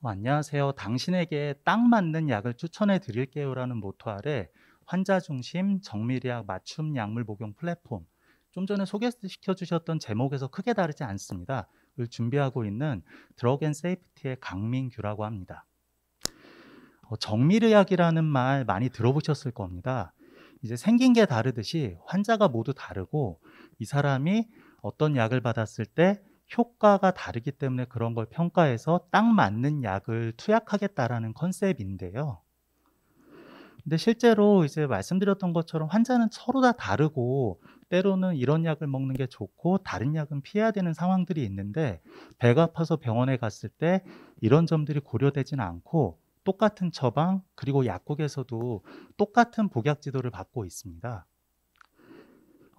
안녕하세요. 당신에게 딱 맞는 약을 추천해 드릴게요라는 모토 아래 환자 중심 정밀의학 맞춤 약물 복용 플랫폼, 좀 전에 소개시켜 주셨던 제목에서 크게 다르지 않습니다. 을 준비하고 있는 드러그 앤 세이프티의 강민규라고 합니다. 정밀의학이라는 말 많이 들어보셨을 겁니다. 이제 생긴 게 다르듯이 환자가 모두 다르고 이 사람이 어떤 약을 받았을 때 효과가 다르기 때문에 그런 걸 평가해서 딱 맞는 약을 투약하겠다라는 컨셉인데요. 근데 실제로 이제 말씀드렸던 것처럼 환자는 서로 다 다르고 때로는 이런 약을 먹는 게 좋고 다른 약은 피해야 되는 상황들이 있는데, 배가 아파서 병원에 갔을 때 이런 점들이 고려되지는 않고 똑같은 처방 그리고 약국에서도 똑같은 복약 지도를 받고 있습니다.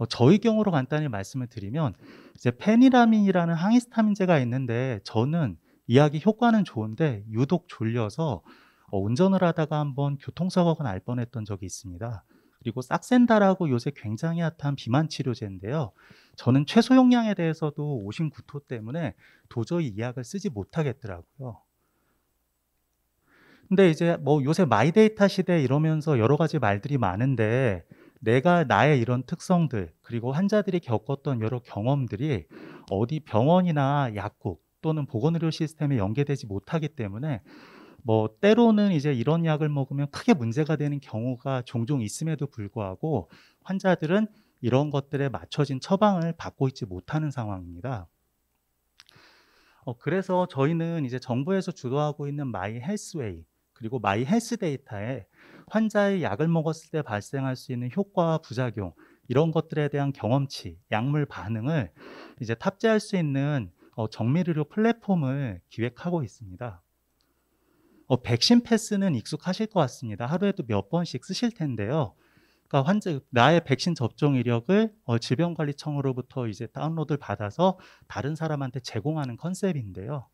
저희 경우로 간단히 말씀을 드리면 이제 페니라민이라는 항히스타민제가 있는데, 저는 이 약이 효과는 좋은데 유독 졸려서 운전을 하다가 한번 교통사고가 날 뻔했던 적이 있습니다. 그리고 싹센다라고 요새 굉장히 핫한 비만 치료제인데요. 저는 최소 용량에 대해서도 오심구토 때문에 도저히 이 약을 쓰지 못하겠더라고요. 근데 이제 뭐 요새 마이데이터 시대 이러면서 여러 가지 말들이 많은데, 내가 나의 이런 특성들 그리고 환자들이 겪었던 여러 경험들이 어디 병원이나 약국 또는 보건의료 시스템에 연계되지 못하기 때문에 뭐 때로는 이제 이런 약을 먹으면 크게 문제가 되는 경우가 종종 있음에도 불구하고 환자들은 이런 것들에 맞춰진 처방을 받고 있지 못하는 상황입니다. 그래서 저희는 이제 정부에서 주도하고 있는 마이 헬스웨이 그리고 마이 헬스 데이터에 환자의 약을 먹었을 때 발생할 수 있는 효과와 부작용, 이런 것들에 대한 경험치, 약물 반응을 이제 탑재할 수 있는 정밀의료 플랫폼을 기획하고 있습니다. 백신 패스는 익숙하실 것 같습니다. 하루에도 몇 번씩 쓰실 텐데요. 그러니까 환자 나의 백신 접종 이력을 질병관리청으로부터 이제 다운로드를 받아서 다른 사람한테 제공하는 컨셉인데요.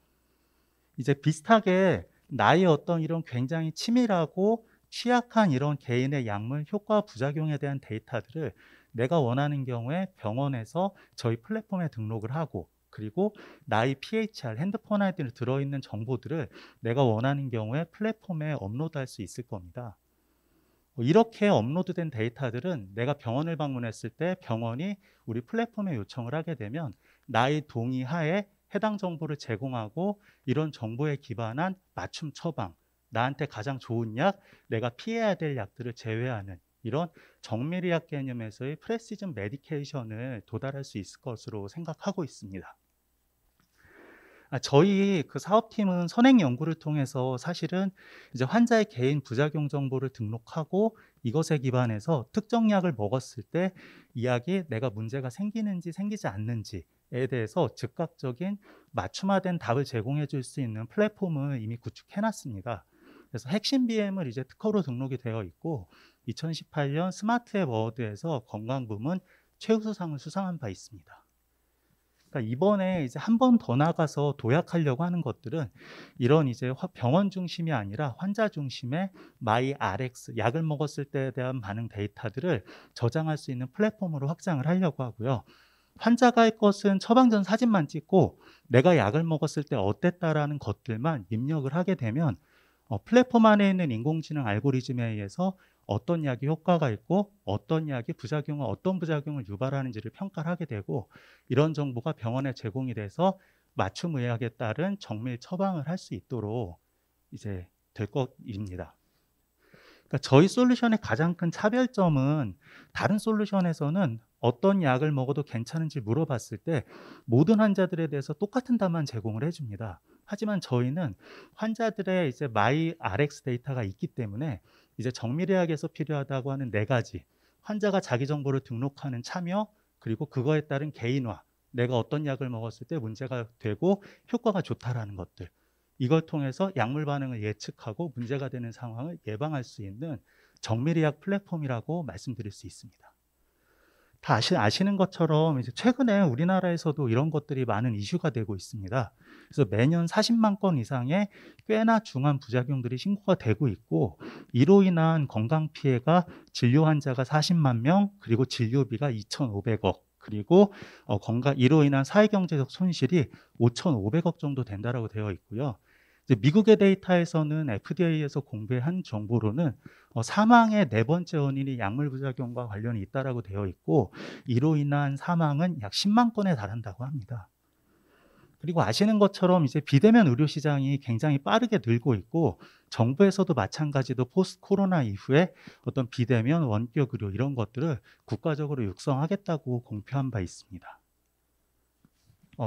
이제 비슷하게 나의 어떤 이런 굉장히 치밀하고 취약한 이런 개인의 약물 효과 부작용에 대한 데이터들을 내가 원하는 경우에 병원에서 저희 플랫폼에 등록을 하고, 그리고 나의 PHR 핸드폰 아이디를 들어있는 정보들을 내가 원하는 경우에 플랫폼에 업로드할 수 있을 겁니다. 이렇게 업로드된 데이터들은 내가 병원을 방문했을 때 병원이 우리 플랫폼에 요청을 하게 되면 나의 동의 하에 해당 정보를 제공하고, 이런 정보에 기반한 맞춤 처방, 나한테 가장 좋은 약, 내가 피해야 될 약들을 제외하는 이런 정밀의학 개념에서의 프레시즌 메디케이션을 도달할 수 있을 것으로 생각하고 있습니다. 저희 그 사업팀은 선행 연구를 통해서 사실은 이제 환자의 개인 부작용 정보를 등록하고 이것에 기반해서 특정 약을 먹었을 때 이 약이 내가 문제가 생기는지 생기지 않는지에 대해서 즉각적인 맞춤화된 답을 제공해 줄 수 있는 플랫폼을 이미 구축해 놨습니다. 그래서 핵심 BM을 이제 특허로 등록이 되어 있고 2018년 스마트 앱 어워드에서 건강 부문 최우수상을 수상한 바 있습니다. 그러니까 이번에 이제 한 번 더 나가서 도약하려고 하는 것들은 이런 이제 병원 중심이 아니라 환자 중심의 마이 RX, 약을 먹었을 때에 대한 반응 데이터들을 저장할 수 있는 플랫폼으로 확장을 하려고 하고요. 환자가 할 것은 처방 전 사진만 찍고 내가 약을 먹었을 때 어땠다라는 것들만 입력을 하게 되면 플랫폼 안에 있는 인공지능 알고리즘에 의해서 어떤 약이 효과가 있고 어떤 약이 부작용을 어떤 부작용을 유발하는지를 평가를 하게 되고, 이런 정보가 병원에 제공이 돼서 맞춤 의학에 따른 정밀 처방을 할 수 있도록 이제 될 것입니다. 그러니까 저희 솔루션의 가장 큰 차별점은, 다른 솔루션에서는 어떤 약을 먹어도 괜찮은지 물어봤을 때 모든 환자들에 대해서 똑같은 답만 제공을 해줍니다. 하지만 저희는 환자들의 이제 마이 RX 데이터가 있기 때문에 이제 정밀의학에서 필요하다고 하는 네 가지, 환자가 자기 정보를 등록하는 참여, 그리고 그거에 따른 개인화, 내가 어떤 약을 먹었을 때 문제가 되고 효과가 좋다라는 것들, 이걸 통해서 약물 반응을 예측하고 문제가 되는 상황을 예방할 수 있는 정밀의학 플랫폼이라고 말씀드릴 수 있습니다. 다 아시는 것처럼 이제 최근에 우리나라에서도 이런 것들이 많은 이슈가 되고 있습니다. 그래서 매년 40만 건 이상의 꽤나 중한 부작용들이 신고가 되고 있고, 이로 인한 건강 피해가 진료 환자가 40만 명, 그리고 진료비가 2,500억, 그리고 이로 인한 사회경제적 손실이 5,500억 정도 된다라고 되어 있고요. 이제 미국의 데이터에서는 FDA에서 공개한 정보로는 사망의 네 번째 원인이 약물 부작용과 관련이 있다라고 되어 있고 이로 인한 사망은 약 10만 건에 달한다고 합니다. 그리고 아시는 것처럼 이제 비대면 의료 시장이 굉장히 빠르게 늘고 있고 정부에서도 마찬가지로 포스트 코로나 이후에 어떤 비대면 원격 의료 이런 것들을 국가적으로 육성하겠다고 공표한 바 있습니다.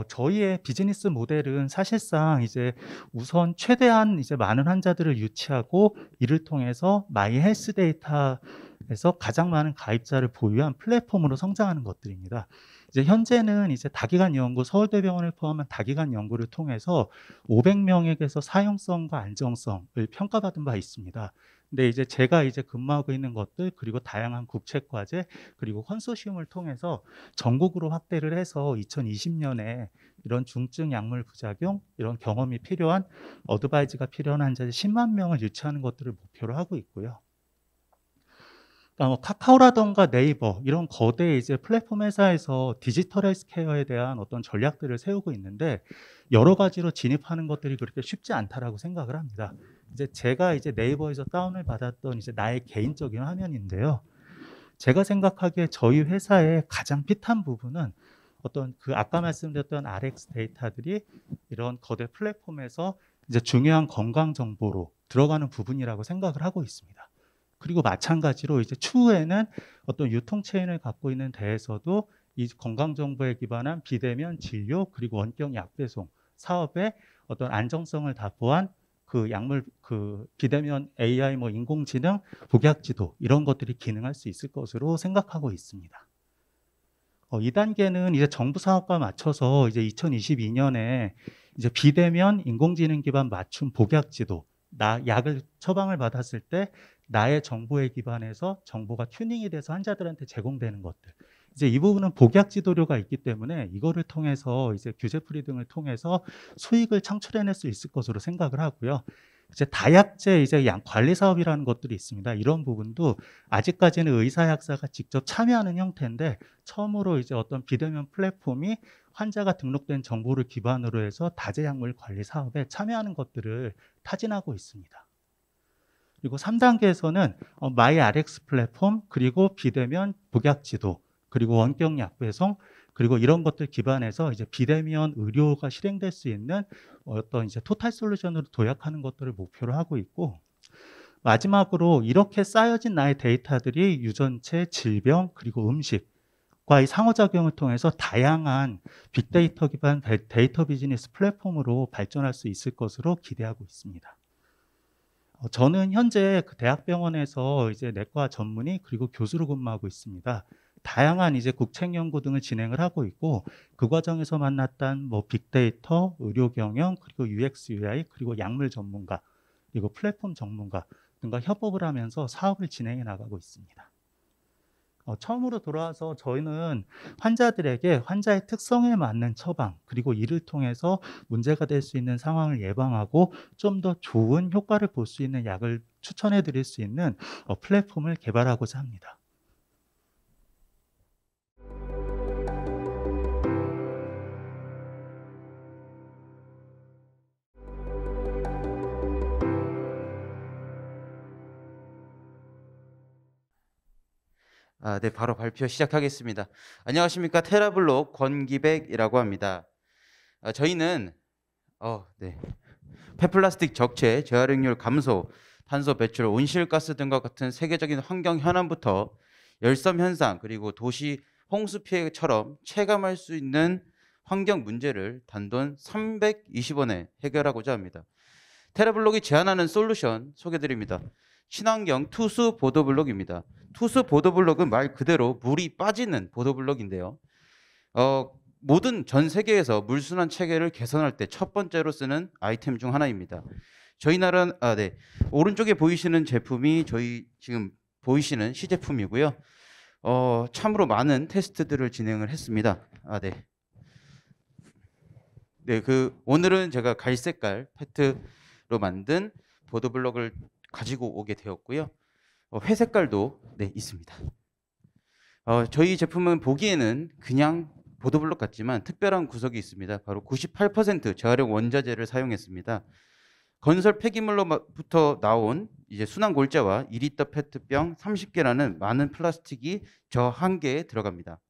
저희의 비즈니스 모델은 사실상 이제 우선 최대한 이제 많은 환자들을 유치하고 이를 통해서 마이 헬스 데이터에서 가장 많은 가입자를 보유한 플랫폼으로 성장하는 것들입니다. 이제 현재는 이제 다기관 연구, 서울대병원을 포함한 다기관 연구를 통해서 500명에게서 사용성과 안정성을 평가받은 바 있습니다. 근데 이제 제가 이제 근무하고 있는 것들 그리고 다양한 국책 과제 그리고 컨소시엄을 통해서 전국으로 확대를 해서 2020년에 이런 중증 약물 부작용 이런 경험이 필요한 어드바이즈가 필요한 환자 10만 명을 유치하는 것들을 목표로 하고 있고요. 그러니까 뭐 카카오라던가 네이버 이런 거대 이제 플랫폼 회사에서 디지털 헬스케어에 대한 어떤 전략들을 세우고 있는데 여러 가지로 진입하는 것들이 그렇게 쉽지 않다라고 생각을 합니다. 이제 제가 이제 네이버에서 다운을 받았던 이제 나의 개인적인 화면인데요. 제가 생각하기에 저희 회사의 가장 핏한 부분은 어떤 그 아까 말씀드렸던 RX 데이터들이 이런 거대 플랫폼에서 이제 중요한 건강 정보로 들어가는 부분이라고 생각을 하고 있습니다. 그리고 마찬가지로 이제 추후에는 어떤 유통 체인을 갖고 있는 데에서도 이 건강 정보에 기반한 비대면 진료 그리고 원격 약 배송 사업의 어떤 안정성을 담보한 그 약물 그 비대면 AI 뭐 인공지능 복약 지도 이런 것들이 기능할 수 있을 것으로 생각하고 있습니다. 2단계는 이제 정부 사업과 맞춰서 이제 2022년에 이제 비대면 인공지능 기반 맞춤 복약 지도 나 약을 처방을 받았을 때 나의 정보에 기반해서 정보가 튜닝이 돼서 환자들한테 제공되는 것들. 이제 이 부분은 복약 지도료가 있기 때문에 이거를 통해서 이제 규제 풀이 등을 통해서 수익을 창출해낼 수 있을 것으로 생각을 하고요. 이제 다약제 이제 양 관리 사업이라는 것들이 있습니다. 이런 부분도 아직까지는 의사 약사가 직접 참여하는 형태인데 처음으로 이제 어떤 비대면 플랫폼이 환자가 등록된 정보를 기반으로 해서 다제 약물 관리 사업에 참여하는 것들을 타진하고 있습니다. 그리고 3단계에서는 마이 RX 플랫폼 그리고 비대면 복약 지도 그리고 원격 약 배송 그리고 이런 것들 기반해서 이제 비대면 의료가 실행될 수 있는 어떤 이제 토탈 솔루션으로 도약하는 것들을 목표로 하고 있고 마지막으로 이렇게 쌓여진 나의 데이터들이 유전체, 질병 그리고 음식과의 상호작용을 통해서 다양한 빅데이터 기반 데이터 비즈니스 플랫폼으로 발전할 수 있을 것으로 기대하고 있습니다. 저는 현재 그 대학병원에서 이제 내과 전문의 그리고 교수로 근무하고 있습니다. 다양한 이제 국책 연구 등을 진행을 하고 있고 그 과정에서 만났던 뭐 빅데이터, 의료 경영, 그리고 UX, UI, 그리고 약물 전문가, 그리고 플랫폼 전문가 등과 협업을 하면서 사업을 진행해 나가고 있습니다. 처음으로 돌아와서 저희는 환자들에게 환자의 특성에 맞는 처방 그리고 이를 통해서 문제가 될 수 있는 상황을 예방하고 좀 더 좋은 효과를 볼 수 있는 약을 추천해 드릴 수 있는 플랫폼을 개발하고자 합니다. 네, 바로 발표 시작하겠습니다. 안녕하십니까. 테라블록 권기백이라고 합니다. 저희는 폐플라스틱 적체, 재활용률 감소, 탄소 배출, 온실가스 등과 같은 세계적인 환경 현안부터 열섬 현상 그리고 도시 홍수 피해처럼 체감할 수 있는 환경 문제를 단돈 320원에 해결하고자 합니다. 테라블록이 제안하는 솔루션 소개드립니다. 친환경 투수 보도블록입니다. 투수 보도블록은 말 그대로 물이 빠지는 보도블록인데요. 모든 전 세계에서 물순환 체계를 개선할 때 첫 번째로 쓰는 아이템 중 하나입니다. 저희 나라는 오른쪽에 보이시는 제품이 저희 지금 보이시는 시제품이고요. 참으로 많은 테스트들을 진행을 했습니다. 오늘은 제가 갈색깔 페트로 만든 보도블록을 가지고 오게 되었고요. 회색깔도 있습니다. 저희 제품은 보기에는 그냥 보도블록 같지만 특별한 구석이 있습니다. 바로 98% 재활용 원자재를 사용했습니다. 건설 폐기물로부터 나온 이제 순환 골자와 2리터 페트병 30개라는 많은 플라스틱이 저 한 개에 들어갑니다.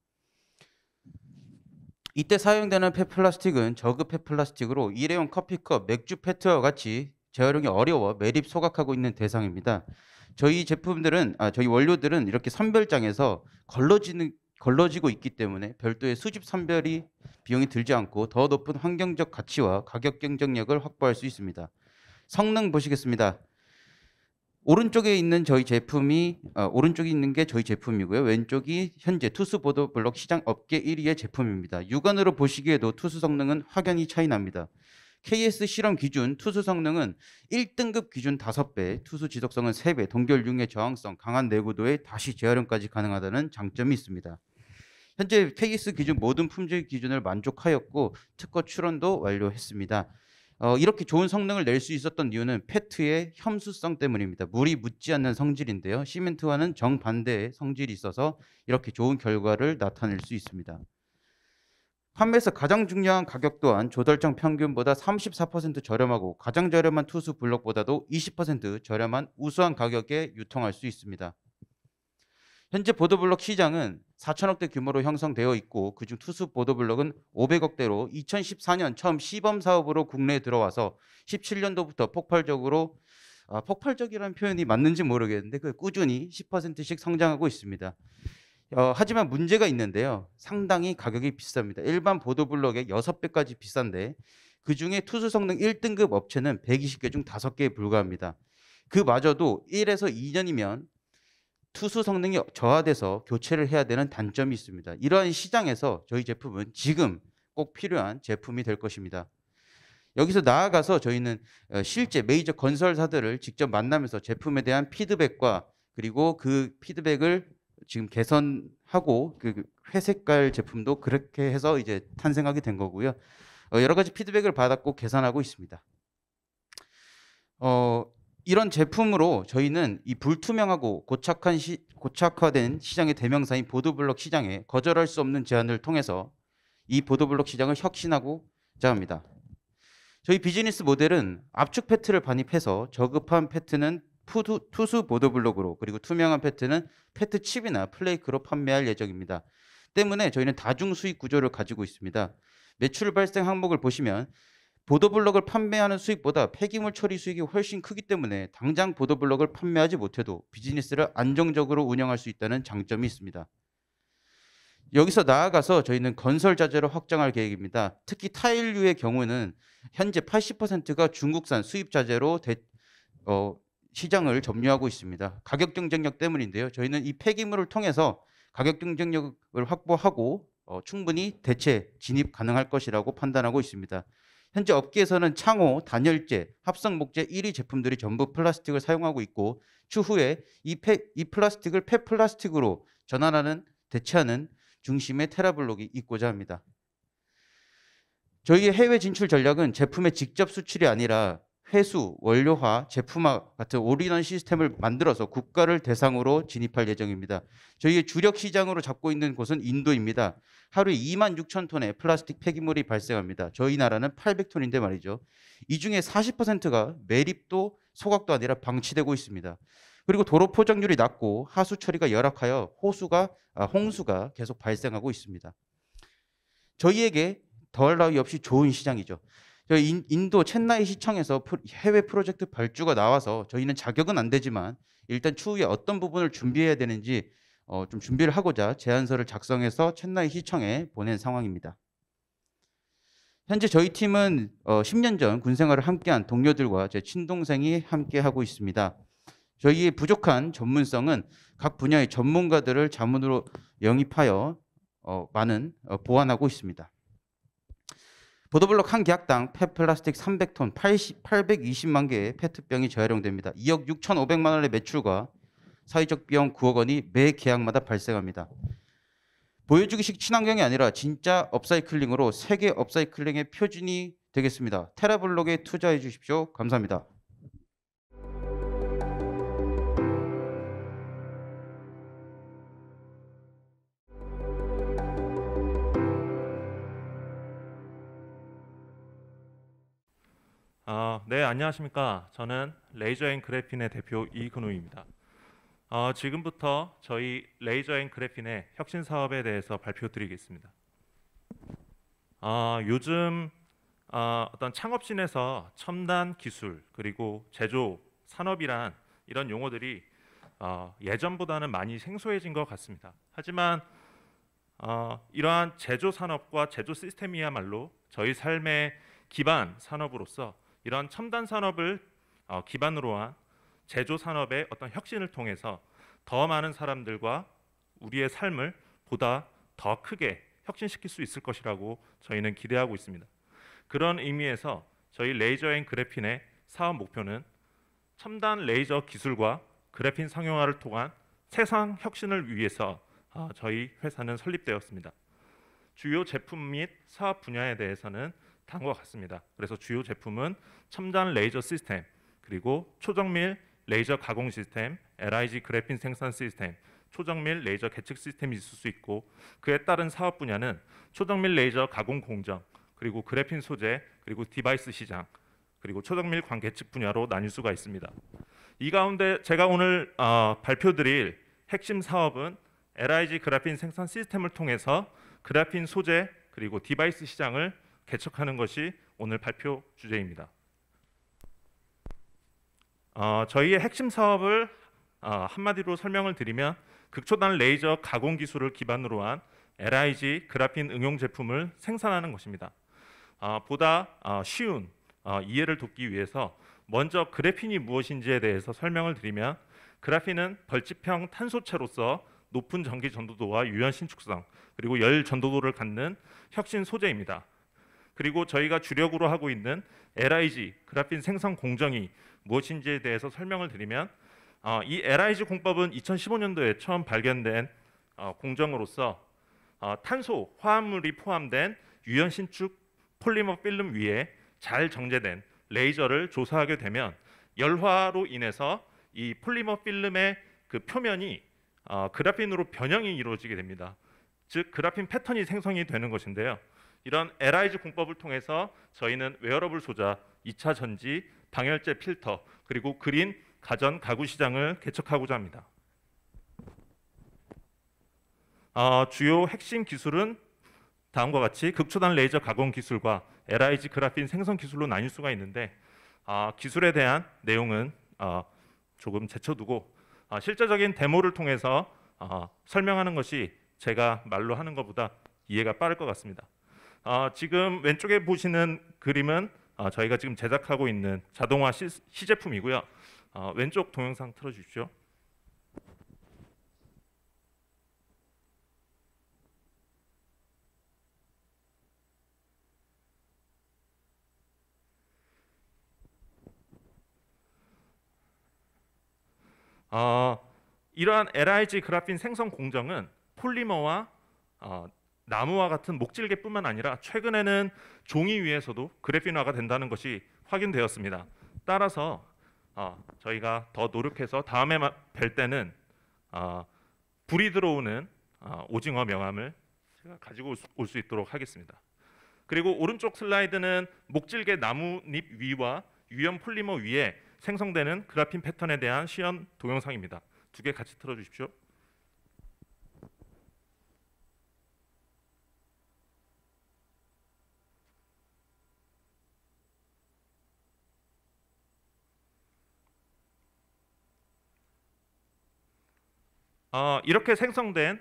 이때 사용되는 폐플라스틱은 저급 폐플라스틱으로 일회용 커피컵, 맥주 페트와 같이 재활용이 어려워 매립 소각하고 있는 대상입니다. 저희 제품들은 저희 원료들은 이렇게 선별장에서 걸러지고 있기 때문에 별도의 수집 선별이 비용이 들지 않고 더 높은 환경적 가치와 가격 경쟁력을 확보할 수 있습니다. 성능 보시겠습니다. 오른쪽에 있는 오른쪽에 있는 게 저희 제품이고요. 왼쪽이 현재 투스 보도블록 시장 업계 1위의 제품입니다. 육안으로 보시기에도 투스 성능은 확연히 차이 납니다. KS 실험 기준 투수 성능은 1등급 기준 5배, 투수 지속성은 3배, 동결 융의 저항성, 강한 내구도에 다시 재활용까지 가능하다는 장점이 있습니다. 현재 KS 기준 모든 품질 기준을 만족하였고 특허 출원도 완료했습니다. 이렇게 좋은 성능을 낼 수 있었던 이유는 페트의 혐수성 때문입니다. 물이 묻지 않는 성질인데요. 시멘트와는 정반대의 성질이 있어서 이렇게 좋은 결과를 나타낼 수 있습니다. 판매에서 가장 중요한 가격 또한 조달청 평균보다 34% 저렴하고 가장 저렴한 투수 블록보다도 20% 저렴한 우수한 가격에 유통할 수 있습니다. 현재 보도블록 시장은 4천억대 규모로 형성되어 있고 그중 투수 보도블록은 500억대로 2014년 처음 시범 사업으로 국내에 들어와서 17년도부터 폭발적이라는 표현이 맞는지 모르겠는데 꾸준히 10%씩 성장하고 있습니다. 하지만 문제가 있는데요. 상당히 가격이 비쌉니다. 일반 보도블록의 6배까지 비싼데 그중에 투수 성능 1등급 업체는 120개 중 5개에 불과합니다. 그마저도 1에서 2년이면 투수 성능이 저하돼서 교체를 해야 되는 단점이 있습니다. 이러한 시장에서 저희 제품은 지금 꼭 필요한 제품이 될 것입니다. 여기서 나아가서 저희는 실제 메이저 건설사들을 직접 만나면서 제품에 대한 피드백과 그리고 그 피드백을 지금 개선하고 그 회색깔 제품도 그렇게 해서 이제 탄생하게 된 거고요. 여러 가지 피드백을 받았고 개선하고 있습니다. 이런 제품으로 저희는 이 불투명하고 고착화된 시장의 대명사인 보도블록 시장에 거절할 수 없는 제안을 통해서 이 보도블록 시장을 혁신하고자 합니다. 저희 비즈니스 모델은 압축 페트를 반입해서 저급한 페트는 투수 보도블록으로 그리고 투명한 페트는 페트 칩이나 플레이크로 판매할 예정입니다. 때문에 저희는 다중 수익 구조를 가지고 있습니다. 매출 발생 항목을 보시면 보도블록을 판매하는 수익보다 폐기물 처리 수익이 훨씬 크기 때문에 당장 보도블록을 판매하지 못해도 비즈니스를 안정적으로 운영할 수 있다는 장점이 있습니다. 여기서 나아가서 저희는 건설 자재를 확장할 계획입니다. 특히 타일류의 경우는 현재 80%가 중국산 수입 자재로 시장을 점유하고 있습니다. 가격 경쟁력 때문인데요. 저희는 이 폐기물을 통해서 가격 경쟁력을 확보하고 충분히 대체 진입 가능할 것이라고 판단하고 있습니다. 현재 업계에서는 창호, 단열재, 합성 목재 1위 제품들이 전부 플라스틱을 사용하고 있고 추후에 이 플라스틱을 폐플라스틱으로 대체하는 중심의 테라블록이 있고자 합니다. 저희의 해외 진출 전략은 제품의 직접 수출이 아니라 회수, 원료화, 제품화 같은 올인원 시스템을 만들어서 국가를 대상으로 진입할 예정입니다. 저희의 주력 시장으로 잡고 있는 곳은 인도입니다. 하루에 26,000톤의 플라스틱 폐기물이 발생합니다. 저희 나라는 800톤인데 말이죠. 이 중에 40%가 매립도 소각도 아니라 방치되고 있습니다. 그리고 도로 포장률이 낮고 하수 처리가 열악하여 홍수가 계속 발생하고 있습니다. 저희에게 더할 나위 없이 좋은 시장이죠. 저희 인도 챈나이 시청에서 해외 프로젝트 발주가 나와서 저희는 자격은 안 되지만 일단 추후에 어떤 부분을 준비해야 되는지 좀 준비를 하고자 제안서를 작성해서 챈나이 시청에 보낸 상황입니다. 현재 저희 팀은 10년 전 군생활을 함께한 동료들과 제 친동생이 함께하고 있습니다. 저희의 부족한 전문성은 각 분야의 전문가들을 자문으로 영입하여 보완하고 있습니다. 보도블록 한 계약당 폐플라스틱 300톤 820만 개의 페트병이 재활용됩니다. 2억 6,500만 원의 매출과 사회적 비용 9억 원이 매 계약마다 발생합니다. 보여주기식 친환경이 아니라 진짜 업사이클링으로 세계 업사이클링의 표준이 되겠습니다. 테라블록에 투자해 주십시오. 감사합니다. 네, 안녕하십니까. 저는 레이저 앤 그래핀의 대표 이근우입니다. 지금부터 저희 레이저 앤 그래핀의 혁신 사업에 대해서 발표드리겠습니다. 요즘 어떤 창업신에서 첨단 기술 그리고 제조 산업이란 이런 용어들이 예전보다는 많이 생소해진 것 같습니다. 하지만 이러한 제조 산업과 제조 시스템이야말로 저희 삶의 기반 산업으로서 이런 첨단 산업을 기반으로 한 제조 산업의 어떤 혁신을 통해서 더 많은 사람들과 우리의 삶을 보다 더 크게 혁신시킬 수 있을 것이라고 저희는 기대하고 있습니다. 그런 의미에서 저희 레이저 앤 그래핀의 사업 목표는 첨단 레이저 기술과 그래핀 상용화를 통한 세상 혁신을 위해서 저희 회사는 설립되었습니다. 주요 제품 및 사업 분야에 대해서는 다음과 같습니다. 그래서 주요 제품은 첨단 레이저 시스템, 그리고 초정밀 레이저 가공 시스템, LIG 그래핀 생산 시스템, 초정밀 레이저 계측 시스템이 있을 수 있고, 그에 따른 사업 분야는 초정밀 레이저 가공 공정, 그리고 그래핀 소재, 그리고 디바이스 시장, 그리고 초정밀 광계측 분야로 나뉠 수가 있습니다. 이 가운데 제가 오늘 발표드릴 핵심 사업은 LIG 그래핀 생산 시스템을 통해서 그래핀 소재 그리고 디바이스 시장을 개척하는 것이 오늘 발표 주제입니다. 저희의 핵심 사업을 한마디로 설명을 드리면 극초단 레이저 가공 기술을 기반으로 한 LIG 그래핀 응용 제품을 생산하는 것입니다. 보다 쉬운 이해를 돕기 위해서 먼저 그래핀이 무엇인지에 대해서 설명을 드리면, 그래핀은 벌집형 탄소체로서 높은 전기 전도도와 유연 신축성 그리고 열 전도도를 갖는 혁신 소재입니다. 그리고 저희가 주력으로 하고 있는 LIG 그래핀 생성 공정이 무엇인지에 대해서 설명을 드리면, 이 LIG 공법은 2015년도에 처음 발견된 공정으로서 탄소 화합물이 포함된 유연 신축 폴리머 필름 위에 잘 정제된 레이저를 조사하게 되면 열화로 인해서 이 폴리머 필름의 그 표면이 그래핀으로 변형이 이루어지게 됩니다. 즉 그래핀 패턴이 생성이 되는 것인데요. 이런 LIG 공법을 통해서 저희는 웨어러블 소자, 2차 전지, 방열제 필터, 그리고 그린 가전 가구 시장을 개척하고자 합니다. 주요 핵심 기술은 다음과 같이 극초단 레이저 가공 기술과 LIG 그래핀 생성 기술로 나뉠 수가 있는데, 기술에 대한 내용은 조금 제쳐두고 실제적인 데모를 통해서 설명하는 것이 제가 말로 하는 것보다 이해가 빠를 것 같습니다. 지금 왼쪽에 보시는 그림은 저희가 지금 제작하고 있는 자동화 시제품이고요. 왼쪽 동영상 틀어주십시오. 이러한 LIG 그래핀 생성 공정은 폴리머와 나무와 같은 목질계뿐만 아니라 최근에는 종이 위에서도 그래핀화가 된다는 것이 확인되었습니다. 따라서 저희가 더 노력해서 다음에 뵐 때는 불이 들어오는 오징어 명함을 제가 가지고 올 수 있도록 하겠습니다. 그리고 오른쪽 슬라이드는 목질계 나뭇잎 위와 유연 폴리머 위에 생성되는 그래핀 패턴에 대한 시연 동영상입니다. 두 개 같이 틀어주십시오. 이렇게 생성된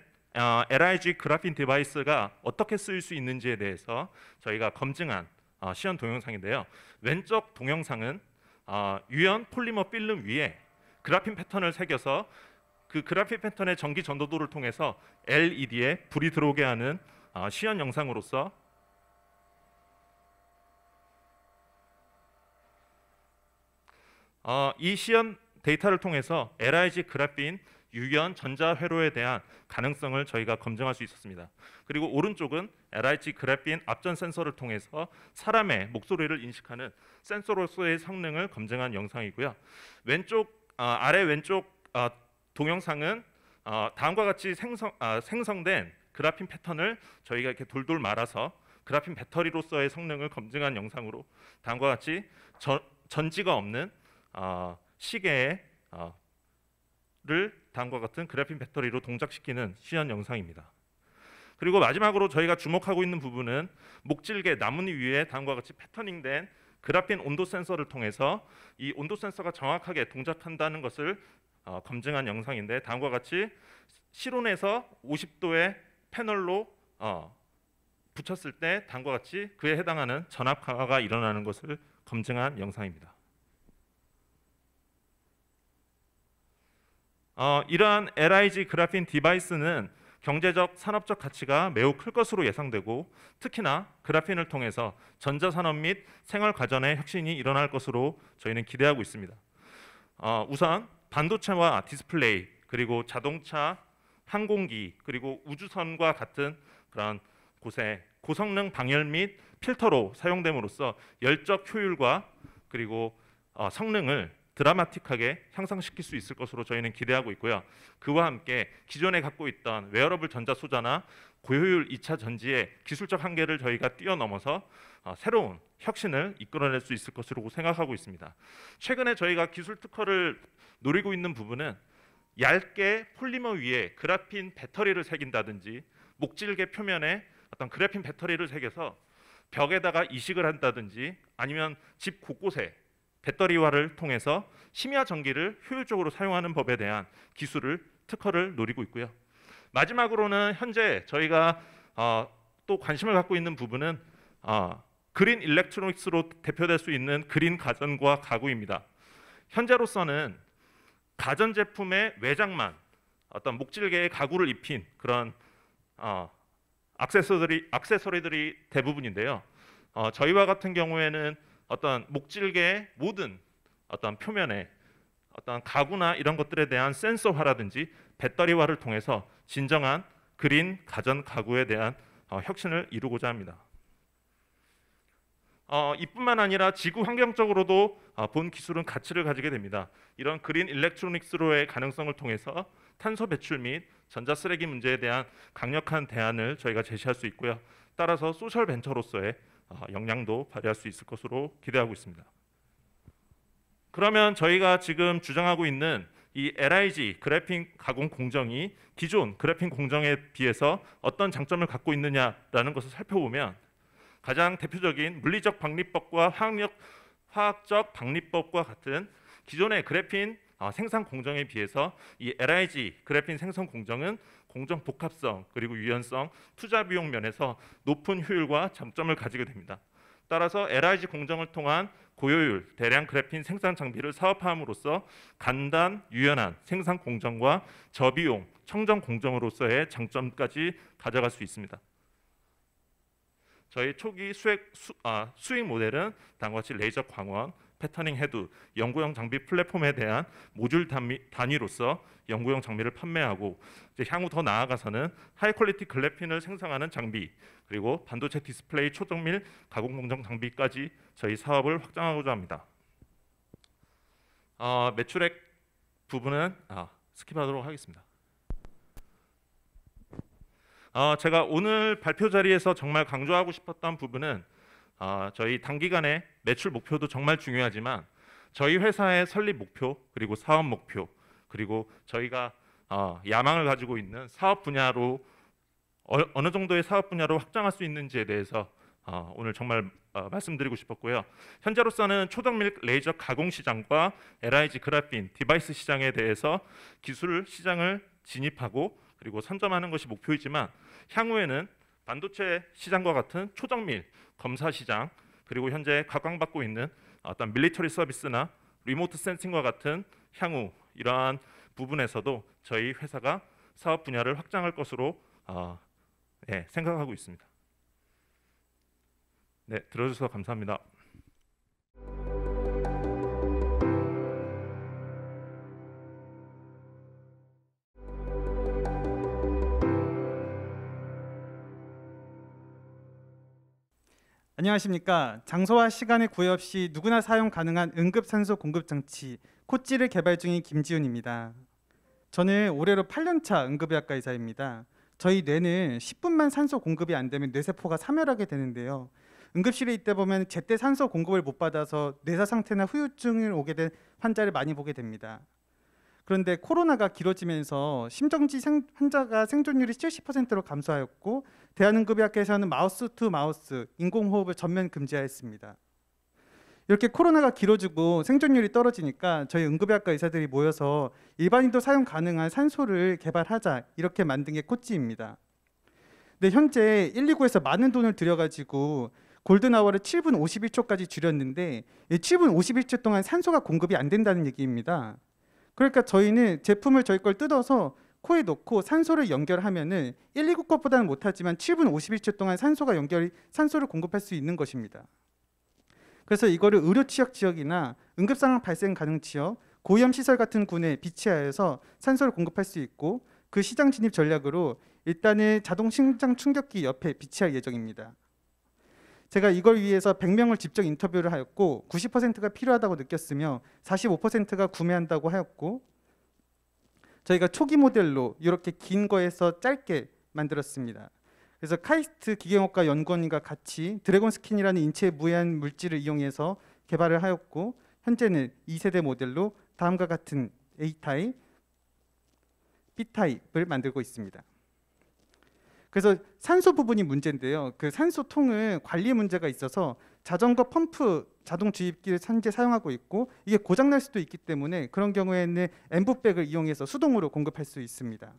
LIG 그래핀 디바이스가 어떻게 쓰일 수 있는지에 대해서 저희가 검증한 시연 동영상인데요. 왼쪽 동영상은 유연 폴리머 필름 위에 그래핀 패턴을 새겨서 그 그래핀 패턴의 전기 전도도를 통해서 LED에 불이 들어오게 하는 시연 영상으로서 이 시연 데이터를 통해서 LIG 그래핀 유연 전자 회로에 대한 가능성을 저희가 검증할 수 있었습니다. 그리고 오른쪽은 LIG 그래핀 앞전 센서를 통해서 사람의 목소리를 인식하는 센서로서의 성능을 검증한 영상이고요. 아래 왼쪽 동영상은 다음과 같이 생성된 그래핀 패턴을 저희가 이렇게 돌돌 말아서 그래핀 배터리로서의 성능을 검증한 영상으로 다음과 같이 전지가 없는 시계를 다음과 같은 그래핀 배터리로 동작시키는 시연 영상입니다. 그리고 마지막으로 저희가 주목하고 있는 부분은 목질개 나뭇잎 위에 다음과 같이 패터닝된 그래핀 온도 센서를 통해서 이 온도 센서가 정확하게 동작한다는 것을 검증한 영상인데, 다음과 같이 실온에서 50도의 패널로 붙였을 때 다음과 같이 그에 해당하는 전압 강화가 일어나는 것을 검증한 영상입니다. 이러한 LIG 그래핀 디바이스는 경제적, 산업적 가치가 매우 클 것으로 예상되고, 특히나 그래핀을 통해서 전자산업 및 생활가전의 혁신이 일어날 것으로 저희는 기대하고 있습니다. 우선 반도체와 디스플레이, 그리고 자동차, 항공기, 그리고 우주선과 같은 그런 곳에 고성능 방열 및 필터로 사용됨으로써 열적 효율과 그리고 성능을 드라마틱하게 향상시킬 수 있을 것으로 저희는 기대하고 있고요. 그와 함께 기존에 갖고 있던 웨어러블 전자소자나 고효율 2차 전지의 기술적 한계를 저희가 뛰어넘어서 새로운 혁신을 이끌어낼 수 있을 것으로 생각하고 있습니다. 최근에 저희가 기술 특허를 노리고 있는 부분은 얇게 폴리머 위에 그래핀 배터리를 새긴다든지, 목질개 표면에 어떤 그래핀 배터리를 새겨서 벽에다가 이식을 한다든지, 아니면 집 곳곳에 배터리화를 통해서 심야 전기를 효율적으로 사용하는 법에 대한 기술을 특허를 노리고 있고요. 마지막으로는 현재 저희가 또 관심을 갖고 있는 부분은 그린 일렉트로닉스로 대표될 수 있는 그린 가전과 가구입니다. 현재로서는 가전 제품의 외장만 어떤 목질개의 가구를 입힌 그런 액세서리들이 대부분인데요. 저희와 같은 경우에는 어떤 목질개의 모든 어떤 표면에 어떤 가구나 이런 것들에 대한 센서화라든지 배터리화를 통해서 진정한 그린 가전 가구에 대한 혁신을 이루고자 합니다. 이뿐만 아니라 지구 환경적으로도 본 기술은 가치를 가지게 됩니다. 이런 그린 일렉트로닉스로의 가능성을 통해서 탄소 배출 및 전자 쓰레기 문제에 대한 강력한 대안을 저희가 제시할 수 있고요. 따라서 소셜 벤처로서의 역량도 발휘할 수 있을 것으로 기대하고 있습니다. 그러면 저희가 지금 주장하고 있는 이 LIG 그래핀 가공 공정이 기존 그래핀 공정에 비해서 어떤 장점을 갖고 있느냐라는 것을 살펴보면, 가장 대표적인 물리적 박리법과 화학적 박리법과 같은 기존의 그래핀 생산 공정에 비해서 이 LIG 그래핀 생성 공정은 공정 복합성, 그리고 유연성, 투자 비용 면에서 높은 효율과 장점을 가지게 됩니다. 따라서 LIG 공정을 통한 고효율 대량 그래핀 생산 장비를 사업화함으로써 간단, 유연한 생산 공정과 저비용, 청정 공정으로서의 장점까지 가져갈 수 있습니다. 저희 초기 수익 모델은 다음과 같이 레이저 광원, 패터닝 헤드, 연구용 장비 플랫폼에 대한 모듈 단위로서 연구용 장비를 판매하고, 이제 향후 더 나아가서는 하이 퀄리티 그래핀을 생성하는 장비, 그리고 반도체 디스플레이 초정밀 가공 공정 장비까지 저희 사업을 확장하고자 합니다. 매출액 부분은 스킵하도록 하겠습니다. 제가 오늘 발표 자리에서 정말 강조하고 싶었던 부분은 저희 단기간의 매출 목표도 정말 중요하지만 저희 회사의 설립 목표, 그리고 사업 목표, 그리고 저희가 야망을 가지고 있는 사업 분야로 어느 정도의 사업 분야로 확장할 수 있는지에 대해서 오늘 정말 말씀드리고 싶었고요. 현재로서는 초정밀 레이저 가공 시장과 LIG 그래핀 디바이스 시장에 대해서 기술 시장을 진입하고 그리고 선점하는 것이 목표이지만, 향후에는 반도체 시장과 같은 초정밀 검사 시장, 그리고 현재 각광받고 있는 어떤 밀리터리 서비스나 리모트 센싱과 같은 향후 이러한 부분에서도 저희 회사가 사업 분야를 확장할 것으로 생각하고 있습니다. 네, 들어주셔서 감사합니다. 안녕하십니까. 장소와 시간의 구애 없이 누구나 사용 가능한 응급산소 공급 장치 코찌를 개발 중인 김지훈입니다. 저는 올해로 8년차 응급의학과 의사입니다. 저희 뇌는 10분만 산소 공급이 안 되면 뇌세포가 사멸하게 되는데요. 응급실에 있다 보면 제때 산소 공급을 못 받아서 뇌사 상태나 후유증을 오게 된 환자를 많이 보게 됩니다. 그런데 코로나가 길어지면서 심정지 환자가 생존율이 70%로 감소하였고, 대한응급의학회에서는 마우스 투 마우스 인공호흡을 전면 금지하였습니다. 이렇게 코로나가 길어지고 생존율이 떨어지니까 저희 응급의학과 의사들이 모여서 일반인도 사용 가능한 산소를 개발하자, 이렇게 만든 게 코찌입니다. 근데 현재 119에서 많은 돈을 들여가지고 골든아워를 7분 51초까지 줄였는데, 이 7분 51초 동안 산소가 공급이 안 된다는 얘기입니다. 그러니까 저희는 제품을 저희 걸 뜯어서 코에 넣고 산소를 연결하면은 119 것보다는 못하지만 7분 51초 동안 산소를 공급할 수 있는 것입니다. 그래서 이거를 의료 취약 지역이나 응급 상황 발생 가능 지역, 고위험 시설 같은 군에 비치하여서 산소를 공급할 수 있고, 그 시장 진입 전략으로 일단은 자동 심장 충격기 옆에 비치할 예정입니다. 제가 이걸 위해서 100명을 직접 인터뷰를 하였고 90%가 필요하다고 느꼈으며 45%가 구매한다고 하였고, 저희가 초기 모델로 이렇게 긴 거에서 짧게 만들었습니다. 그래서 카이스트 기계공학과 연구원과 같이 드래곤 스킨이라는 인체 무해한 물질을 이용해서 개발을 하였고, 현재는 2세대 모델로 다음과 같은 A타입, B타입을 만들고 있습니다. 그래서 산소 부분이 문제인데요. 그 산소통은 관리 문제가 있어서 자전거 펌프 자동 주입기를 현재 사용하고 있고, 이게 고장날 수도 있기 때문에 그런 경우에는 엠부백을 이용해서 수동으로 공급할 수 있습니다.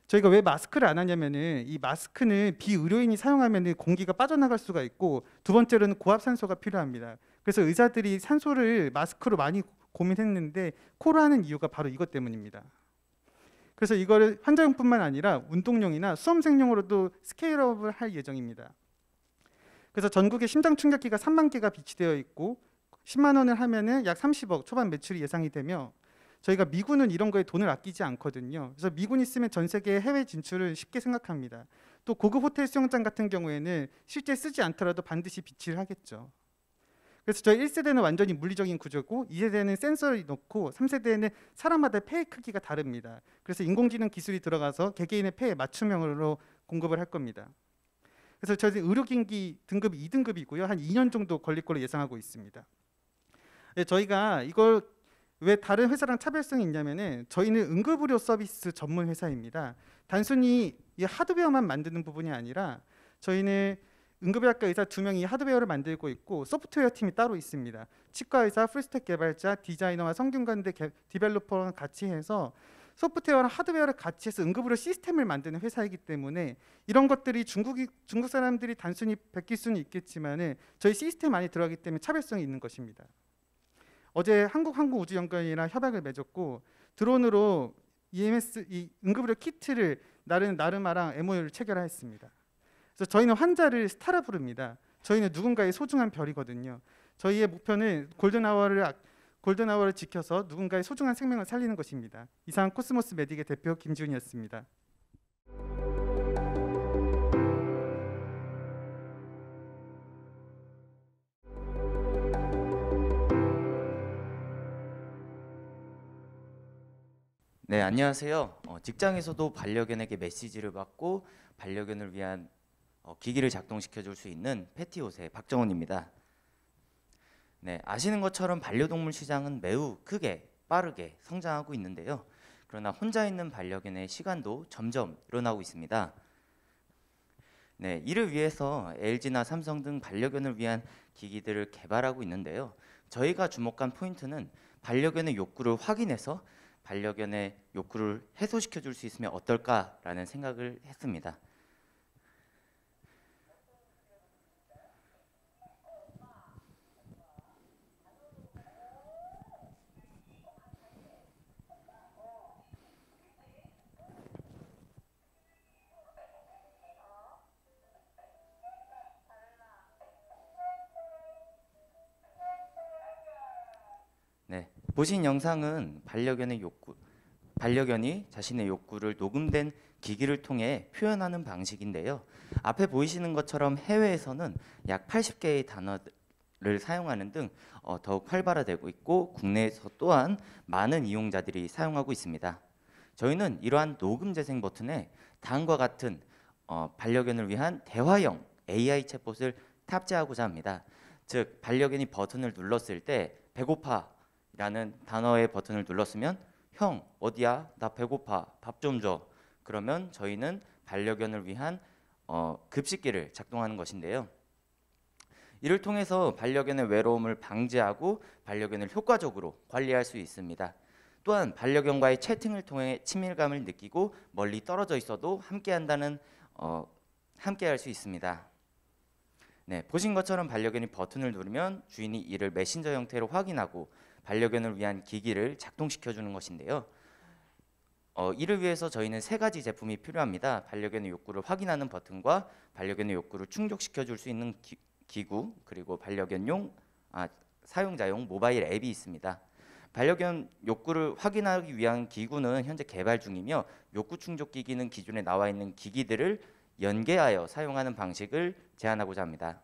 저희가 왜 마스크를 안 하냐면은, 이 마스크는 비의료인이 사용하면 공기가 빠져나갈 수가 있고, 두 번째로는 고압산소가 필요합니다. 그래서 의사들이 산소를 마스크로 많이 고민했는데 코로 하는 이유가 바로 이것 때문입니다. 그래서 이거를 환자용뿐만 아니라 운동용이나 수험생용으로도 스케일업을 할 예정입니다. 그래서 전국에 심장 충격기가 3만 개가 비치되어 있고 10만 원을 하면은 약 30억 초반 매출이 예상이 되며, 저희가 미군은 이런 거에 돈을 아끼지 않거든요. 그래서 미군 있으면 전 세계 해외 진출을 쉽게 생각합니다. 또 고급 호텔 수영장 같은 경우에는 실제 쓰지 않더라도 반드시 비치를 하겠죠. 그래서 저희 1세대는 완전히 물리적인 구조고, 2세대는 센서를 넣고, 3세대는 사람마다 폐의 크기가 다릅니다. 그래서 인공지능 기술이 들어가서 개개인의 폐에 맞춤형으로 공급을 할 겁니다. 그래서 저희 의료기기 등급 2등급이고요. 한 2년 정도 걸릴 걸로 예상하고 있습니다. 네, 저희가 이걸 왜 다른 회사랑 차별성이 있냐면은, 저희는 응급의료 서비스 전문 회사입니다. 단순히 이 하드웨어만 만드는 부분이 아니라 저희는 응급의학과 의사 2명이 하드웨어를 만들고 있고, 소프트웨어 팀이 따로 있습니다. 치과의사, 풀스택 개발자, 디자이너와 성균관대 디벨로퍼랑 같이 해서 소프트웨어랑 하드웨어를 같이 해서 응급의료 시스템을 만드는 회사이기 때문에, 이런 것들이 중국 사람들이 단순히 베낄 수는 있겠지만 저희 시스템 안에 들어가기 때문에 차별성이 있는 것입니다. 어제 한국항공우주연구원이랑 협약을 맺었고, 드론으로 EMS 이 응급의료 키트를 나르마랑 MOU를 체결하였습니다. 그래서 저희는 환자를 스타라 부릅니다. 저희는 누군가의 소중한 별이거든요. 저희의 목표는 골든아워를 지켜서 누군가의 소중한 생명을 살리는 것입니다. 이상 코스모스 메딕의 대표 김지훈이었습니다. 네, 안녕하세요. 직장에서도 반려견에게 메시지를 받고 반려견을 위한 기기를 작동시켜 줄 수 있는 패티옷의 박정훈입니다. 네, 아시는 것처럼 반려동물 시장은 매우 크게 빠르게 성장하고 있는데요. 그러나 혼자 있는 반려견의 시간도 점점 늘어나고 있습니다. 네, 이를 위해서 LG나 삼성 등 반려견을 위한 기기들을 개발하고 있는데요. 저희가 주목한 포인트는 반려견의 욕구를 확인해서 반려견의 욕구를 해소시켜 줄 수 있으면 어떨까라는 생각을 했습니다. 네, 보신 영상은 반려견이 자신의 욕구를 녹음된 기기를 통해 표현하는 방식인데요. 앞에 보이시는 것처럼 해외에서는 약 80개의 단어를 사용하는 등 더욱 활발화되고 있고, 국내에서 또한 많은 이용자들이 사용하고 있습니다. 저희는 이러한 녹음 재생 버튼에 다음과 같은 반려견을 위한 대화형 AI 챗봇을 탑재하고자 합니다. 즉 반려견이 버튼을 눌렀을 때 배고파라는 단어의 버튼을 눌렀으면 형 어디야? 나 배고파. 밥 좀 줘. 그러면 저희는 반려견을 위한 급식기를 작동하는 것인데요. 이를 통해서 반려견의 외로움을 방지하고 반려견을 효과적으로 관리할 수 있습니다. 또한 반려견과의 채팅을 통해 친밀감을 느끼고 멀리 떨어져 있어도 함께할 수 있습니다. 네, 보신 것처럼 반려견이 버튼을 누르면 주인이 이를 메신저 형태로 확인하고 반려견을 위한 기기를 작동시켜 주는 것인데요. 이를 위해서 저희는 3가지 제품이 필요합니다. 반려견의 욕구를 확인하는 버튼과 반려견의 욕구를 충족시켜 줄 수 있는 기구, 그리고 사용자용 모바일 앱이 있습니다. 반려견 욕구를 확인하기 위한 기구는 현재 개발 중이며 욕구 충족 기기는 기존에 나와 있는 기기들을 연계하여 사용하는 방식을 제안하고자 합니다.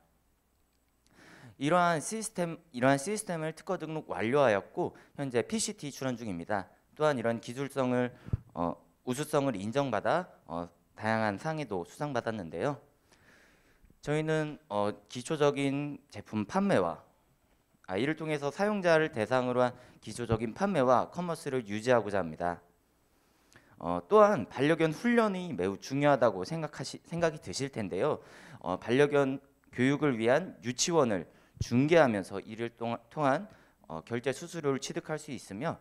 이러한 시스템을 특허 등록 완료하였고 현재 PCT 출원 중입니다. 또한 이런 기술성을 우수성을 인정받아 다양한 상에도 수상받았는데요. 저희는 기초적인 제품 판매와 이를 통해서 사용자를 대상으로 한 기초적인 판매와 커머스를 유지하고자 합니다. 또한 반려견 훈련이 매우 중요하다고 생각이 드실 텐데요. 반려견 교육을 위한 유치원을 중개하면서 이를 통한 결제 수수료를 취득할 수 있으며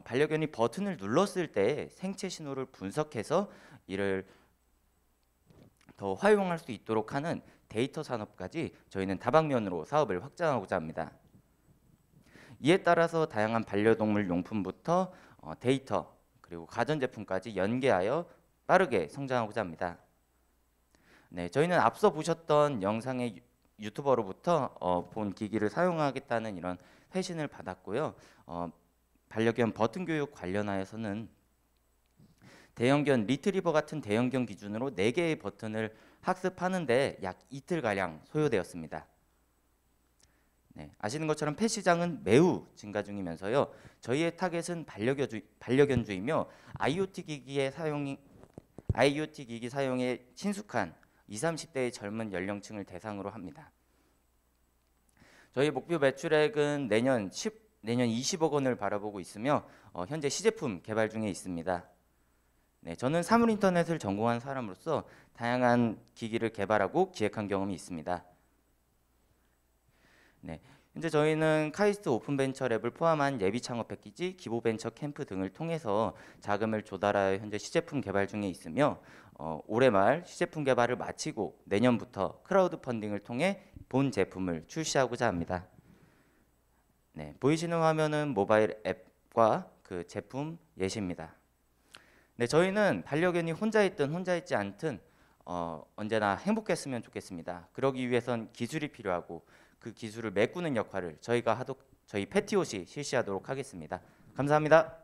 반려견이 버튼을 눌렀을 때 생체 신호를 분석해서 이를 더 활용할 수 있도록 하는 데이터 산업까지 저희는 다방면으로 사업을 확장하고자 합니다. 이에 따라서 다양한 반려동물 용품부터 데이터 그리고 가전제품까지 연계하여 빠르게 성장하고자 합니다. 네, 저희는 앞서 보셨던 영상의 유튜버로부터 본 기기를 사용하겠다는 이런 회신을 받았고요. 반려견 버튼 교육 관련하여서는 대형견 리트리버 같은 대형견 기준으로 4개의 버튼을 학습하는데 약 이틀가량 소요되었습니다. 네, 아시는 것처럼 펫 시장은 매우 증가 중이면서요. 저희의 타겟은 반려견주이며 IoT 기기 사용에 친숙한 20, 30대의 젊은 연령층을 대상으로 합니다. 저희 목표 매출액은 내년 20억 원을 바라보고 있으며 현재 시제품 개발 중에 있습니다. 네, 저는 사물인터넷을 전공한 사람으로서 다양한 기기를 개발하고 기획한 경험이 있습니다. 네, 현재 저희는 카이스트 오픈벤처랩을 포함한 예비 창업 패키지, 기보벤처 캠프 등을 통해서 자금을 조달하여 현재 시제품 개발 중에 있으며 올해 말 시제품 개발을 마치고 내년부터 크라우드 펀딩을 통해 본 제품을 출시하고자 합니다. 네, 보이시는 화면은 모바일 앱과 그 제품 예시입니다. 네, 저희는 반려견이 혼자 있든 혼자 있지 않든 언제나 행복했으면 좋겠습니다. 그러기 위해선 기술이 필요하고 그 기술을 메꾸는 역할을 저희 패티옷이 실시하도록 하겠습니다. 감사합니다.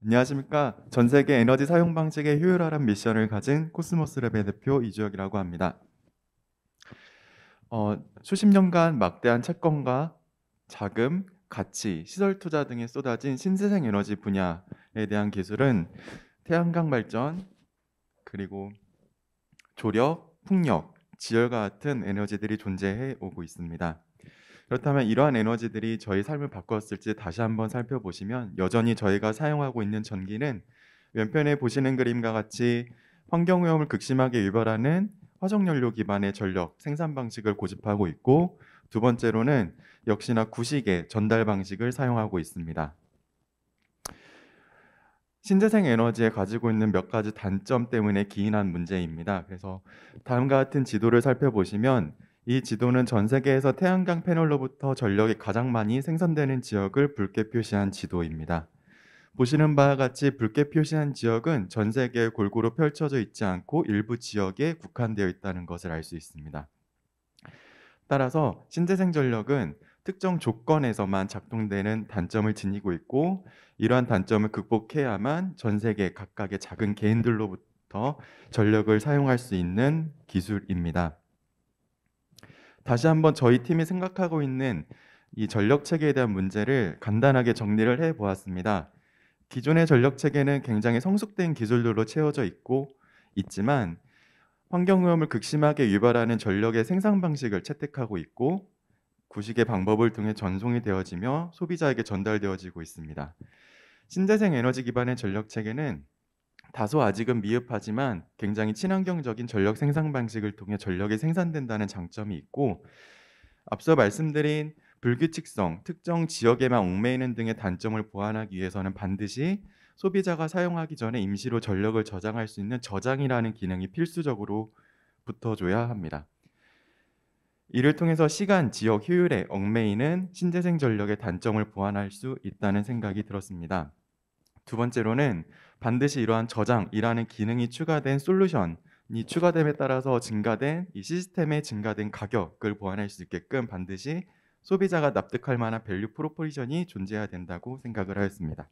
안녕하십니까. 전 세계 에너지 사용 방식의 효율화란 미션을 가진 코스모스랩의 대표 이주혁이라고 합니다. 수십 년간 막대한 채권과 자금, 가치, 시설 투자 등에 쏟아진 신재생 에너지 분야에 대한 기술은 태양광 발전, 그리고 조력, 풍력, 지열과 같은 에너지들이 존재해 오고 있습니다. 그렇다면 이러한 에너지들이 저희 삶을 바꿨을지 다시 한번 살펴보시면 여전히 저희가 사용하고 있는 전기는 왼편에 보시는 그림과 같이 환경오염을 극심하게 유발하는 화석연료 기반의 전력 생산 방식을 고집하고 있고, 두 번째로는 역시나 구식의 전달 방식을 사용하고 있습니다. 신재생 에너지에 가지고 있는 몇 가지 단점 때문에 기인한 문제입니다. 그래서 다음과 같은 지도를 살펴보시면 이 지도는 전 세계에서 태양광 패널로부터 전력이 가장 많이 생산되는 지역을 붉게 표시한 지도입니다. 보시는 바와 같이 붉게 표시한 지역은 전 세계에 골고루 펼쳐져 있지 않고 일부 지역에 국한되어 있다는 것을 알 수 있습니다. 따라서 신재생 전력은 특정 조건에서만 작동되는 단점을 지니고 있고, 이러한 단점을 극복해야만 전 세계 각각의 작은 개인들로부터 전력을 사용할 수 있는 기술입니다. 다시 한번 저희 팀이 생각하고 있는 이 전력 체계에 대한 문제를 간단하게 정리를 해 보았습니다. 기존의 전력 체계는 굉장히 성숙된 기술들로 채워져 있지만 환경 오염을 극심하게 유발하는 전력의 생산 방식을 채택하고 있고 구식의 방법을 통해 전송이 되어지며 소비자에게 전달되어지고 있습니다. 신재생 에너지 기반의 전력 체계는 다소 아직은 미흡하지만 굉장히 친환경적인 전력 생산 방식을 통해 전력이 생산된다는 장점이 있고 앞서 말씀드린 불규칙성, 특정 지역에만 얽매이는 등의 단점을 보완하기 위해서는 반드시 소비자가 사용하기 전에 임시로 전력을 저장할 수 있는 저장이라는 기능이 필수적으로 붙어줘야 합니다. 이를 통해서 시간, 지역, 효율에 얽매이는 신재생 전력의 단점을 보완할 수 있다는 생각이 들었습니다. 두 번째로는 반드시 이러한 저장이라는 기능이 추가된 솔루션이 추가됨에 따라서 증가된 이 시스템의 증가된 가격을 보완할 수 있게끔 반드시 소비자가 납득할 만한 밸류 프로포지션이 존재해야 된다고 생각을 하였습니다.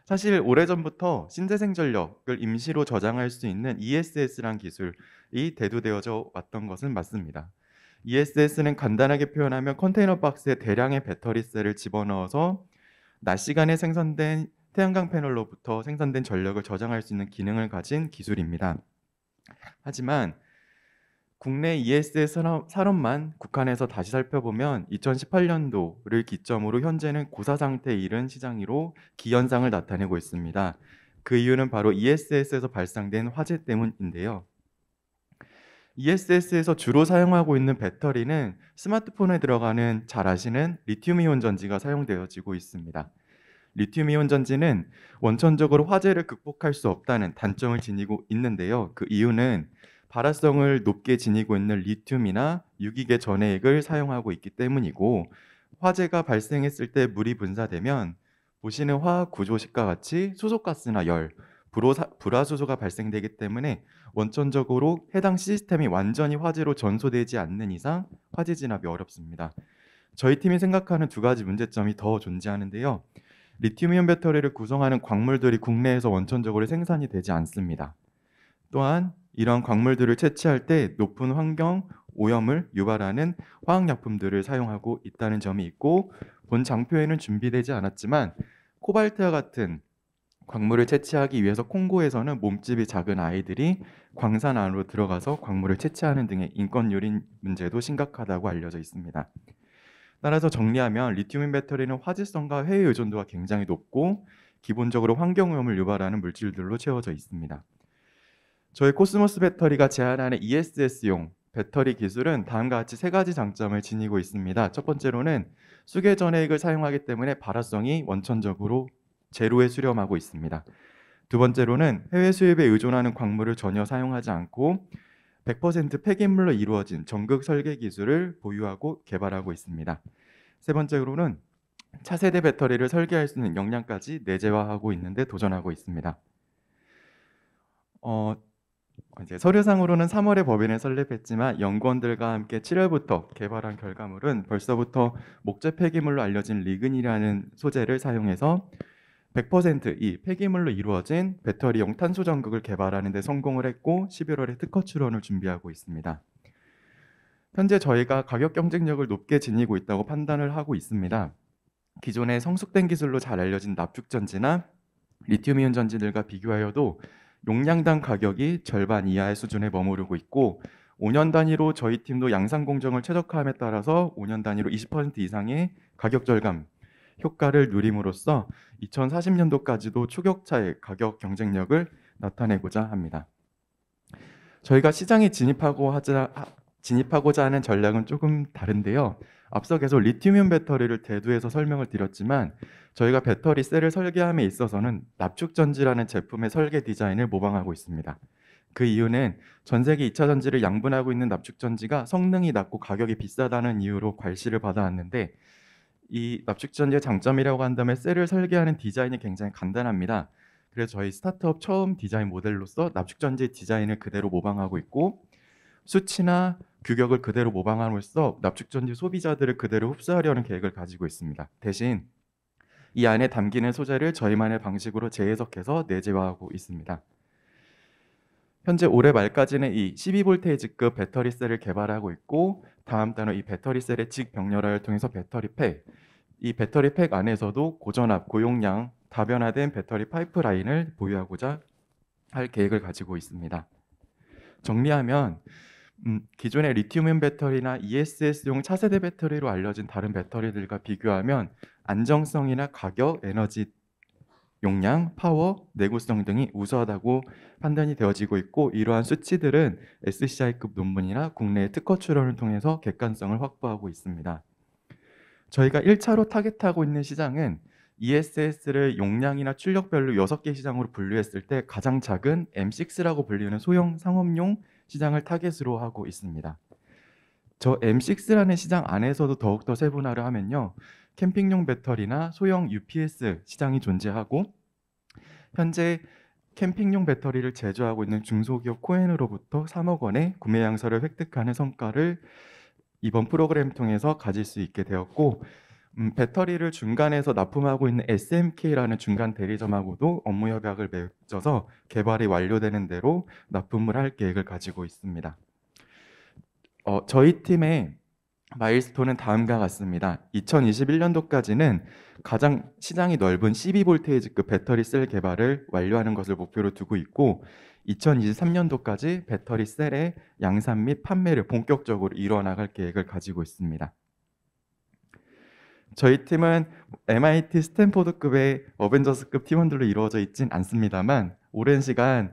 사실 오래전부터 신재생 전력을 임시로 저장할 수 있는 ESS라는 기술이 대두되어져 왔던 것은 맞습니다. ESS는 간단하게 표현하면 컨테이너 박스에 대량의 배터리셀을 집어넣어서 낮 시간에 생산된 태양광 패널로부터 생산된 전력을 저장할 수 있는 기능을 가진 기술입니다. 하지만 국내 ESS 산업만 국한해서 다시 살펴보면 2018년도를 기점으로 현재는 고사 상태에 이른 시장으로 기현상을 나타내고 있습니다. 그 이유는 바로 ESS에서 발생된 화재 때문인데요. ESS에서 주로 사용하고 있는 배터리는 스마트폰에 들어가는 잘 아시는 리튬이온 전지가 사용되어지고 있습니다. 리튬이온 전지는 원천적으로 화재를 극복할 수 없다는 단점을 지니고 있는데요. 그 이유는 발화성을 높게 지니고 있는 리튬이나 유기계 전해액을 사용하고 있기 때문이고 화재가 발생했을 때 물이 분사되면 보시는 화학 구조식과 같이 수소가스나 열, 불화수소가 발생되기 때문에 원천적으로 해당 시스템이 완전히 화재로 전소되지 않는 이상 화재 진압이 어렵습니다. 저희 팀이 생각하는 두 가지 문제점이 더 존재하는데요. 리튬이온 배터리를 구성하는 광물들이 국내에서 원천적으로 생산이 되지 않습니다. 또한 이러한 광물들을 채취할 때 높은 환경 오염을 유발하는 화학약품들을 사용하고 있다는 점이 있고 본 장표에는 준비되지 않았지만 코발트와 같은 광물을 채취하기 위해서 콩고에서는 몸집이 작은 아이들이 광산 안으로 들어가서 광물을 채취하는 등의 인권유린 문제도 심각하다고 알려져 있습니다. 따라서 정리하면 리튬이온 배터리는 화재성과 해외 의존도가 굉장히 높고 기본적으로 환경오염을 유발하는 물질들로 채워져 있습니다. 저희 코스모스 배터리가 제안하는 ESS용 배터리 기술은 다음과 같이 세 가지 장점을 지니고 있습니다. 첫 번째로는 수계 전해액을 사용하기 때문에 발화성이 원천적으로 제로에 수렴하고 있습니다. 두 번째로는 해외 수입에 의존하는 광물을 전혀 사용하지 않고 100% 폐기물로 이루어진 전극 설계 기술을 보유하고 개발하고 있습니다. 세 번째로는 차세대 배터리를 설계할 수 있는 역량까지 내재화하고 있는데 도전하고 있습니다. 이제 서류상으로는 3월에 법인을 설립했지만 연구원들과 함께 7월부터 개발한 결과물은 벌써부터 목재 폐기물로 알려진 리근이라는 소재를 사용해서 100% 이 폐기물로 이루어진 배터리용 탄소 전극을 개발하는 데 성공을 했고 11월에 특허 출원을 준비하고 있습니다. 현재 저희가 가격 경쟁력을 높게 지니고 있다고 판단을 하고 있습니다. 기존의 성숙된 기술로 잘 알려진 납축전지나 리튬이온 전지들과 비교하여도 용량당 가격이 절반 이하의 수준에 머무르고 있고 5년 단위로 저희 팀도 양산 공정을 최적화함에 따라서 5년 단위로 20% 이상의 가격 절감 효과를 누림으로써 2040년도까지도 추격차의 가격 경쟁력을 나타내고자 합니다. 저희가 시장에 진입하고자 하는 전략은 조금 다른데요. 앞서 계속 리튬이온 배터리를 대두해서 설명을 드렸지만 저희가 배터리 셀을 설계함에 있어서는 납축전지라는 제품의 설계 디자인을 모방하고 있습니다. 그 이유는 전 세계 2차 전지를 양분하고 있는 납축전지가 성능이 낮고 가격이 비싸다는 이유로 괄시를 받아왔는데 이 납축전지의 장점이라고 한다면 셀을 설계하는 디자인이 굉장히 간단합니다. 그래서 저희 스타트업 처음 디자인 모델로서 납축전지 디자인을 그대로 모방하고 있고 수치나 규격을 그대로 모방함으로써 납축전지 소비자들을 그대로 흡수하려는 계획을 가지고 있습니다. 대신 이 안에 담기는 소재를 저희만의 방식으로 재해석해서 내재화하고 있습니다. 현재 올해 말까지는 이 12V급 배터리셀을 개발하고 있고 다음 달은 이 배터리셀의 직병렬화를 통해서 배터리팩, 이 배터리팩 안에서도 고전압, 고용량, 다변화된 배터리 파이프라인을 보유하고자 할 계획을 가지고 있습니다. 정리하면 기존의 리튬이온 배터리나 ESS용 차세대 배터리로 알려진 다른 배터리들과 비교하면 안정성이나 가격, 에너지 용량, 파워, 내구성 등이 우수하다고 판단이 되어지고 있고 이러한 수치들은 SCI급 논문이나 국내의 특허 출원을 통해서 객관성을 확보하고 있습니다. 저희가 1차로 타겟하고 있는 시장은 ESS를 용량이나 출력별로 6개 시장으로 분류했을 때 가장 작은 M6라고 불리는 소형 상업용 시장을 타겟으로 하고 있습니다. 저 M6라는 시장 안에서도 더욱더 세분화를 하면요. 캠핑용 배터리나 소형 UPS 시장이 존재하고 현재 캠핑용 배터리를 제조하고 있는 중소기업 코엔으로부터 3억 원의 구매 양서를 획득하는 성과를 이번 프로그램 통해서 가질 수 있게 되었고 배터리를 중간에서 납품하고 있는 SMK라는 중간 대리점하고도 업무 협약을 맺어서 개발이 완료되는 대로 납품을 할 계획을 가지고 있습니다. 저희 팀의 마일스톤은 다음과 같습니다. 2021년도까지는 가장 시장이 넓은 12V급 배터리 셀 개발을 완료하는 것을 목표로 두고 있고 2023년도까지 배터리 셀의 양산 및 판매를 본격적으로 이뤄나갈 계획을 가지고 있습니다. 저희 팀은 MIT 스탠포드급의 어벤져스급 팀원들로 이루어져 있진 않습니다만 오랜 시간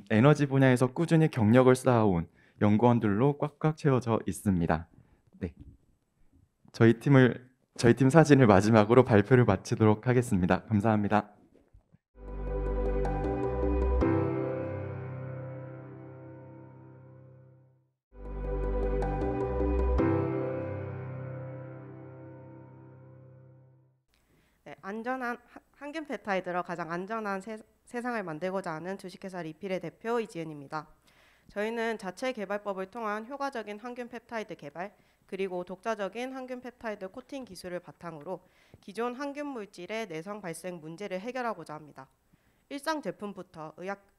에너지 분야에서 꾸준히 경력을 쌓아온 연구원들로 꽉꽉 채워져 있습니다. 네, 저희 팀 사진을 마지막으로 발표를 마치도록 하겠습니다. 감사합니다. 네, 안전한 항균 펩타이드로 가장 안전한 세상을 만들고자 하는 주식회사 리필의 대표 이지은입니다. 저희는 자체 개발법을 통한 효과적인 항균 펩타이드 개발 그리고 독자적인 항균 펩타이드 코팅 기술을 바탕으로 기존 항균 물질의 내성 발생 문제를 해결하고자 합니다. 일상 제품부터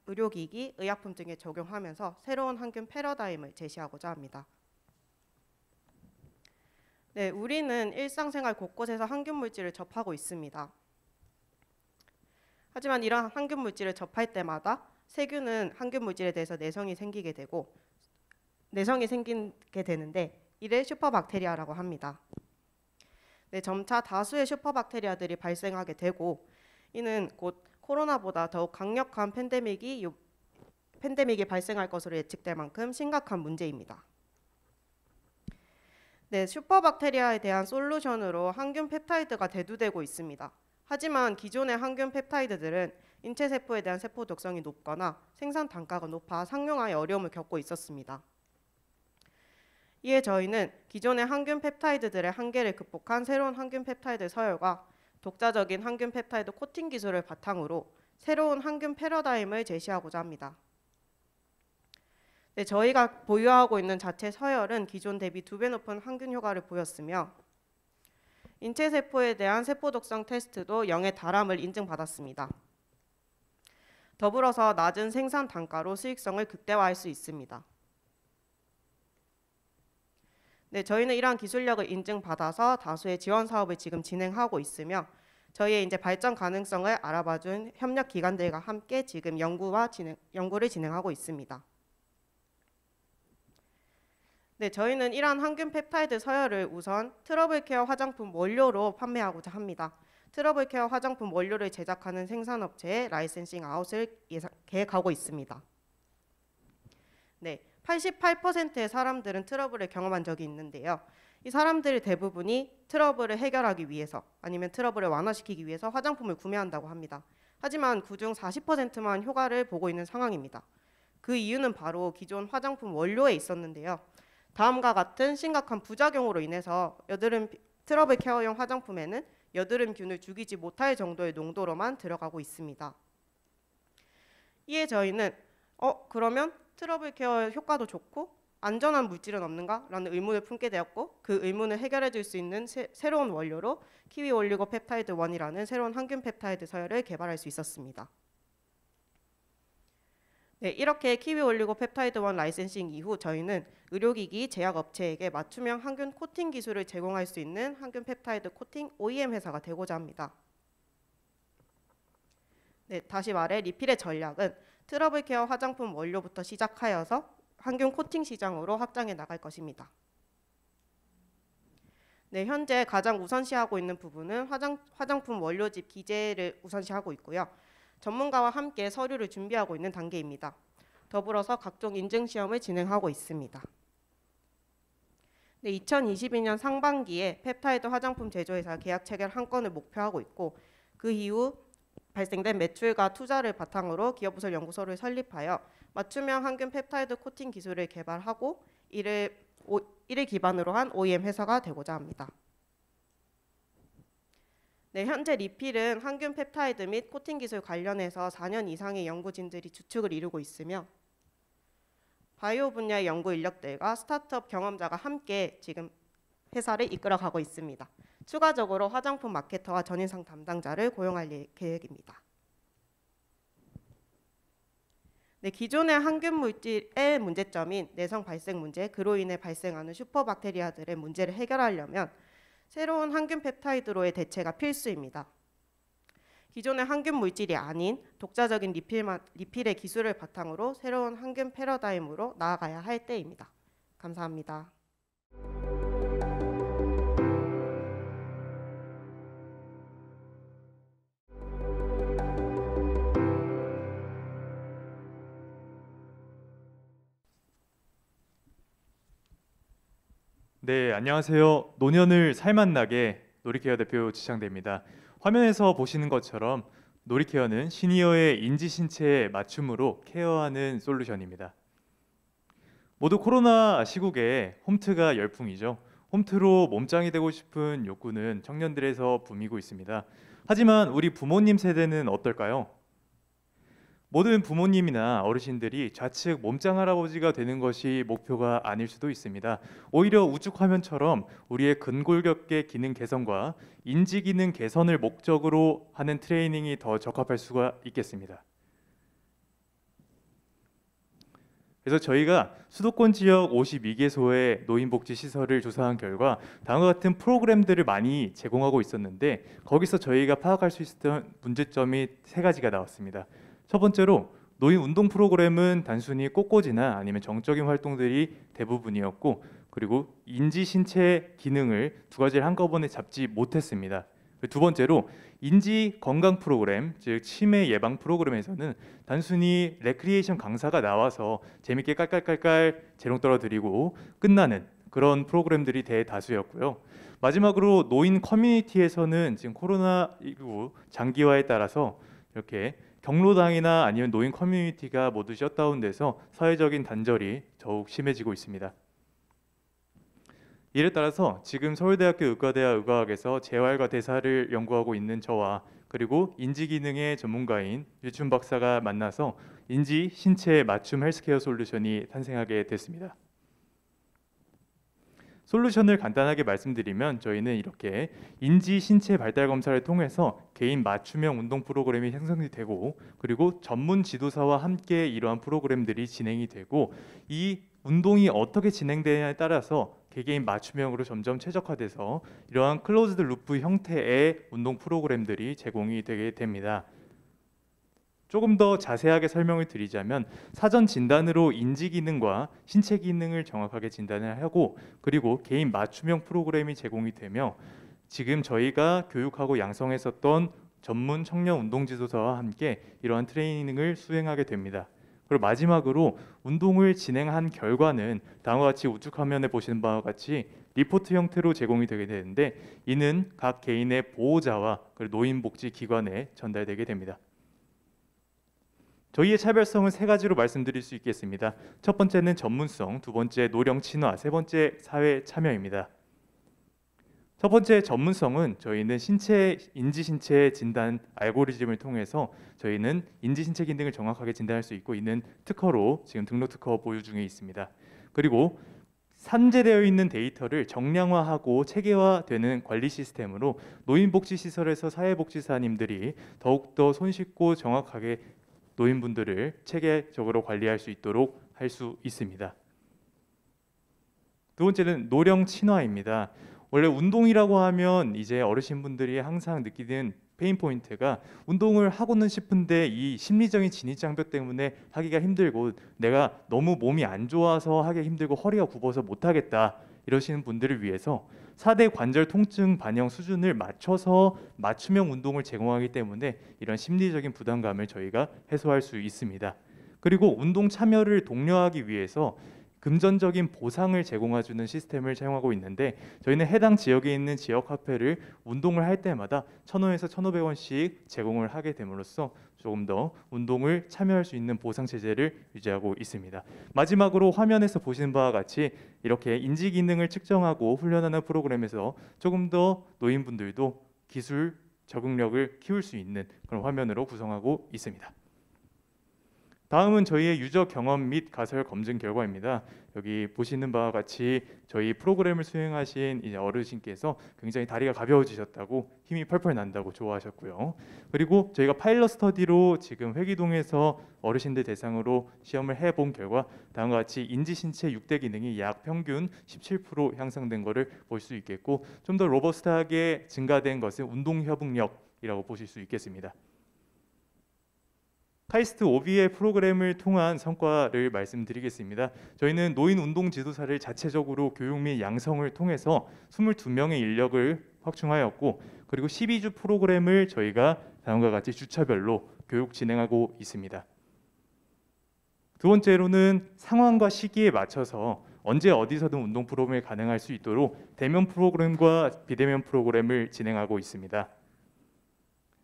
의료기기, 의약품 등에 적용하면서 새로운 항균 패러다임을 제시하고자 합니다. 네, 우리는 일상생활 곳곳에서 항균 물질을 접하고 있습니다. 하지만 이러한 항균 물질을 접할 때마다 세균은 항균 물질에 대해서 내성이 생기게 되는데 이를 슈퍼박테리아라고 합니다. 네, 점차 다수의 슈퍼박테리아들이 발생하게 되고 이는 곧 코로나보다 더욱 강력한 팬데믹이 발생할 것으로 예측될 만큼 심각한 문제입니다. 네, 슈퍼박테리아에 대한 솔루션으로 항균 펩타이드가 대두되고 있습니다. 하지만 기존의 항균 펩타이드들은 인체 세포에 대한 세포 독성이 높거나 생산 단가가 높아 상용화에 어려움을 겪고 있었습니다. 이에 저희는 기존의 항균 펩타이드들의 한계를 극복한 새로운 항균 펩타이드 서열과 독자적인 항균 펩타이드 코팅 기술을 바탕으로 새로운 항균 패러다임을 제시하고자 합니다. 네, 저희가 보유하고 있는 자체 서열은 기존 대비 2배 높은 항균 효과를 보였으며 인체 세포에 대한 세포 독성 테스트도 0에 달함을 인증받았습니다. 더불어서 낮은 생산 단가로 수익성을 극대화할 수 있습니다. 네, 저희는 이러한 기술력을 인증받아서 다수의 지원 사업을 지금 진행하고 있으며 저희의 이제 발전 가능성을 알아봐준 협력 기관들과 함께 지금 연구를 진행하고 있습니다. 네, 저희는 이러한 항균 펩타이드 서열을 우선 트러블 케어 화장품 원료로 판매하고자 합니다. 트러블 케어 화장품 원료를 제작하는 생산업체에 라이센싱 아웃을 계획하고 있습니다. 네, 88%의 사람들은 트러블을 경험한 적이 있는데요. 이 사람들 대부분이 트러블을 해결하기 위해서 아니면 트러블을 완화시키기 위해서 화장품을 구매한다고 합니다. 하지만 그중 40%만 효과를 보고 있는 상황입니다. 그 이유는 바로 기존 화장품 원료에 있었는데요. 다음과 같은 심각한 부작용으로 인해서 트러블 케어용 화장품에는 여드름균을 죽이지 못할 정도의 농도로만 들어가고 있습니다. 이에 저희는 그러면 트러블 케어 효과도 좋고 안전한 물질은 없는가? 라는 의문을 품게 되었고 그 의문을 해결해 줄 수 있는 새로운 원료로 키위 올리고 펩타이드 1이라는 새로운 항균 펩타이드 서열을 개발할 수 있었습니다. 네, 이렇게 키위 올리고펩타이드 1 라이센싱 이후 저희는 의료기기 제약업체에게 맞춤형 항균 코팅 기술을 제공할 수 있는 항균 펩타이드 코팅 OEM 회사가 되고자 합니다. 네, 다시 말해 리필의 전략은 트러블 케어 화장품 원료부터 시작하여서 항균 코팅 시장으로 확장해 나갈 것입니다. 네, 현재 가장 우선시하고 있는 부분은 화장품 원료집 기재를 우선시하고 있고요. 전문가와 함께 서류를 준비하고 있는 단계입니다. 더불어서 각종 인증 시험을 진행하고 있습니다. 네, 2022년 상반기에 펩타이드 화장품 제조회사 계약 체결 한 건을 목표하고 있고 그 이후 발생된 매출과 투자를 바탕으로 기업부설 연구소를 설립하여 맞춤형 항균 펩타이드 코팅 기술을 개발하고 이를 기반으로 한 OEM 회사가 되고자 합니다. 네, 현재 리필은 항균 펩타이드 및 코팅 기술 관련해서 4년 이상의 연구진들이 주축을 이루고 있으며 바이오 분야의 연구 인력들과 스타트업 경험자가 함께 지금 회사를 이끌어가고 있습니다. 추가적으로 화장품 마케터와 전인상 담당자를 고용할 계획입니다. 네, 기존의 항균 물질의 문제점인 내성 발생 문제, 그로 인해 발생하는 슈퍼박테리아들의 문제를 해결하려면 새로운 항균 펩타이드로의 대체가 필수입니다. 기존의 항균 물질이 아닌 독자적인 리필의 기술을 바탕으로 새로운 항균 패러다임으로 나아가야 할 때입니다. 감사합니다. 네, 안녕하세요. 노년을 살맛나게 놀이케어 대표 지창대입니다. 화면에서 보시는 것처럼 놀이케어는 시니어의 인지신체에 맞춤으로 케어하는 솔루션입니다. 모두 코로나 시국에 홈트가 열풍이죠. 홈트로 몸짱이 되고 싶은 욕구는 청년들에서 붐이고 있습니다. 하지만 우리 부모님 세대는 어떨까요? 모든 부모님이나 어르신들이 좌측 몸짱 할아버지가 되는 것이 목표가 아닐 수도 있습니다. 오히려 우측 화면처럼 우리의 근골격계 기능 개선과 인지 기능 개선을 목적으로 하는 트레이닝이 더 적합할 수가 있겠습니다. 그래서 저희가 수도권 지역 52개소의 노인복지시설을 조사한 결과 다음과 같은 프로그램들을 많이 제공하고 있었는데 거기서 저희가 파악할 수 있었던 문제점이 3가지가 나왔습니다. 첫 번째로 노인 운동 프로그램은 단순히 꽃꽂이나 아니면 정적인 활동들이 대부분이었고 그리고 인지 신체 기능을 2가지를 한꺼번에 잡지 못했습니다. 두 번째로 인지 건강 프로그램, 즉 치매 예방 프로그램에서는 단순히 레크리에이션 강사가 나와서 재밌게 깔깔깔깔 재롱 떨어뜨리고 끝나는 그런 프로그램들이 대다수였고요. 마지막으로 노인 커뮤니티에서는 지금 코로나19 장기화에 따라서 이렇게 경로당이나 아니면 노인 커뮤니티가 모두 셧다운돼서 사회적인 단절이 더욱 심해지고 있습니다. 이에 따라서 지금 서울대학교 의과대학 의과학에서 재활과 대사를 연구하고 있는 저와 그리고 인지기능의 전문가인 유춘 박사가 만나서 인지 신체 맞춤 헬스케어 솔루션이 탄생하게 됐습니다. 솔루션을 간단하게 말씀드리면 저희는 이렇게 인지 신체 발달 검사를 통해서 개인 맞춤형 운동 프로그램이 형성이 되고 그리고 전문 지도사와 함께 이러한 프로그램들이 진행이 되고 이 운동이 어떻게 진행되냐에 따라서 개개인 맞춤형으로 점점 최적화돼서 이러한 클로즈드 루프 형태의 운동 프로그램들이 제공이 되게 됩니다. 조금 더 자세하게 설명을 드리자면 사전 진단으로 인지 기능과 신체 기능을 정확하게 진단을 하고 그리고 개인 맞춤형 프로그램이 제공이 되며 지금 저희가 교육하고 양성했었던 전문 청년 운동 지도사와 함께 이러한 트레이닝을 수행하게 됩니다. 그리고 마지막으로 운동을 진행한 결과는 다음과 같이 우측 화면에 보시는 바와 같이 리포트 형태로 제공이 되게 되는데 이는 각 개인의 보호자와 그리고 노인복지기관에 전달되게 됩니다. 저희의 차별성은 3가지로 말씀드릴 수 있겠습니다. 첫 번째는 전문성, 두 번째 노령 친화, 세 번째 사회 참여입니다. 첫 번째 전문성은 저희는 인지 신체 진단 알고리즘을 통해서 저희는 인지 신체 기능을 정확하게 진단할 수 있고 있는 특허로 지금 등록 특허 보유 중에 있습니다. 그리고 산재되어 있는 데이터를 정량화하고 체계화되는 관리 시스템으로 노인복지시설에서 사회복지사님들이 더욱더 손쉽고 정확하게 노인분들을 체계적으로 관리할 수 있도록 할 수 있습니다. 두 번째는 노령 친화입니다. 원래 운동이라고 하면 이제 어르신분들이 항상 느끼는 페인 포인트가 운동을 하고는 싶은데 이 심리적인 진입장벽 때문에 하기가 힘들고 내가 너무 몸이 안 좋아서 하기 힘들고 허리가 굽어서 못 하겠다 이러시는 분들을 위해서 4대 관절 통증 반영 수준을 맞춰서 맞춤형 운동을 제공하기 때문에 이런 심리적인 부담감을 저희가 해소할 수 있습니다. 그리고 운동 참여를 독려하기 위해서 금전적인 보상을 제공해주는 시스템을 사용하고 있는데 저희는 해당 지역에 있는 지역 화폐를 운동을 할 때마다 1,000원에서 1,500원씩 제공을 하게 됨으로써 조금 더 운동을 참여할 수 있는 보상 체제를 유지하고 있습니다. 마지막으로 화면에서 보시는 바와 같이 이렇게 인지 기능을 측정하고 훈련하는 프로그램에서 조금 더 노인분들도 기술 적응력을 키울 수 있는 그런 화면으로 구성하고 있습니다. 다음은 저희의 유저 경험 및 가설 검증 결과입니다. 여기 보시는 바와 같이 저희 프로그램을 수행하신 이제 어르신께서 굉장히 다리가 가벼워지셨다고 힘이 펄펄 난다고 좋아하셨고요. 그리고 저희가 파일럿 스터디로 지금 회기동에서 어르신들 대상으로 시험을 해본 결과 다음과 같이 인지 신체 6대 기능이 약 평균 17% 향상된 것을 볼 수 있겠고 좀 더 로버스트하게 증가된 것은 운동 협응력이라고 보실 수 있겠습니다. 카이스트 OB의 프로그램을 통한 성과를 말씀드리겠습니다. 저희는 노인 운동 지도사를 자체적으로 교육 및 양성을 통해서 22명의 인력을 확충하였고 그리고 12주 프로그램을 저희가 다음과 같이 주차별로 교육 진행하고 있습니다. 두 번째로는 상황과 시기에 맞춰서 언제 어디서든 운동 프로그램을 가능할 수 있도록 대면 프로그램과 비대면 프로그램을 진행하고 있습니다.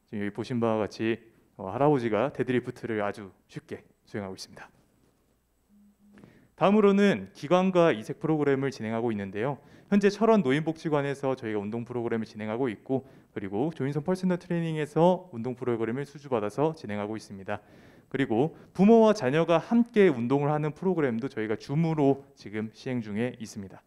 지금 여기 보신 바와 같이 할아버지가 데드리프트를 아주 쉽게 수행하고 있습니다. 다음으로는 기관과 이색 프로그램을 진행하고 있는데요. 현재 철원 노인복지관에서 저희가 운동 프로그램을 진행하고 있고 그리고 조인성 퍼스널 트레이닝에서 운동 프로그램을 수주받아서 진행하고 있습니다. 그리고 부모와 자녀가 함께 운동을 하는 프로그램도 저희가 줌으로 지금 시행 중에 있습니다.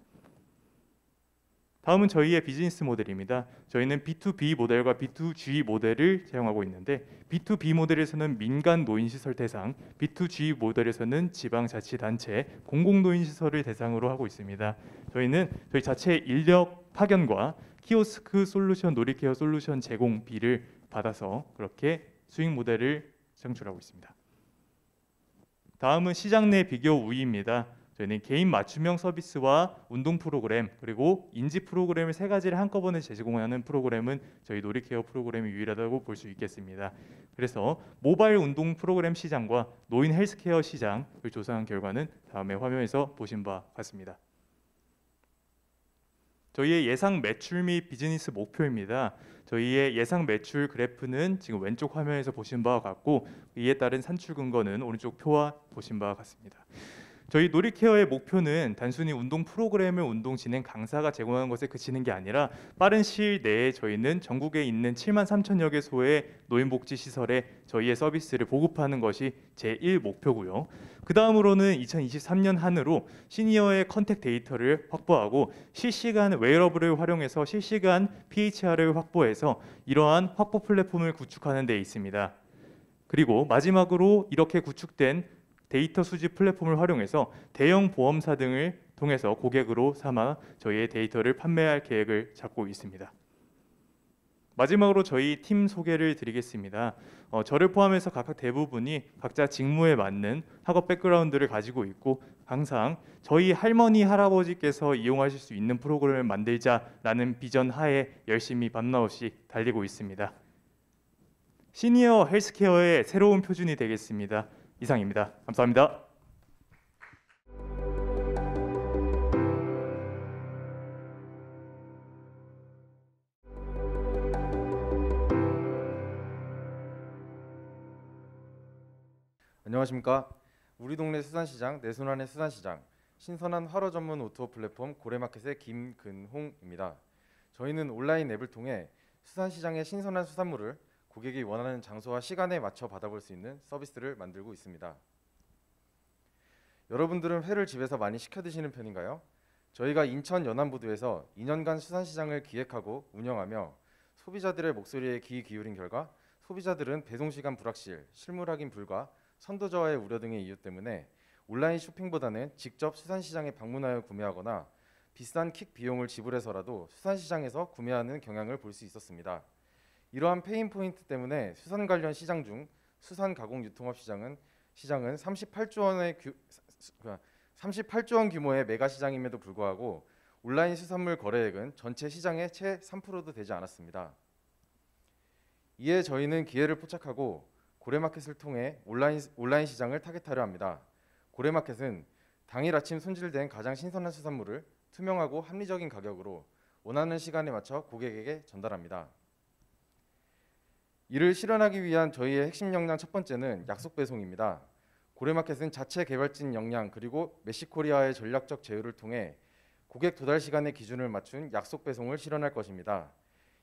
다음은 저희의 비즈니스 모델입니다. 저희는 B2B 모델과 B2G 모델을 사용하고 있는데 B2B 모델에서는 민간 노인시설 대상, B2G 모델에서는 지방자치단체, 공공노인시설을 대상으로 하고 있습니다. 저희는 저희 자체 인력 파견과 키오스크 솔루션, 놀이케어 솔루션 제공비를 받아서 그렇게 수익 모델을 창출하고 있습니다. 다음은 시장 내 비교 우위입니다. 저희는 개인 맞춤형 서비스와 운동 프로그램 그리고 인지 프로그램을 세 가지를 한꺼번에 제공하는 프로그램은 저희 놀이케어 프로그램이 유일하다고 볼 수 있겠습니다. 그래서 모바일 운동 프로그램 시장과 노인 헬스케어 시장을 조사한 결과는 다음에 화면에서 보신 바와 같습니다. 저희의 예상 매출 및 비즈니스 목표입니다. 저희의 예상 매출 그래프는 지금 왼쪽 화면에서 보신 바와 같고 이에 따른 산출 근거는 오른쪽 표와 보신 바와 같습니다. 저희 놀이케어의 목표는 단순히 운동 프로그램을 운동 진행 강사가 제공하는 것에 그치는 게 아니라 빠른 시일 내에 저희는 전국에 있는 7만 3천여 개소의 노인복지시설에 저희의 서비스를 보급하는 것이 제1 목표고요. 그 다음으로는 2023년 한으로 시니어의 컨택 데이터를 확보하고 실시간 웨어러블을 활용해서 실시간 PHR을 확보해서 이러한 확보 플랫폼을 구축하는 데 있습니다. 그리고 마지막으로 이렇게 구축된 데이터 수집 플랫폼을 활용해서 대형 보험사 등을 통해서 고객으로 삼아 저희의 데이터를 판매할 계획을 잡고 있습니다. 마지막으로 저희 팀 소개를 드리겠습니다. 저를 포함해서 각각 대부분이 각자 직무에 맞는 학업 백그라운드를 가지고 있고 항상 저희 할머니 할아버지께서 이용하실 수 있는 프로그램을 만들자라는 비전 하에 열심히 밤낮 없이 달리고 있습니다. 시니어 헬스케어의 새로운 표준이 되겠습니다. 이상입니다. 감사합니다. 안녕하십니까. 우리 동네 수산시장 내순환의 수산시장 신선한 활어 전문 오토 플랫폼 고래마켓의 김근홍입니다. 저희는 온라인 앱을 통해 수산시장의 신선한 수산물을 고객이 원하는 장소와 시간에 맞춰 받아볼 수 있는 서비스를 만들고 있습니다. 여러분들은 회를 집에서 많이 시켜 드시는 편인가요? 저희가 인천 연안부두에서 2년간 수산시장을 기획하고 운영하며 소비자들의 목소리에 귀 기울인 결과 소비자들은 배송 시간 불확실, 실물 확인 불가, 선도 저하의 우려 등의 이유 때문에 온라인 쇼핑보다는 직접 수산시장에 방문하여 구매하거나 비싼 킥 비용을 지불해서라도 수산시장에서 구매하는 경향을 볼 수 있었습니다. 이러한 페인 포인트 때문에 수산 관련 시장 중 수산 가공 유통업 시장은 38조 원 규모의 메가 시장임에도 불구하고 온라인 수산물 거래액은 전체 시장의 채 3%도 되지 않았습니다. 이에 저희는 기회를 포착하고 고래마켓을 통해 온라인 시장을 타겟하려 합니다. 고래마켓은 당일 아침 손질된 가장 신선한 수산물을 투명하고 합리적인 가격으로 원하는 시간에 맞춰 고객에게 전달합니다. 이를 실현하기 위한 저희의 핵심 역량 첫 번째는 약속 배송입니다. 고래마켓은 자체 개발진 역량 그리고 메시코리아의 전략적 제휴를 통해 고객 도달 시간의 기준을 맞춘 약속 배송을 실현할 것입니다.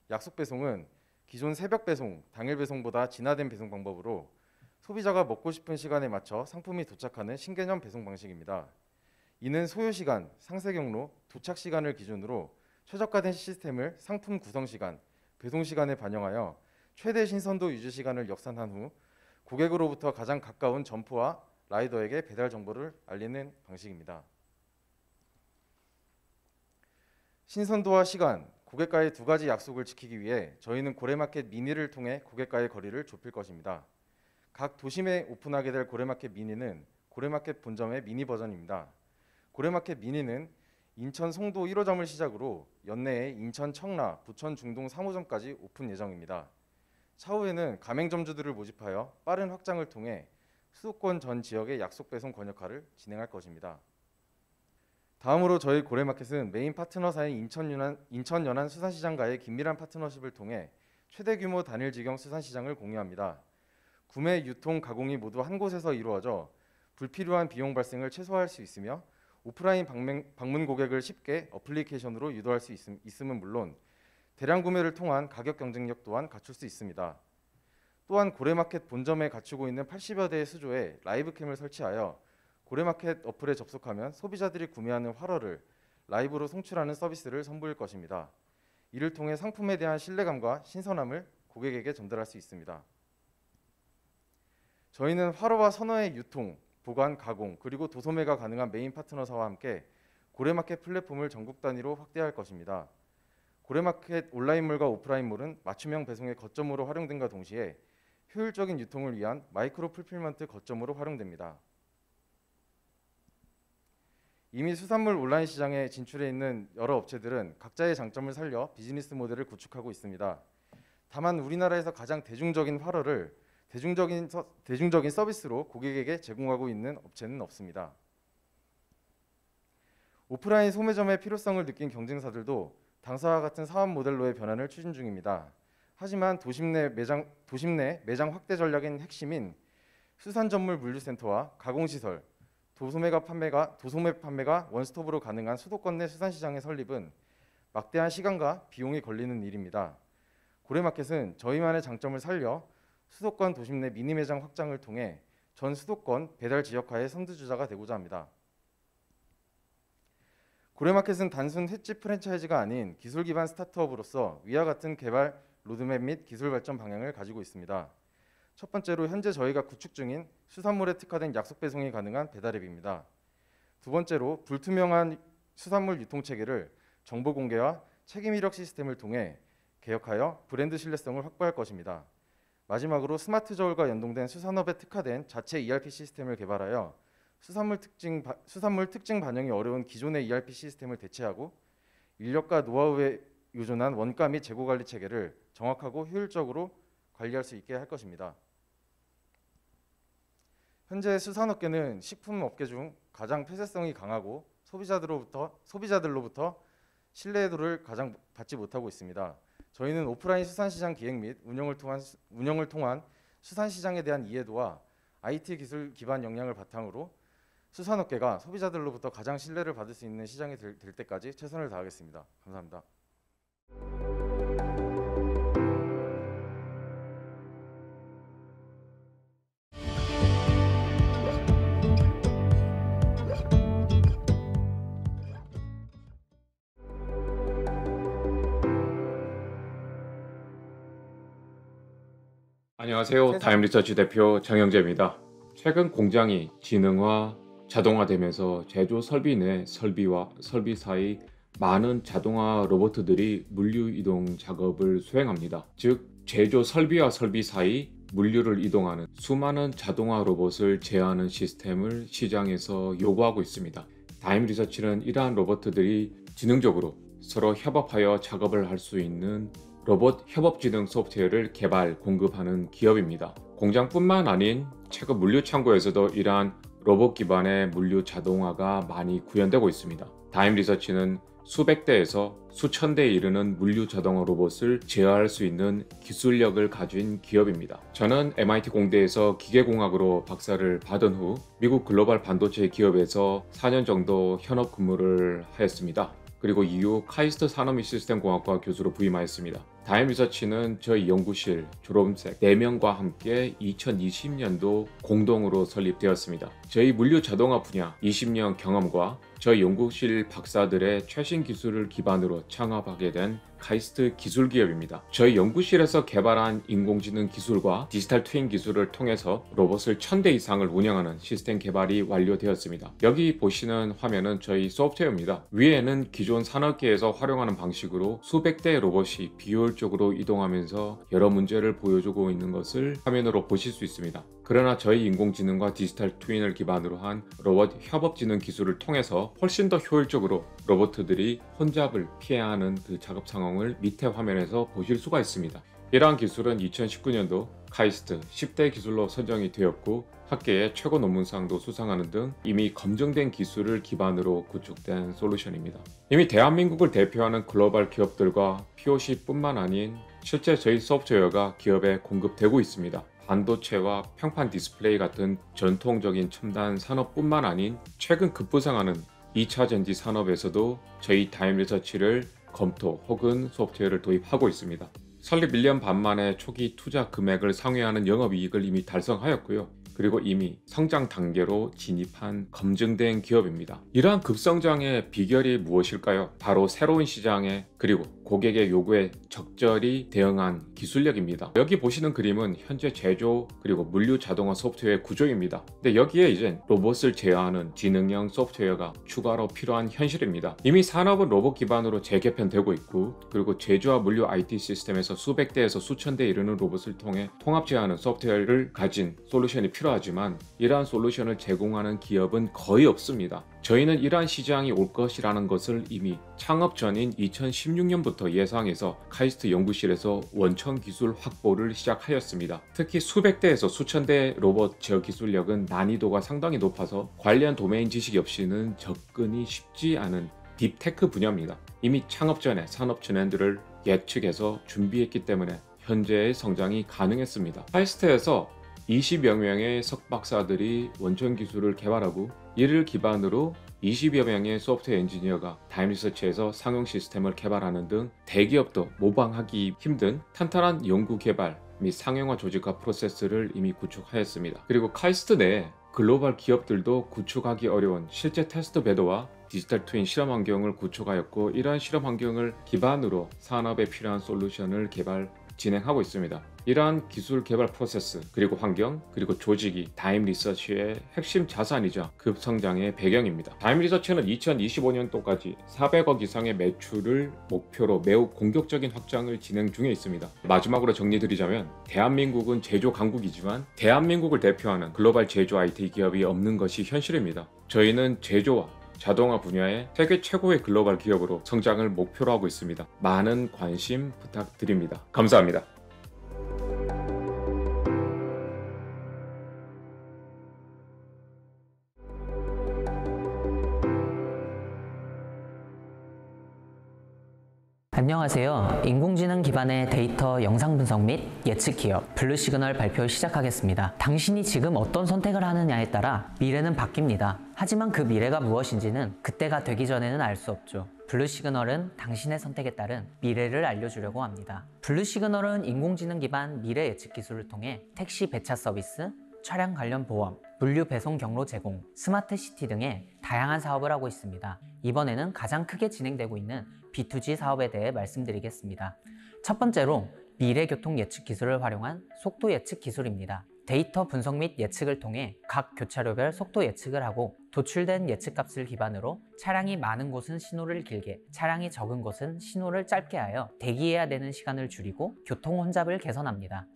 약속 배송은 기존 새벽 배송, 당일 배송보다 진화된 배송 방법으로 소비자가 먹고 싶은 시간에 맞춰 상품이 도착하는 신개념 배송 방식입니다. 이는 소요 시간, 상세 경로, 도착 시간을 기준으로 최적화된 시스템을 상품 구성 시간, 배송 시간에 반영하여 최대 신선도 유지 시간을 역산한 후 고객으로부터 가장 가까운 점포와 라이더에게 배달 정보를 알리는 방식입니다. 신선도와 시간, 고객과의 두 가지 약속을 지키기 위해 저희는 고래마켓 미니를 통해 고객과의 거리를 좁힐 것입니다. 각 도심에 오픈하게 될 고래마켓 미니는 고래마켓 본점의 미니 버전입니다. 고래마켓 미니는 인천 송도 1호점을 시작으로 연내에 인천 청라, 부천 중동 3호점까지 오픈 예정입니다. 차후에는 가맹점주들을 모집하여 빠른 확장을 통해 수도권 전 지역의 약속 배송 권역화를 진행할 것입니다. 다음으로 저희 고래마켓은 메인 파트너사인 인천 연안 수산시장과의 긴밀한 파트너십을 통해 최대 규모 단일 직영 수산시장을 공유합니다. 구매, 유통, 가공이 모두 한 곳에서 이루어져 불필요한 비용 발생을 최소화할 수 있으며 오프라인 방문 고객을 쉽게 어플리케이션으로 유도할 수 있음은 물론 대량 구매를 통한 가격 경쟁력 또한 갖출 수 있습니다. 또한 고래마켓 본점에 갖추고 있는 80여 대의 수조에 라이브캠을 설치하여 고래마켓 어플에 접속하면 소비자들이 구매하는 활어를 라이브로 송출하는 서비스를 선보일 것입니다. 이를 통해 상품에 대한 신뢰감과 신선함을 고객에게 전달할 수 있습니다. 저희는 활어와 선어의 유통, 보관, 가공, 그리고 도소매가 가능한 메인 파트너사와 함께 고래마켓 플랫폼을 전국 단위로 확대할 것입니다. 고래마켓 온라인몰과 오프라인몰은 맞춤형 배송의 거점으로 활용됨과 동시에 효율적인 유통을 위한 마이크로 풀필먼트 거점으로 활용됩니다. 이미 수산물 온라인 시장에 진출해 있는 여러 업체들은 각자의 장점을 살려 비즈니스 모델을 구축하고 있습니다. 다만 우리나라에서 가장 대중적인 활어를 대중적인 서비스로 고객에게 제공하고 있는 업체는 없습니다. 오프라인 소매점의 필요성을 느낀 경쟁사들도 당사와 같은 사업 모델로의 변환을 추진 중입니다. 하지만 도심 내 매장 확대 전략의 핵심인 수산 전문 물류센터와 가공시설, 도소매 판매가 원스톱으로 가능한 수도권 내 수산시장의 설립은 막대한 시간과 비용이 걸리는 일입니다. 고래마켓은 저희만의 장점을 살려 수도권 도심 내 미니 매장 확장을 통해 전 수도권 배달 지역화의 선두주자가 되고자 합니다. 고래마켓은 단순 횟집 프랜차이즈가 아닌 기술 기반 스타트업으로서 위와 같은 개발 로드맵 및 기술 발전 방향을 가지고 있습니다. 첫 번째로 현재 저희가 구축 중인 수산물에 특화된 약속 배송이 가능한 배달앱입니다. 두 번째로 불투명한 수산물 유통 체계를 정보 공개와 책임 이력 시스템을 통해 개혁하여 브랜드 신뢰성을 확보할 것입니다. 마지막으로 스마트 저울과 연동된 수산업에 특화된 자체 ERP 시스템을 개발하여 수산물 특징 반영이 어려운 기존의 ERP 시스템을 대체하고 인력과 노하우에 의존한 원가 및 재고 관리 체계를 정확하고 효율적으로 관리할 수 있게 할 것입니다. 현재 수산업계는 식품업계 중 가장 폐쇄성이 강하고 소비자들로부터 신뢰도를 가장 받지 못하고 있습니다. 저희는 오프라인 수산시장 기획 및 운영을 통한 수산시장에 대한 이해도와 IT 기술 기반 역량을 바탕으로 수산업계가 소비자들로부터 가장 신뢰를 받을 수 있는 시장이 될 때까지 최선을 다하겠습니다. 감사합니다. 안녕하세요. 다임리서치 대표 정영재입니다. 최근 공장이 지능화, 자동화되면서 제조 설비 내 설비와 설비 사이 많은 자동화 로봇들이 물류 이동 작업을 수행합니다. 즉, 제조 설비와 설비 사이 물류를 이동하는 수많은 자동화 로봇을 제어하는 시스템을 시장에서 요구하고 있습니다. 다임리서치는 이러한 로봇들이 지능적으로 서로 협업하여 작업을 할 수 있는 로봇 협업지능 소프트웨어를 개발, 공급하는 기업입니다. 공장뿐만 아닌 최근 물류 창고에서도 이러한 로봇 기반의 물류 자동화가 많이 구현되고 있습니다. 다임리서치는 수백 대에서 수천 대에 이르는 물류 자동화 로봇을 제어할 수 있는 기술력을 가진 기업입니다. 저는 MIT 공대에서 기계공학으로 박사를 받은 후 미국 글로벌 반도체 기업에서 4년 정도 현업 근무를 하였습니다. 그리고 이후 카이스트 산업 및 시스템 공학과 교수로 부임하였습니다. 다임리서치는 저희 연구실 졸업생 4명과 함께 2020년도 공동으로 설립되었습니다. 저희 물류 자동화 분야 20년 경험과 저희 연구실 박사들의 최신 기술을 기반으로 창업하게 된 카이스트 기술 기업입니다. 저희 연구실에서 개발한 인공지능 기술과 디지털 트윈 기술을 통해서 로봇을 1000대 이상을 운영하는 시스템 개발이 완료되었습니다. 여기 보시는 화면은 저희 소프트웨어입니다. 위에는 기존 산업계에서 활용하는 방식으로 수백 대의 로봇이 비효율적으로 이동하면서 여러 문제를 보여주고 있는 것을 화면으로 보실 수 있습니다. 그러나 저희 인공지능과 디지털 트윈을 기반으로 한 로봇 협업지능 기술을 통해서 훨씬 더 효율적으로 로봇들이 혼잡을 피해야 하는 그 작업 상황을 밑에 화면에서 보실 수가 있습니다. 이러한 기술은 2019년도 카이스트 10대 기술로 선정이 되었고 학계의 최고 논문상도 수상하는 등 이미 검증된 기술을 기반으로 구축된 솔루션입니다. 이미 대한민국을 대표하는 글로벌 기업들과 POC뿐만 아닌 실제 저희 소프트웨어가 기업에 공급되고 있습니다. 반도체와 평판 디스플레이 같은 전통적인 첨단 산업뿐만 아닌 최근 급부상하는 2차 전지 산업에서도 저희 다임리서치를 검토 혹은 소프트웨어를 도입하고 있습니다. 설립 1년 반 만에 초기 투자 금액을 상회하는 영업이익을 이미 달성하였고요. 그리고 이미 성장 단계로 진입한 검증된 기업입니다. 이러한 급성장의 비결이 무엇일까요? 바로 새로운 시장에 그리고 고객의 요구에 적절히 대응한 기술력입니다. 여기 보시는 그림은 현재 제조 그리고 물류 자동화 소프트웨어 구조입니다. 근데 여기에 이제 로봇을 제어하는 지능형 소프트웨어가 추가로 필요한 현실입니다. 이미 산업은 로봇 기반으로 재개편되고 있고 그리고 제조와 물류 IT 시스템에서 수백 대에서 수천 대에 이르는 로봇을 통해 통합 제어하는 소프트웨어를 가진 솔루션이 필요하지만 이러한 솔루션을 제공하는 기업은 거의 없습니다. 저희는 이러한 시장이 올 것이라는 것을 이미 창업 전인 2016년부터 예상해서 카이스트 연구실에서 원천 기술 확보를 시작하였습니다. 특히 수백 대에서 수천 대의 로봇 제어 기술력은 난이도가 상당히 높아서 관련 도메인 지식이 없이는 접근이 쉽지 않은 딥테크 분야입니다. 이미 창업 전에 산업 트렌드를 예측해서 준비했기 때문에 현재의 성장이 가능했습니다. 카이스트에서 20여 명의 석박사들이 원천 기술을 개발하고 이를 기반으로 20여 명의 소프트웨어 엔지니어가 다임리서치에서 상용 시스템을 개발하는 등 대기업도 모방하기 힘든 탄탄한 연구 개발 및 상용화 조직과 프로세스를 이미 구축하였습니다. 그리고 카이스트 내에 글로벌 기업들도 구축하기 어려운 실제 테스트 베드와 디지털 트윈 실험 환경을 구축하였고 이러한 실험 환경을 기반으로 산업에 필요한 솔루션을 진행하고 있습니다. 이러한 기술 개발 프로세스 그리고 환경 그리고 조직이 다임리서치의 핵심 자산이자 급성장의 배경입니다. 다임리서치는 2025년도까지 400억 이상의 매출을 목표로 매우 공격적인 확장을 진행 중에 있습니다. 마지막으로 정리드리자면 대한민국은 제조 강국이지만 대한민국을 대표하는 글로벌 제조 IT 기업이 없는 것이 현실입니다. 저희는 제조와 자동화 분야의 세계 최고의 글로벌 기업으로 성장을 목표로 하고 있습니다. 많은 관심 부탁드립니다. 감사합니다. 안녕하세요. 인공지능 기반의 데이터 영상 분석 및 예측 기업 블루시그널 발표 시작하겠습니다. 당신이 지금 어떤 선택을 하느냐에 따라 미래는 바뀝니다. 하지만 그 미래가 무엇인지는 그때가 되기 전에는 알 수 없죠. 블루시그널은 당신의 선택에 따른 미래를 알려주려고 합니다. 블루시그널은 인공지능 기반 미래 예측 기술을 통해 택시 배차 서비스, 차량 관련 보험, 물류 배송 경로 제공, 스마트 시티 등의 다양한 사업을 하고 있습니다. 이번에는 가장 크게 진행되고 있는 B2G 사업에 대해 말씀드리겠습니다. 첫 번째로 미래 교통 예측 기술을 활용한 속도 예측 기술입니다. 데이터 분석 및 예측을 통해 각 교차로별 속도 예측을 하고 도출된 예측값을 기반으로 차량이 많은 곳은 신호를 길게, 차량이 적은 곳은 신호를 짧게 하여 대기해야 되는 시간을 줄이고 교통 혼잡을 개선합니다.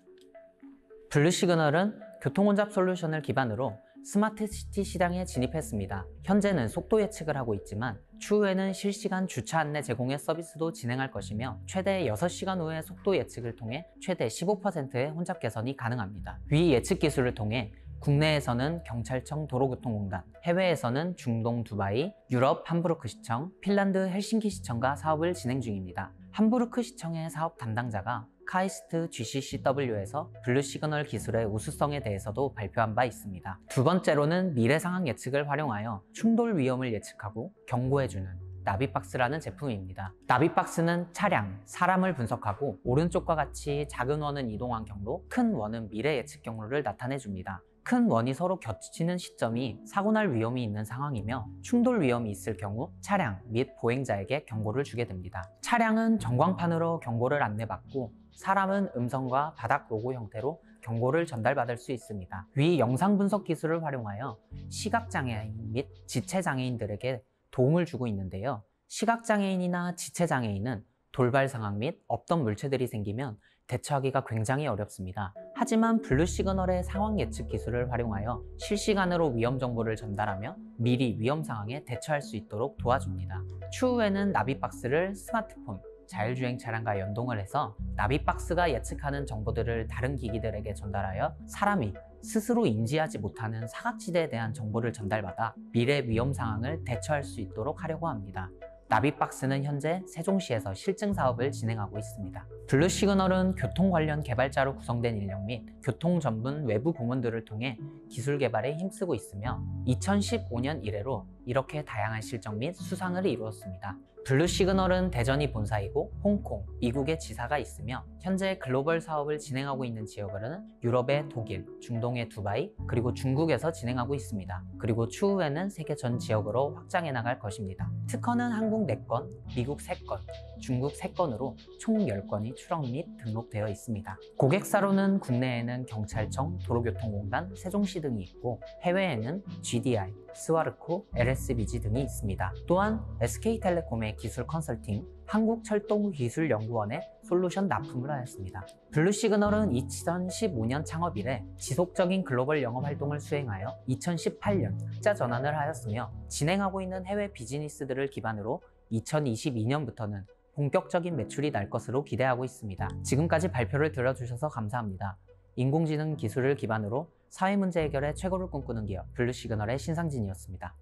블루시그널은 교통 혼잡 솔루션을 기반으로 스마트 시티 시장에 진입했습니다. 현재는 속도 예측을 하고 있지만 추후에는 실시간 주차 안내 제공의 서비스도 진행할 것이며 최대 6시간 후의 속도 예측을 통해 최대 15%의 혼잡 개선이 가능합니다. 위 예측 기술을 통해 국내에서는 경찰청 도로교통공단, 해외에서는 중동 두바이, 유럽 함부르크 시청, 핀란드 헬싱키 시청과 사업을 진행 중입니다. 함부르크 시청의 사업 담당자가 카이스트 GCCW에서 블루시그널 기술의 우수성에 대해서도 발표한 바 있습니다. 두 번째로는 미래 상황 예측을 활용하여 충돌 위험을 예측하고 경고해주는 나비박스라는 제품입니다. 나비박스는 차량, 사람을 분석하고 오른쪽과 같이 작은 원은 이동 환경로, 큰 원은 미래 예측 경로를 나타내줍니다. 큰 원이 서로 겹치는 시점이 사고 날 위험이 있는 상황이며 충돌 위험이 있을 경우 차량 및 보행자에게 경고를 주게 됩니다. 차량은 전광판으로 경고를 안내받고 사람은 음성과 바닥 로고 형태로 경고를 전달받을 수 있습니다. 위 영상 분석 기술을 활용하여 시각장애인 및 지체장애인들에게 도움을 주고 있는데요. 시각장애인이나 지체장애인은 돌발 상황 및 없던 물체들이 생기면 대처하기가 굉장히 어렵습니다. 하지만 블루시그널의 상황 예측 기술을 활용하여 실시간으로 위험 정보를 전달하며 미리 위험 상황에 대처할 수 있도록 도와줍니다. 추후에는 나비박스를 스마트폰, 자율주행 차량과 연동을 해서 나비박스가 예측하는 정보들을 다른 기기들에게 전달하여 사람이 스스로 인지하지 못하는 사각지대에 대한 정보를 전달받아 미래 위험 상황을 대처할 수 있도록 하려고 합니다. 나비박스는 현재 세종시에서 실증 사업을 진행하고 있습니다. 블루시그널은 교통 관련 개발자로 구성된 인력 및 교통 전문 외부 부문들을 통해 기술 개발에 힘쓰고 있으며 2015년 이래로 이렇게 다양한 실적 및 수상을 이루었습니다. 블루시그널은 대전이 본사이고 홍콩, 미국에 지사가 있으며 현재 글로벌 사업을 진행하고 있는 지역으로는 유럽의 독일, 중동의 두바이, 그리고 중국에서 진행하고 있습니다. 그리고 추후에는 세계 전 지역으로 확장해 나갈 것입니다. 특허는 한국 4건, 미국 3건, 중국 3건으로 총 10건이 출원 및 등록되어 있습니다. 고객사로는 국내에는 경찰청, 도로교통공단, 세종시 등이 있고 해외에는 GDI, 스와르코, LSBG 등이 있습니다. 또한 SK텔레콤의 기술 컨설팅, 한국철도기술연구원의 솔루션 납품을 하였습니다. 블루시그널은 2015년 창업 이래 지속적인 글로벌 영업 활동을 수행하여 2018년 흑자 전환을 하였으며 진행하고 있는 해외 비즈니스들을 기반으로 2022년부터는 본격적인 매출이 날 것으로 기대하고 있습니다. 지금까지 발표를 들어주셔서 감사합니다. 인공지능 기술을 기반으로 사회 문제 해결의 최고를 꿈꾸는 기업 블루시그널의 신상진이었습니다.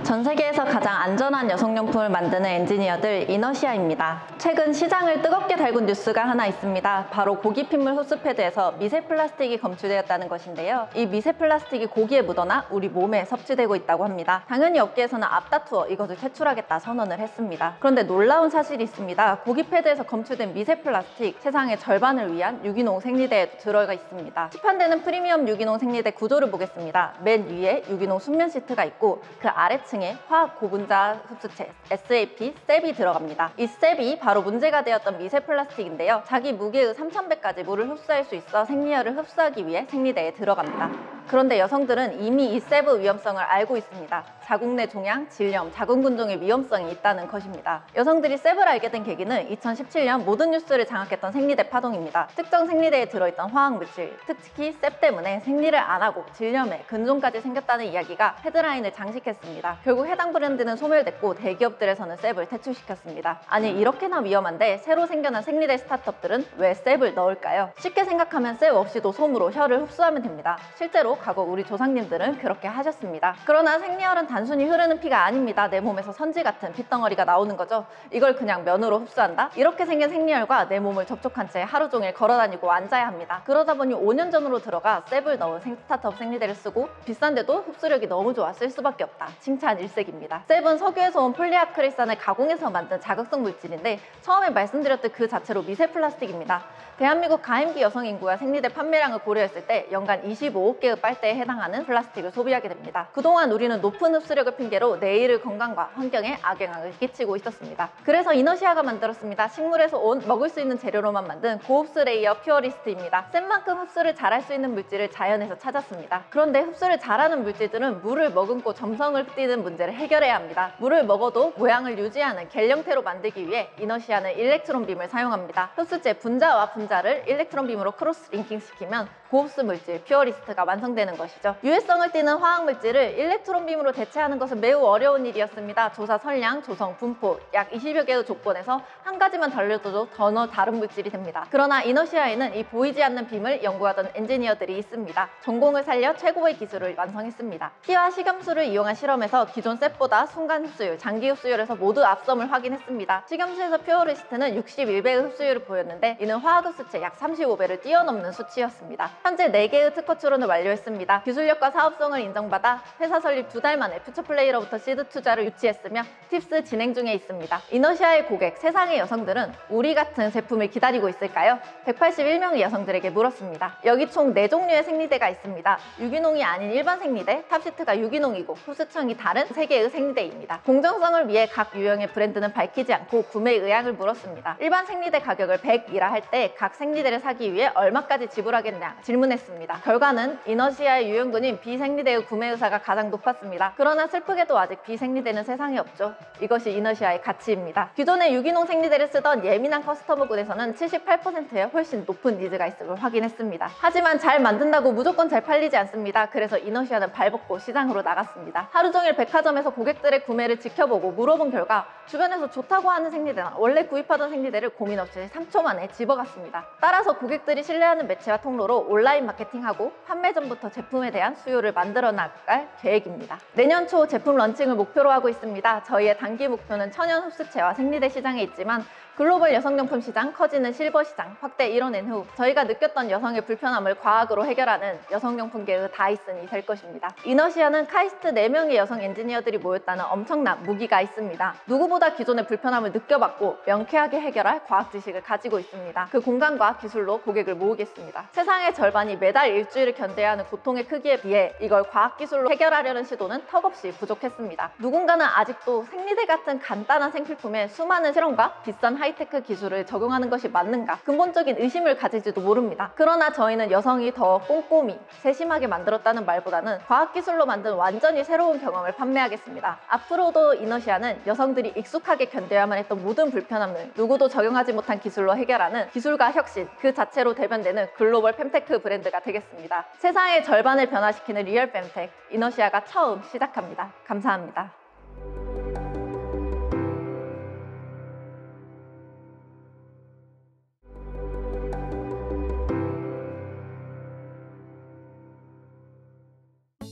전 세계에서 가장 안전한 여성용품을 만드는 엔지니어들 이너시아입니다. 최근 시장을 뜨겁게 달군 뉴스가 하나 있습니다. 바로 고기 핏물 흡수패드에서 미세 플라스틱이 검출되었다는 것인데요. 이 미세 플라스틱이 고기에 묻어나 우리 몸에 섭취되고 있다고 합니다. 당연히 업계에서는 앞다투어 이것을 퇴출하겠다 선언을 했습니다. 그런데 놀라운 사실이 있습니다. 고기 패드에서 검출된 미세 플라스틱 세상의 절반을 위한 유기농 생리대에 들어가 있습니다. 시판되는 프리미엄 유기농 생리대 구조를 보겠습니다. 맨 위에 유기농 순면 시트가 있고 그 아래층에 화학 고분자 흡수체 SAP, 셉이 들어갑니다. 이 셉이 바로 문제가 되었던 미세 플라스틱인데요. 자기 무게의 3000배까지 물을 흡수할 수 있어 생리혈을 흡수하기 위해 생리대에 들어갑니다. 그런데 여성들은 이미 이 셉의 위험성을 알고 있습니다. 자궁 내 종양, 질염, 자궁근종의 위험성이 있다는 것입니다. 여성들이 셉을 알게 된 계기는 2017년 모든 뉴스를 장악했던 생리대 파동입니다. 특정 생리대에 들어있던 화학물질, 특히 셉 때문에 생리를 안 하고 질염에 근종까지 생겼다는 이야기가 헤드라인을 장식했습니다. 결국 해당 브랜드는 소멸됐고 대기업들에서는 셉을 퇴출시켰습니다. 아니 이렇게나 위험한데 새로 생겨난 생리대 스타트업들은 왜 셉을 넣을까요? 쉽게 생각하면 셉 없이도 솜으로 혈을 흡수하면 됩니다. 실제로 과거 우리 조상님들은 그렇게 하셨습니다. 그러나 생리혈은 단순히 흐르는 피가 아닙니다. 내 몸에서 선지 같은 핏덩어리가 나오는 거죠. 이걸 그냥 면으로 흡수한다? 이렇게 생긴 생리혈과 내 몸을 접촉한 채 하루 종일 걸어다니고 앉아야 합니다. 그러다 보니 5년 전으로 들어가 셉을 넣은 스타트업 생리대를 쓰고 비싼데도 흡수력이 너무 좋아 쓸 수밖에 없다. 칭찬 일색입니다. 셉은 석유에서 온 폴리아크릴산을 가공해서 만든 자극성 물질인데 처음에 말씀드렸듯 그 자체로 미세 플라스틱입니다. 대한민국 가임기 여성 인구가 생리대 판매량을 고려했을 때 연간 25억 개의 빨대에 해당하는 플라스틱을 소비하게 됩니다. 그동안 우리는 높은 흡수력을 핑계로 내일의 건강과 환경에 악영향을 끼치고 있었습니다. 그래서 이너시아가 만들었습니다. 식물에서 온 먹을 수 있는 재료로만 만든 고흡수 레이어 퓨어리스트입니다. 센 만큼 흡수를 잘할 수 있는 물질을 자연에서 찾았습니다. 그런데 흡수를 잘하는 물질들은 물을 머금고 점성을 띠는 문제를 해결해야 합니다. 물을 먹어도 모양을 유지하는 겔 형태로 만들기 위해 이너시아는 일렉트론 빔을 사용합니다. 흡수체 분자와 분자를 일렉트론 빔으로 크로스 링킹 시키면 고흡수 물질 퓨어리스트가 완성되는 것이죠. 유해성을 띠는 화학 물질을 일렉트론 빔으로 대체하는 것은 매우 어려운 일이었습니다. 조사 선량, 조성, 분포 약 20여 개의 조건에서 한 가지만 달려도 전혀 다른 물질이 됩니다. 그러나 이너시아에는 이 보이지 않는 빔을 연구하던 엔지니어들이 있습니다. 전공을 살려 최고의 기술을 완성했습니다. 피와 식염수를 이용한 실험에서 기존 셋보다 순간 흡수율, 장기 흡수율에서 모두 앞섬을 확인했습니다. 식염수에서 퓨어리스트는 61배의 흡수율을 보였는데 이는 화학 흡수체 약 35배를 뛰어넘는 수치였습니다. 현재 4개의 특허 출원을 완료했습니다. 기술력과 사업성을 인정받아 회사 설립 2달 만에 퓨처플레이로부터 시드 투자를 유치했으며 팁스 진행 중에 있습니다. 이너시아의 고객, 세상의 여성들은 우리 같은 제품을 기다리고 있을까요? 181명의 여성들에게 물었습니다. 여기 총 4종류의 생리대가 있습니다. 유기농이 아닌 일반 생리대, 탑시트가 유기농이고 흡수청이 다른 3개의 생리대입니다. 공정성을 위해 각 유형의 브랜드는 밝히지 않고 구매 의향을 물었습니다. 일반 생리대 가격을 100이라 할 때 각 생리대를 사기 위해 얼마까지 지불하겠냐 질문했습니다. 결과는 이너시아의 유형군인 비생리대의 구매 의사가 가장 높았습니다. 그러나 슬프게도 아직 비생리대는 세상에 없죠. 이것이 이너시아의 가치입니다. 기존의 유기농 생리대를 쓰던 예민한 커스터머군에서는 78%의 훨씬 높은 니즈가 있음을 확인했습니다. 하지만 잘 만든다고 무조건 잘 팔리지 않습니다. 그래서 이너시아는 발벗고 시장으로 나갔습니다. 하루 종일 백화점에서 고객들의 구매를 지켜보고 물어본 결과 주변에서 좋다고 하는 생리대나 원래 구입하던 생리대를 고민 없이 3초 만에 집어갔습니다. 따라서 고객들이 신뢰하는 매체와 통로로 온라인 마케팅하고 판매 전부터 제품에 대한 수요를 만들어 나갈 계획입니다. 내년 초 제품 런칭을 목표로 하고 있습니다. 저희의 단기 목표는 천연 흡수체와 생리대 시장에 있지만 글로벌 여성용품 시장, 커지는 실버 시장 확대 이뤄낸 후 저희가 느꼈던 여성의 불편함을 과학으로 해결하는 여성용품계의 다이슨이 될 것입니다. 이너시아는 카이스트 4명의 여성 엔지니어들이 모였다는 엄청난 무기가 있습니다. 누구보다 기존의 불편함을 느껴봤고 명쾌하게 해결할 과학 지식을 가지고 있습니다. 그 공간과 기술로 고객을 모으겠습니다. 세상의 절반이 매달 일주일을 견뎌야 하는 고통의 크기에 비해 이걸 과학기술로 해결하려는 시도는 턱없이 부족했습니다. 누군가는 아직도 생리대 같은 간단한 생필품에 수많은 실험과 비싼 하이테크 기술을 적용하는 것이 맞는가 근본적인 의심을 가질지도 모릅니다. 그러나 저희는 여성이 더 꼼꼼히 세심하게 만들었다는 말보다는 과학기술로 만든 완전히 새로운 경험을 판매하겠습니다. 앞으로도 이너시아는 여성들이 익숙하게 견뎌야만 했던 모든 불편함을 누구도 적용하지 못한 기술로 해결하는 기술과 혁신 그 자체로 대변되는 글로벌 fem테크 브랜드가 되겠습니다. 세상의 절반을 변화시키는 리얼 fem텍 이너시아가 처음 시작합니다. 감사합니다.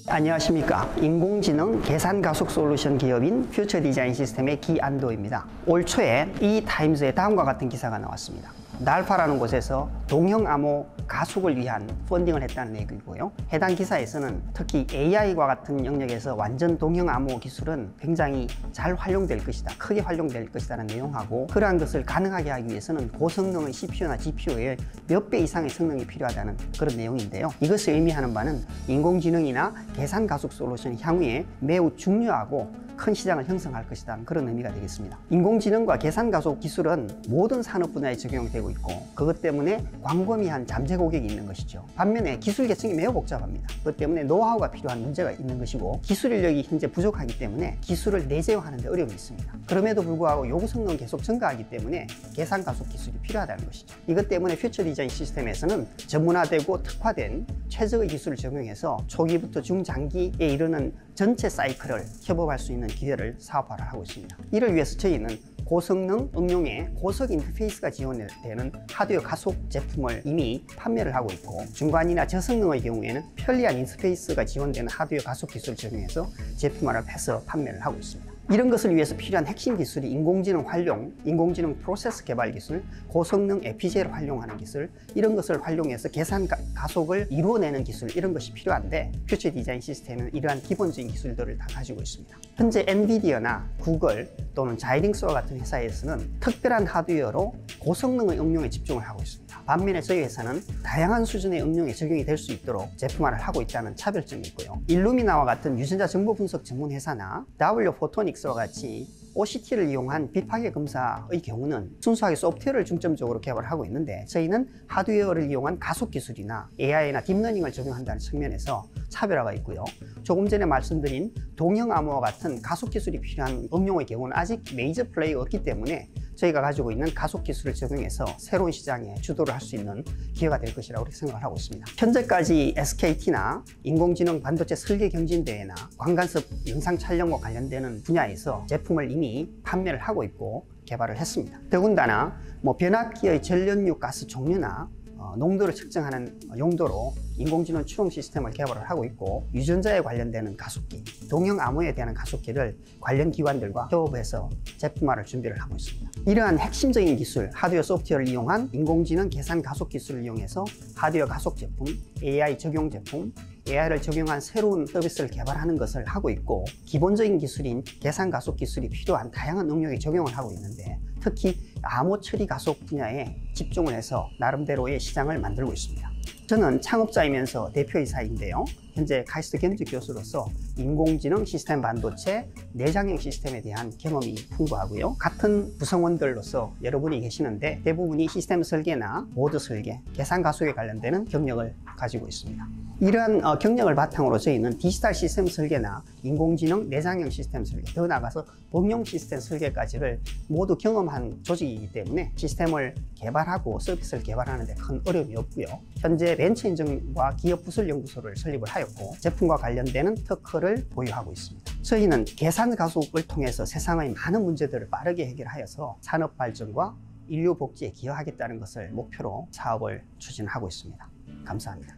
안녕하십니까. 인공지능 계산가속 솔루션 기업인 퓨처디자인 시스템의 기안도입니다. 올 초에 이 타임즈에 다음과 같은 기사가 나왔습니다. 날파라는 곳에서 동형암호 가속을 위한 펀딩을 했다는 내용이고요. 해당 기사에서는 특히 AI와 같은 영역에서 완전 동형암호 기술은 굉장히 잘 활용될 것이다, 크게 활용될 것이라는 내용하고 그러한 것을 가능하게 하기 위해서는 고성능의 CPU나 GPU의 몇 배 이상의 성능이 필요하다는 그런 내용인데요. 이것을 의미하는 바는 인공지능이나 계산가속 솔루션이 향후에 매우 중요하고 큰 시장을 형성할 것이라는 그런 의미가 되겠습니다. 인공지능과 계산가속 기술은 모든 산업 분야에 적용되고 있고 그것 때문에 광범위한 잠재 고객이 있는 것이죠. 반면에 기술 계층이 매우 복잡합니다. 그것 때문에 노하우가 필요한 문제가 있는 것이고 기술 인력이 현재 부족하기 때문에 기술을 내재화하는 데 어려움이 있습니다. 그럼에도 불구하고 요구 성능은 계속 증가하기 때문에 계산가속 기술이 필요하다는 것이죠. 이것 때문에 퓨처 디자인 시스템에서는 전문화되고 특화된 최적의 기술을 적용해서 초기부터 중장기에 이르는 전체 사이클을 협업할 수 있는 기회를 사업화를 하고 있습니다. 이를 위해서 저희는 고성능 응용에 고속 인터페이스가 지원되는 하드웨어 가속 제품을 이미 판매를 하고 있고, 중관이나 저성능의 경우에는 편리한 인터페이스가 지원되는 하드웨어 가속 기술을 적용해서 제품화를 해서 판매를 하고 있습니다. 이런 것을 위해서 필요한 핵심 기술이 인공지능 활용, 인공지능 프로세스 개발 기술, 고성능 FPGA를 활용하는 기술, 이런 것을 활용해서 계산 가속을 이루어내는 기술, 이런 것이 필요한데 퓨처 디자인 시스템은 이러한 기본적인 기술들을 다 가지고 있습니다. 현재 엔비디아나 구글 또는 자이링스와 같은 회사에서는 특별한 하드웨어로 고성능의 응용에 집중을 하고 있습니다. 반면에 저희 회사는 다양한 수준의 응용에 적용이 될 수 있도록 제품화를 하고 있다는 차별점이 있고요. 일루미나와 같은 유전자 정보 분석 전문 회사나 W 포토닉스와 같이 OCT를 이용한 빛파괴 검사의 경우는 순수하게 소프트웨어를 중점적으로 개발하고 있는데, 저희는 하드웨어를 이용한 가속 기술이나 AI나 딥러닝을 적용한다는 측면에서 차별화가 있고요. 조금 전에 말씀드린 동형 암호와 같은 가속 기술이 필요한 응용의 경우는 아직 메이저 플레이가 없기 때문에 저희가 가지고 있는 가속 기술을 적용해서 새로운 시장에 주도를 할 수 있는 기회가 될 것이라고 생각을 하고 있습니다. 현재까지 SKT나 인공지능 반도체 설계 경진대회나 광간섭 영상 촬영과 관련되는 분야에서 제품을 이미 판매를 하고 있고 개발을 했습니다. 더군다나 변압기의 전력류 가스 종류나 농도를 측정하는 용도로 인공지능 추론 시스템을 개발을 하고 있고, 유전자에 관련되는 가속기, 동형 암호에 대한 가속기를 관련 기관들과 협업해서 제품화를 준비를 하고 있습니다. 이러한 핵심적인 기술, 하드웨어 소프트웨어를 이용한 인공지능 계산 가속 기술을 이용해서 하드웨어 가속 제품, AI 적용 제품, AI를 적용한 새로운 서비스를 개발하는 것을 하고 있고, 기본적인 기술인 계산 가속 기술이 필요한 다양한 응용에 적용을 하고 있는데, 특히 암호 처리 가속 분야에 집중을 해서 나름대로의 시장을 만들고 있습니다. 저는 창업자이면서 대표이사인데요. 현재 카이스트 겸직 교수로서 인공지능 시스템 반도체 내장형 시스템에 대한 경험이 풍부하고요. 같은 구성원들로서 여러분이 계시는데 대부분이 시스템 설계나 보드 설계, 계산 가속에 관련되는 경력을 가지고 있습니다. 이러한 경력을 바탕으로 저희는 디지털 시스템 설계나 인공지능 내장형 시스템 설계, 더 나아가서 범용 시스템 설계까지를 모두 경험한 조직이기 때문에 시스템을 개발하고 서비스를 개발하는 데 큰 어려움이 없고요. 현재 벤처인증과 기업 부설 연구소를 설립을 하였고, 제품과 관련되는 특허를 보유하고 있습니다. 저희는 계산 가속을 통해서 세상의 많은 문제들을 빠르게 해결하여서 산업 발전과 인류 복지에 기여하겠다는 것을 목표로 사업을 추진하고 있습니다. 감사합니다.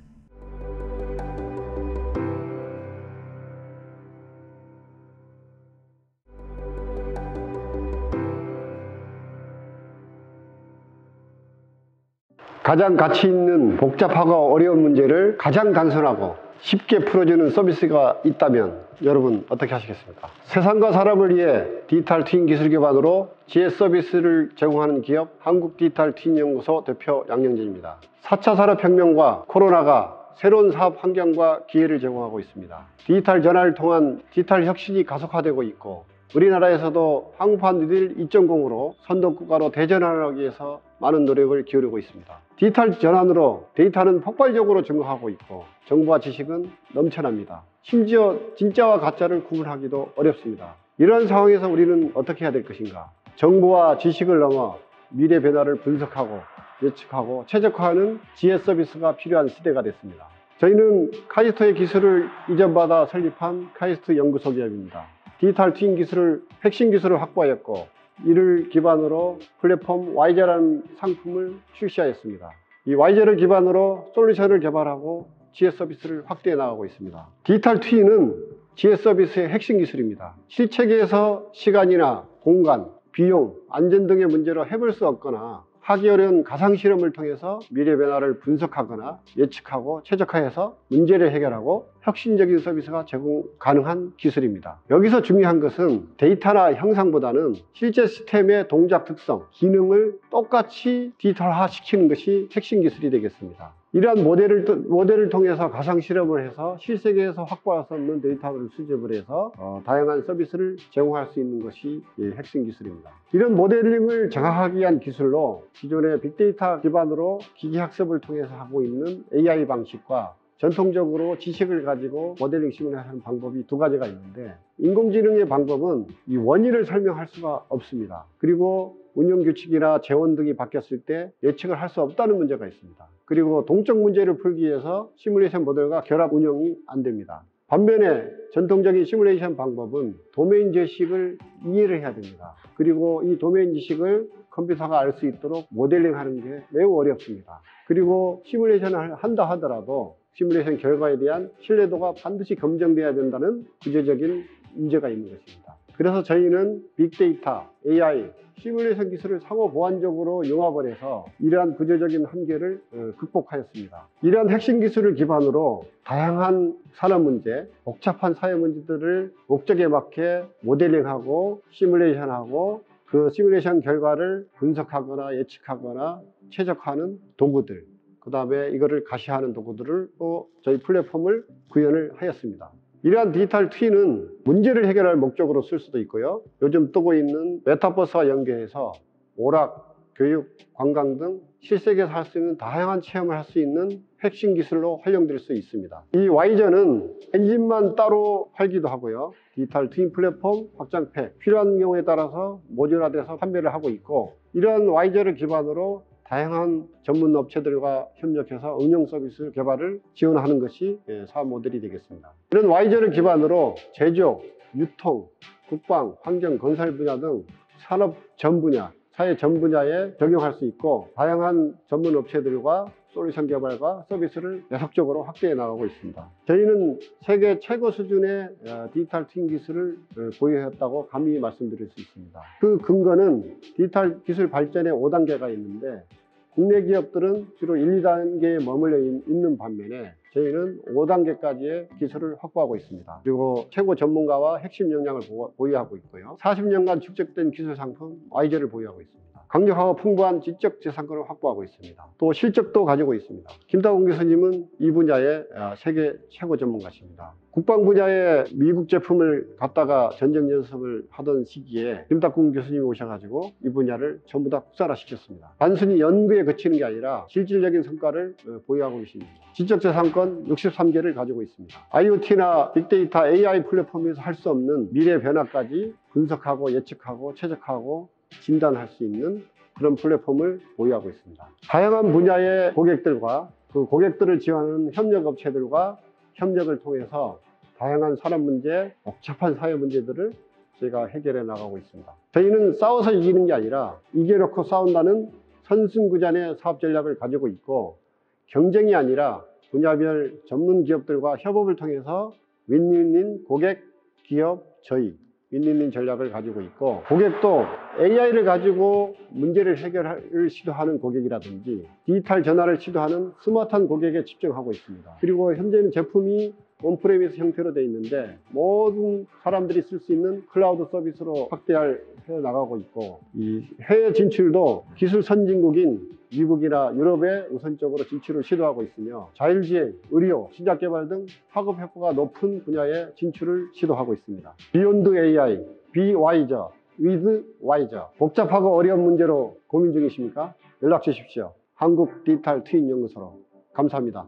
가장 가치 있는 복잡하고 어려운 문제를 가장 단순하고 쉽게 풀어주는 서비스가 있다면 여러분 어떻게 하시겠습니까? 세상과 사람을 위해 디지털 트윈 기술 기반으로 지혜 서비스를 제공하는 기업 한국 디지털 트윈 연구소 대표 양영진입니다. 4차 산업혁명과 코로나가 새로운 사업 환경과 기회를 제공하고 있습니다. 디지털 전환을 통한 디지털 혁신이 가속화되고 있고, 우리나라에서도 항판 뉴딜 2.0으로 선도국가로 대전환하기 위해서 많은 노력을 기울이고 있습니다. 디지털 전환으로 데이터는 폭발적으로 증가하고 있고 정보와 지식은 넘쳐납니다. 심지어 진짜와 가짜를 구분하기도 어렵습니다. 이러한 상황에서 우리는 어떻게 해야 될 것인가? 정보와 지식을 넘어 미래 변화를 분석하고 예측하고 최적화하는 지혜 서비스가 필요한 시대가 됐습니다. 저희는 카이스트의 기술을 이전받아 설립한 카이스트 연구소 기업입니다. 디지털 트윈 기술을 핵심 기술을 확보하였고, 이를 기반으로 플랫폼 와이제라는 상품을 출시하였습니다. 이 와이제를 기반으로 솔루션을 개발하고 지혜 서비스를 확대해 나가고 있습니다. 디지털 트윈은 지혜 서비스의 핵심 기술입니다. 실체계에서 시간이나 공간, 비용, 안전 등의 문제로 해볼 수 없거나 하기 어려운 가상실험을 통해서 미래 변화를 분석하거나 예측하고 최적화해서 문제를 해결하고 혁신적인 서비스가 제공 가능한 기술입니다. 여기서 중요한 것은 데이터나 형상보다는 실제 시스템의 동작 특성, 기능을 똑같이 디지털화 시키는 것이 핵심 기술이 되겠습니다. 이러한 모델을 통해서 가상 실험을 해서 실세계에서 확보할 수 없는 데이터를 수집을 해서 다양한 서비스를 제공할 수 있는 것이 핵심 기술입니다. 이런 모델링을 정확하게 한 기술로 기존의 빅데이터 기반으로 기계학습을 통해서 하고 있는 AI 방식과 전통적으로 지식을 가지고 모델링 시뮬레이션 방법이 두 가지가 있는데, 인공지능의 방법은 이 원인을 설명할 수가 없습니다. 그리고 운영 규칙이나 재원 등이 바뀌었을 때 예측을 할 수 없다는 문제가 있습니다. 그리고 동적 문제를 풀기 위해서 시뮬레이션 모델과 결합 운영이 안 됩니다. 반면에 전통적인 시뮬레이션 방법은 도메인 지식을 이해를 해야 됩니다. 그리고 이 도메인 지식을 컴퓨터가 알 수 있도록 모델링하는 게 매우 어렵습니다. 그리고 시뮬레이션을 한다 하더라도 시뮬레이션 결과에 대한 신뢰도가 반드시 검증돼야 된다는 구조적인 문제가 있는 것입니다. 그래서 저희는 빅데이터, AI, 시뮬레이션 기술을 상호 보완적으로 융합을 해서 이러한 구조적인 한계를 극복하였습니다. 이러한 핵심 기술을 기반으로 다양한 산업 문제, 복잡한 사회 문제들을 목적에 맞게 모델링하고 시뮬레이션하고 그 시뮬레이션 결과를 분석하거나 예측하거나 최적화하는 도구들, 그 다음에 이거를 가시화하는 도구들을 또 저희 플랫폼을 구현을 하였습니다. 이러한 디지털 트윈은 문제를 해결할 목적으로 쓸 수도 있고요. 요즘 뜨고 있는 메타버스와 연계해서 오락, 교육, 관광 등 실세계에서 할 수 있는 다양한 체험을 할 수 있는 핵심 기술로 활용될 수 있습니다. 이 와이저는 엔진만 따로 팔기도 하고요. 디지털 트윈 플랫폼, 확장팩, 필요한 경우에 따라서 모듈화돼서 판매를 하고 있고, 이러한 와이저를 기반으로 다양한 전문 업체들과 협력해서 응용 서비스 개발을 지원하는 것이 사업 모델이 되겠습니다. 이런 와이저를 기반으로 제조, 유통, 국방, 환경, 건설 분야 등 산업 전 분야, 사회 전 분야에 적용할 수 있고, 다양한 전문 업체들과 솔루션 개발과 서비스를 계속적으로 확대해 나가고 있습니다. 저희는 세계 최고 수준의 디지털 트윈 기술을 보유했다고 감히 말씀드릴 수 있습니다. 그 근거는 디지털 기술 발전의 5단계가 있는데, 국내 기업들은 주로 1, 2단계에 머물러 있는 반면에 저희는 5단계까지의 기술을 확보하고 있습니다. 그리고 최고 전문가와 핵심 역량을 보유하고 있고요. 40년간 축적된 기술 상품 와이저를 보유하고 있습니다. 강력하고 풍부한 지적 재산권을 확보하고 있습니다. 또 실적도 가지고 있습니다. 김다곤 교수님은 이 분야의 세계 최고 전문가십니다. 국방 분야에 미국 제품을 갖다가 전쟁 연습을 하던 시기에 김다곤 교수님이 오셔가지고 이 분야를 전부 다 국산화시켰습니다. 단순히 연구에 그치는 게 아니라 실질적인 성과를 보유하고 계십니다. 지적 재산권 63개를 가지고 있습니다. IoT나 빅데이터, AI 플랫폼에서 할 수 없는 미래 변화까지 분석하고 예측하고 최적화하고 진단할 수 있는 그런 플랫폼을 보유하고 있습니다. 다양한 분야의 고객들과 그 고객들을 지원하는 협력업체들과 협력을 통해서 다양한 산업 문제, 복잡한 사회 문제들을 저희가 해결해 나가고 있습니다. 저희는 싸워서 이기는 게 아니라 이겨놓고 싸운다는 선승구전의 사업 전략을 가지고 있고, 경쟁이 아니라 분야별 전문 기업들과 협업을 통해서 윈윈윈 고객, 기업, 저희 윈윈윈 전략을 가지고 있고, 고객도 AI를 가지고 문제를 해결을 시도하는 고객이라든지 디지털 전환을 시도하는 스마트한 고객에 집중하고 있습니다. 그리고 현재는 제품이 온프레미스 형태로 되어 있는데 모든 사람들이 쓸 수 있는 클라우드 서비스로 확대해 나가고 있고, 이 해외 진출도 기술 선진국인 미국이나 유럽에 우선적으로 진출을 시도하고 있으며, 자율주행, 의료, 신약 개발 등 학업 효과가 높은 분야에 진출을 시도하고 있습니다. 비욘드 AI, 비와이저, 위드 와이저. 복잡하고 어려운 문제로 고민 중이십니까? 연락 주십시오. 한국 디지털 트윈 연구소로. 감사합니다.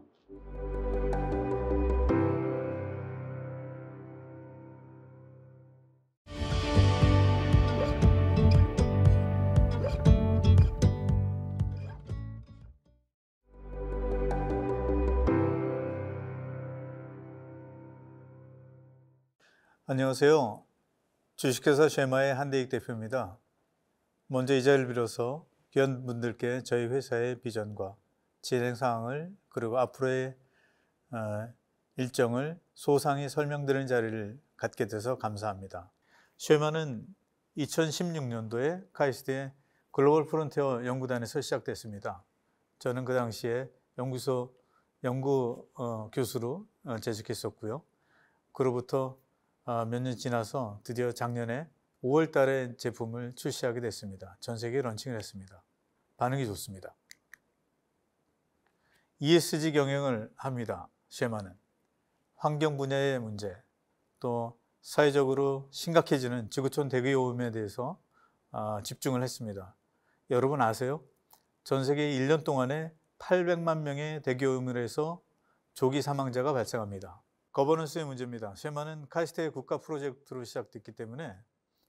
안녕하세요. 주식회사 쉐마의 한대익 대표입니다. 먼저 이 자리를 빌어서 귀한 분들께 저희 회사의 비전과 진행 사항을, 그리고 앞으로의 일정을 소상히 설명드리는 자리를 갖게 돼서 감사합니다. 쉐마는 2016년도에 카이스트의 글로벌 프론티어 연구단에서 시작됐습니다. 저는 그 당시에 연구소 교수로 재직했었고요. 그로부터 몇 년 지나서 드디어 작년에 5월 달에 제품을 출시하게 됐습니다. 전 세계에 런칭을 했습니다. 반응이 좋습니다. ESG 경영을 합니다. 쉐마는 환경 분야의 문제, 또 사회적으로 심각해지는 지구촌 대기오염에 대해서 집중을 했습니다. 여러분 아세요? 전 세계 1년 동안에 800만 명의 대기오염으로 해서 조기 사망자가 발생합니다. 거버넌스의 문제입니다. 쉐마는 카이스트의 국가 프로젝트로 시작됐기 때문에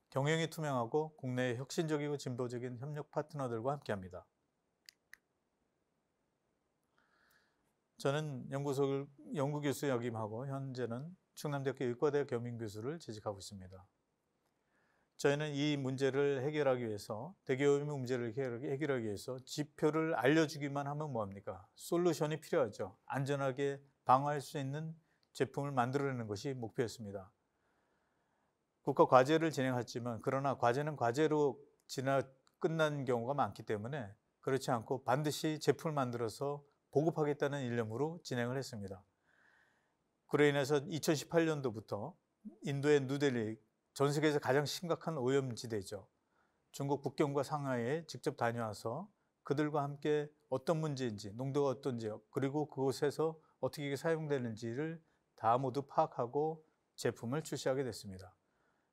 경영이 투명하고 국내의 혁신적이고 진보적인 협력 파트너들과 함께합니다. 저는 연구교수 역임하고 현재는 충남대학교 의과대 겸임교수를 재직하고 있습니다. 저희는 이 문제를 해결하기 위해서, 대기오염 문제를 해결하기 위해서 지표를 알려주기만 하면 뭐합니까? 솔루션이 필요하죠. 안전하게 방어할 수 있는 제품을 만들어내는 것이 목표였습니다. 국가 과제를 진행했지만 그러나 과제는 과제로 끝난 경우가 많기 때문에 그렇지 않고 반드시 제품을 만들어서 보급하겠다는 일념으로 진행을 했습니다. 그로 인해서 2018년도부터 인도의 누델리, 전 세계에서 가장 심각한 오염지대죠. 중국 북경과 상하이에 직접 다녀와서 그들과 함께 어떤 문제인지, 농도가 어떤지, 그리고 그곳에서 어떻게 사용되는지를 다 모두 파악하고 제품을 출시하게 됐습니다.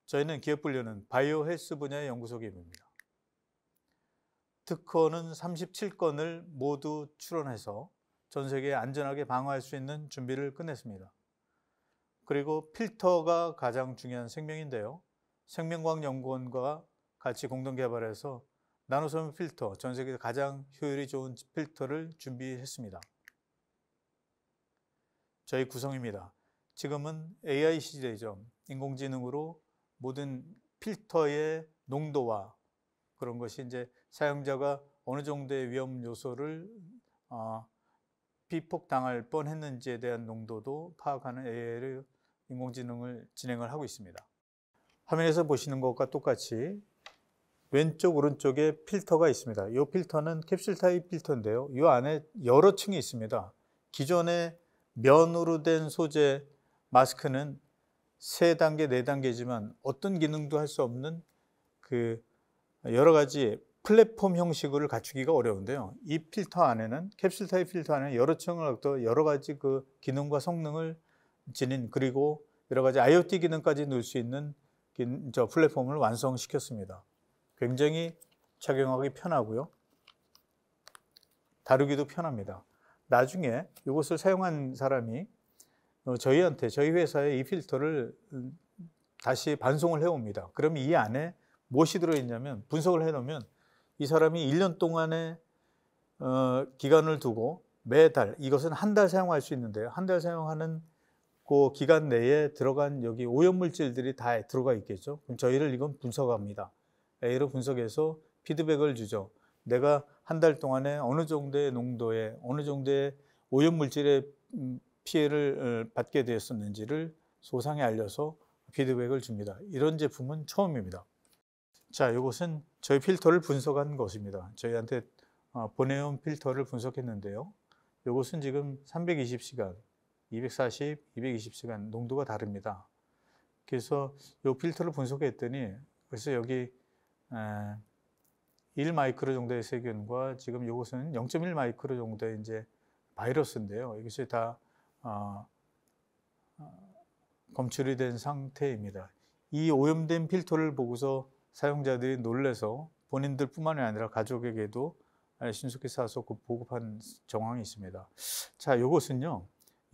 저희는 기업분류는 바이오 헬스 분야의 연구소 기업입니다. 특허는 37건을 모두 출원해서 전 세계에 안전하게 방어할 수 있는 준비를 끝냈습니다. 그리고 필터가 가장 중요한 생명인데요. 생명과학연구원과 같이 공동 개발해서 나노섬유 필터, 전 세계에서 가장 효율이 좋은 필터를 준비했습니다. 저희 구성입니다. 지금은 AI 시대죠. 인공지능으로 모든 필터의 농도와 그런 것이 이제 사용자가 어느 정도의 위험 요소를 피폭당할 뻔했는지에 대한 농도도 파악하는 AI를 인공지능을 진행을 하고 있습니다. 화면에서 보시는 것과 똑같이 왼쪽 오른쪽에 필터가 있습니다. 이 필터는 캡슐 타입 필터인데요. 이 안에 여러 층이 있습니다. 기존의 면으로 된 소재 마스크는 3단계, 4단계지만 어떤 기능도 할 수 없는 그 여러 가지 플랫폼 형식을 갖추기가 어려운데요. 이 필터 안에는, 캡슐 타입 필터 안에는 여러 층을 갖고 여러 가지 그 기능과 성능을 지닌, 그리고 여러 가지 IoT 기능까지 넣을 수 있는 저 플랫폼을 완성시켰습니다. 굉장히 착용하기 편하고요. 다루기도 편합니다. 나중에 이것을 사용한 사람이 저희한테, 저희 회사에 이 필터를 다시 반송을 해옵니다. 그러면 이 안에 무엇이 들어있냐면, 분석을 해놓으면 이 사람이 1년 동안의 기간을 두고 매달, 이것은 한 달 사용할 수 있는데요. 한 달 사용하는 그 기간 내에 들어간 여기 오염물질들이 다 들어가 있겠죠. 그럼 저희를 이건 분석합니다. A로 분석해서 피드백을 주죠. 내가 한 달 동안에 어느 정도의 농도에 어느 정도의 오염물질의 피해를 받게 되었었는지를 소상히 알려서 피드백을 줍니다. 이런 제품은 처음입니다. 자, 이것은 저희 필터를 분석한 것입니다. 저희한테 보내온 필터를 분석했는데요. 이것은 지금 320시간, 240, 220시간 농도가 다릅니다. 그래서 이 필터를 분석했더니, 그래서 여기 1마이크로 정도의 세균과 지금 이것은 0.1마이크로 정도의 이제 바이러스인데요. 이것이 다 검출이 된 상태입니다. 이 오염된 필터를 보고서 사용자들이 놀라서 본인들뿐만이 아니라 가족에게도 신속히 사서 보급한 정황이 있습니다. 자, 이것은요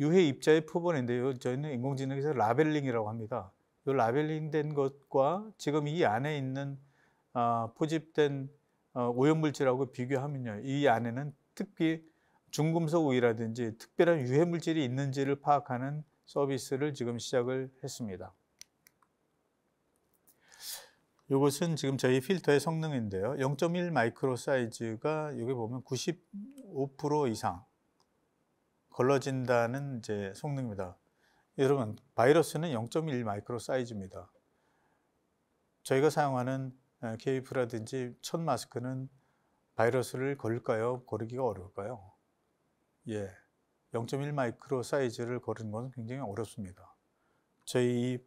유해 입자의 표본인데요. 저희는 인공지능에서 라벨링이라고 합니다. 이 라벨링된 것과 지금 이 안에 있는 포집된 오염물질하고 비교하면요, 이 안에는 특히 중금속 우이라든지 특별한 유해 물질이 있는지를 파악하는 서비스를 지금 시작을 했습니다. 이것은 지금 저희 필터의 성능인데요. 0.1 마이크로 사이즈가 여기 보면 95% 이상 걸러진다는 이제 성능입니다. 여러분, 바이러스는 0.1 마이크로 사이즈입니다. 저희가 사용하는 KF-라든지 천 마스크는 바이러스를 걸릴까요? 거르기가 어려울까요? 예, 0.1 마이크로 사이즈를 거르는 것은 굉장히 어렵습니다. 저희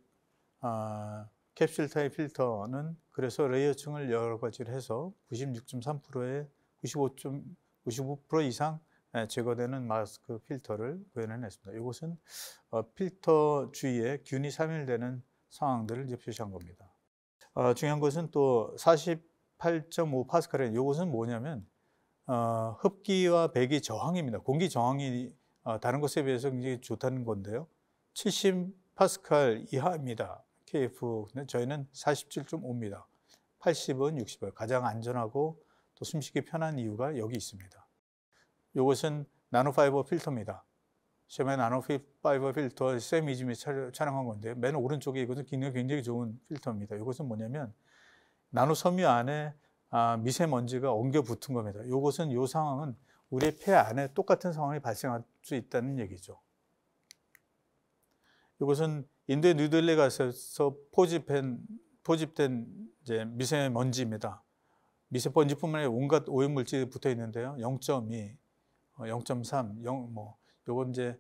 캡슐 타입 필터는 그래서 레이어층을 여러 가지를 해서 96.3%에 95% 이상 제거되는 마스크 필터를 구현해냈습니다. 이것은 필터 주위에 균이 사멸되는 상황들을 이제 표시한 겁니다. 중요한 것은 또 48.5 파스칼에 이것은 뭐냐면 흡기와 배기 저항입니다. 공기 저항이 다른 것에 비해서 굉장히 좋다는 건데요. 70 파스칼 이하입니다. KF, 저희는 47.5입니다. 80은 60을 가장 안전하고 또 숨쉬기 편한 이유가 여기 있습니다. 이것은 나노파이버 필터입니다. 쉐마 나노 파이버 필터 샘 이즈미 촬영한 건데 맨 오른쪽에 이것은 기능이 굉장히 좋은 필터입니다. 이것은 뭐냐면 나노 섬유 안에 미세먼지가 엉겨 붙은 겁니다. 이것은 이 상황은 우리의 폐 안에 똑같은 상황이 발생할 수 있다는 얘기죠. 이것은 인도의 뉴델리 가서 포집된 이제 미세먼지입니다. 미세먼지뿐만 아니라 온갖 오염물질이 붙어 있는데요. 0.2, 0.3, 요건 이제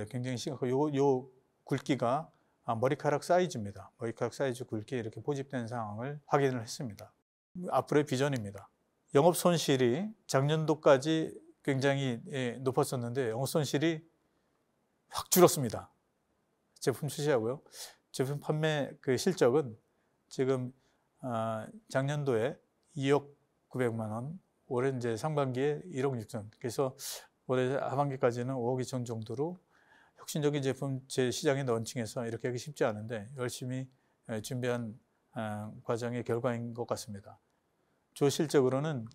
굉장히 심각하고 요 굵기가 머리카락 사이즈입니다. 머리카락 사이즈 굵기에 이렇게 포집된 상황을 확인을 했습니다. 앞으로의 비전입니다. 영업 손실이 작년도까지 굉장히 높았었는데 영업 손실이 확 줄었습니다. 제품 출시하고요. 제품 판매 그 실적은 지금 작년도에 2억 900만 원, 올해 이제 상반기에 1억 6천. 그래서 올해 하반기까지는 5억 2천 정도로 혁신적인 제품 제 시장에 런칭해서 이렇게 하기 쉽지 않은데 열심히 준비한 과정의 결과인 것 같습니다. 주 실적으로는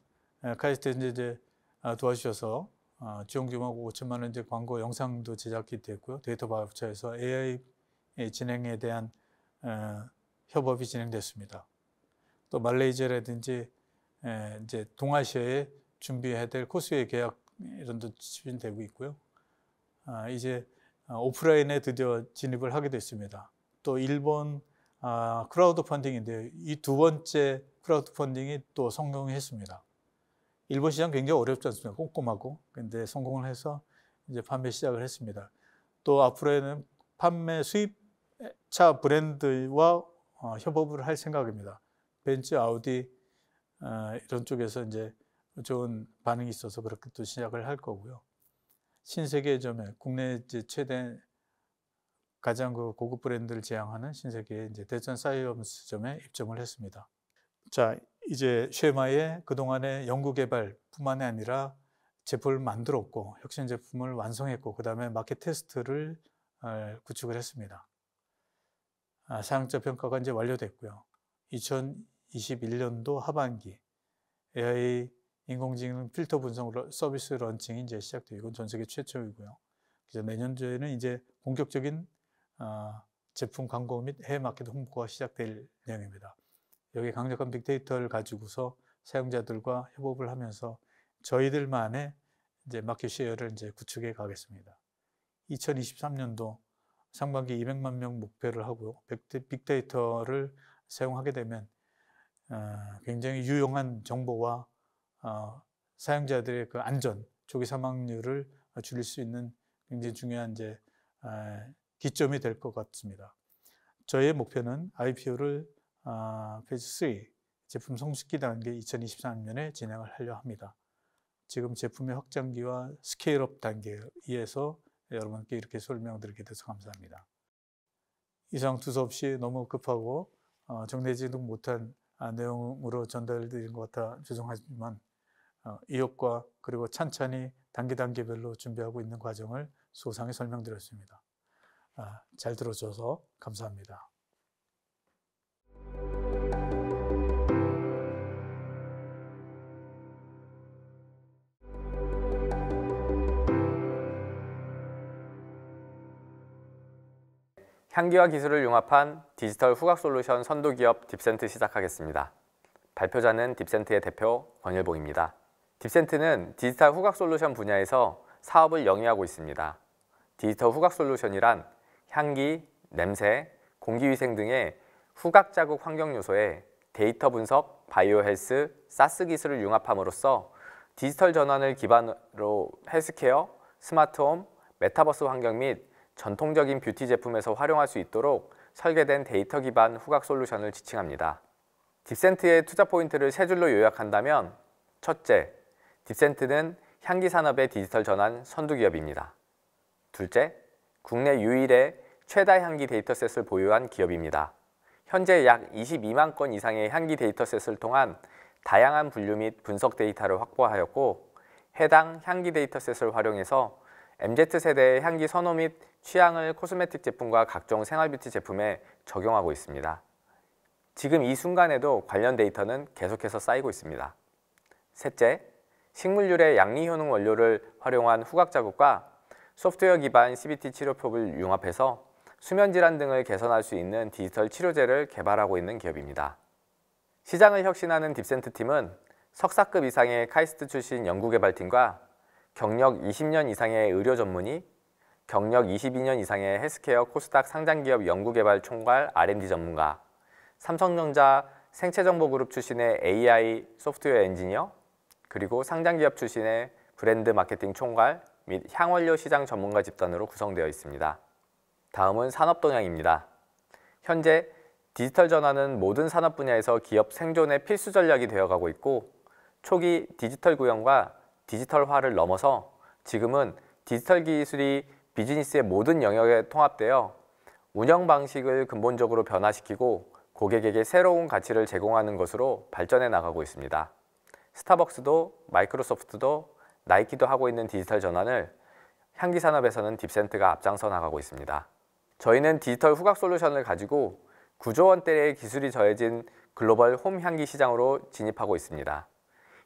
카이스트 이제 도와주셔서 지원 규모하고 5천만 원 이제 광고 영상도 제작이 됐고요. 데이터 바우처에서 AI 진행에 대한 협업이 진행됐습니다. 또 말레이시아라든지 이제 동아시아에 준비해야 될 코스의 계약 이런 도 추진되고 있고요. 이제 오프라인에 드디어 진입을 하게 됐습니다. 또 일본 크라우드 펀딩인데요. 이 두 번째 크라우드 펀딩이 또 성공했습니다. 일본 시장 굉장히 어렵지 않습니까? 꼼꼼하고. 근데 성공을 해서 이제 판매 시작을 했습니다. 또 앞으로는 판매 수입차 브랜드와 협업을 할 생각입니다. 벤츠, 아우디 이런 쪽에서 이제 좋은 반응이 있어서 그렇게 또 시작을 할 거고요. 신세계점에 국내 이제 최대 가장 고급 브랜드를 지향하는 신세계 이제 대전 사이언스점에 입점을 했습니다. 자, 이제 쉐마의 그동안의 연구개발뿐만 아니라 제품을 만들었고 혁신 제품을 완성했고 그 다음에 마켓 테스트를 구축을 했습니다. 사용자 평가가 이제 완료됐고요. 2021년도 하반기 AI 인공지능 필터 분석 서비스 런칭이 이제 시작되고 이건 전 세계 최초이고요. 그래서 내년도에는 이제 본격적인 제품 광고 및 해외 마켓 홍보가 시작될 예정입니다. 여기 강력한 빅데이터를 가지고서 사용자들과 협업을 하면서 저희들만의 이제 마켓 쉐어를 이제 구축해 가겠습니다. 2023년도 상반기 200만 명 목표를 하고요. 빅데이터를 사용하게 되면 굉장히 유용한 정보와 사용자들의 그 안전, 조기 사망률을 줄일 수 있는 굉장히 중요한 이제 기점이 될 것 같습니다. 저의 목표는 IPO를 페이지 3 제품 성숙기 단계 2023년에 진행을 하려 합니다. 지금 제품의 확장기와 스케일업 단계에서 여러분께 이렇게 설명드리게 돼서 감사합니다. 이상 두서없이 너무 급하고 정리하지도 못한 내용으로 전달드린 것 같아 죄송하지만 이역과 그리고 찬찬히 단계별로 준비하고 있는 과정을 소상히 설명드렸습니다. 잘 들어줘서 감사합니다. 향기와 기술을 융합한 디지털 후각 솔루션 선도기업 딥센트 시작하겠습니다. 발표자는 딥센트의 대표 권일봉입니다. 딥센트는 디지털 후각 솔루션 분야에서 사업을 영위하고 있습니다. 디지털 후각 솔루션이란 향기, 냄새, 공기위생 등의 후각 자극 환경 요소에 데이터 분석, 바이오 헬스, 사스 기술을 융합함으로써 디지털 전환을 기반으로 헬스케어, 스마트홈, 메타버스 환경 및 전통적인 뷰티 제품에서 활용할 수 있도록 설계된 데이터 기반 후각 솔루션을 지칭합니다. 딥센트의 투자 포인트를 세 줄로 요약한다면 첫째, 딥센트는 향기 산업의 디지털 전환 선두기업입니다. 둘째, 국내 유일의 최다 향기 데이터셋을 보유한 기업입니다. 현재 약 22만 건 이상의 향기 데이터셋을 통한 다양한 분류 및 분석 데이터를 확보하였고 해당 향기 데이터셋을 활용해서 MZ세대의 향기 선호 및 취향을 코스메틱 제품과 각종 생활 뷰티 제품에 적용하고 있습니다. 지금 이 순간에도 관련 데이터는 계속해서 쌓이고 있습니다. 셋째, 식물유래 양리 효능 원료를 활용한 후각 자극과 소프트웨어 기반 CBT 치료법을 융합해서 수면 질환 등을 개선할 수 있는 디지털 치료제를 개발하고 있는 기업입니다. 시장을 혁신하는 딥센트 팀은 석사급 이상의 카이스트 출신 연구개발팀과 경력 20년 이상의 의료 전문의, 경력 22년 이상의 헬스케어 코스닥 상장기업 연구개발 총괄 R&D 전문가, 삼성전자 생체정보그룹 출신의 AI 소프트웨어 엔지니어, 그리고 상장기업 출신의 브랜드 마케팅 총괄 및 향원료 시장 전문가 집단으로 구성되어 있습니다. 다음은 산업 동향입니다. 현재 디지털 전환은 모든 산업 분야에서 기업 생존의 필수 전략이 되어가고 있고, 초기 디지털 구현과 디지털화를 넘어서 지금은 디지털 기술이 비즈니스의 모든 영역에 통합되어 운영 방식을 근본적으로 변화시키고 고객에게 새로운 가치를 제공하는 것으로 발전해 나가고 있습니다. 스타벅스도 마이크로소프트도 나이키도 하고 있는 디지털 전환을 향기 산업에서는 딥센트가 앞장서 나가고 있습니다. 저희는 디지털 후각 솔루션을 가지고 9조 원대의 기술이 더해진 글로벌 홈 향기 시장으로 진입하고 있습니다.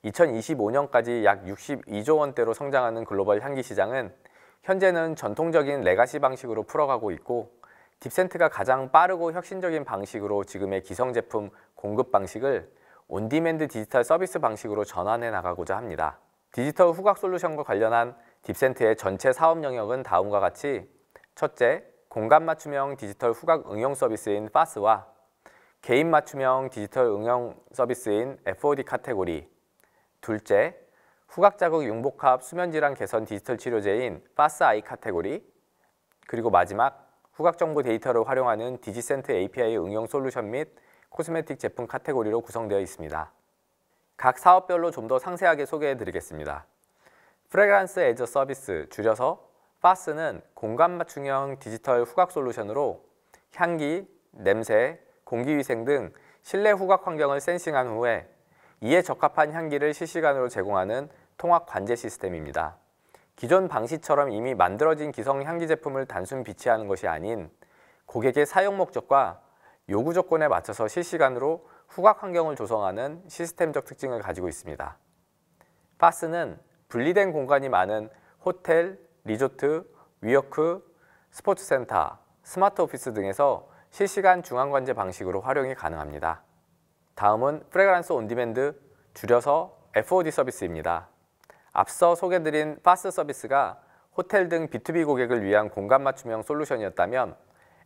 2025년까지 약 62조 원대로 성장하는 글로벌 향기 시장은 현재는 전통적인 레가시 방식으로 풀어가고 있고, 딥센트가 가장 빠르고 혁신적인 방식으로 지금의 기성 제품 공급 방식을 온디맨드 디지털 서비스 방식으로 전환해 나가고자 합니다. 디지털 후각 솔루션과 관련한 딥센트의 전체 사업 영역은 다음과 같이, 첫째, 공간 맞춤형 디지털 후각 응용 서비스인 FAS와 개인 맞춤형 디지털 응용 서비스인 FOD 카테고리, 둘째, 후각 자극 융복합 수면 질환 개선 디지털 치료제인 FASI 카테고리, 그리고 마지막, 후각 정보 데이터를 활용하는 디지센트 API 응용 솔루션 및 코스메틱 제품 카테고리로 구성되어 있습니다. 각 사업별로 좀 더 상세하게 소개해 드리겠습니다. 프레그란스 에즈 서비스, 줄여서 FAS는 공간 맞춤형 디지털 후각 솔루션으로 향기, 냄새, 공기위생 등 실내 후각 환경을 센싱한 후에 이에 적합한 향기를 실시간으로 제공하는 통합 관제 시스템입니다. 기존 방식처럼 이미 만들어진 기성 향기 제품을 단순 비치하는 것이 아닌 고객의 사용 목적과 요구 조건에 맞춰서 실시간으로 후각 환경을 조성하는 시스템적 특징을 가지고 있습니다. FAS는 분리된 공간이 많은 호텔, 리조트, 위워크, 스포츠센터, 스마트 오피스 등에서 실시간 중앙관제 방식으로 활용이 가능합니다. 다음은 프레그란스 온디맨드, 줄여서 FOD 서비스입니다. 앞서 소개드린 FAS 서비스가 호텔 등 B2B 고객을 위한 공간 맞춤형 솔루션이었다면,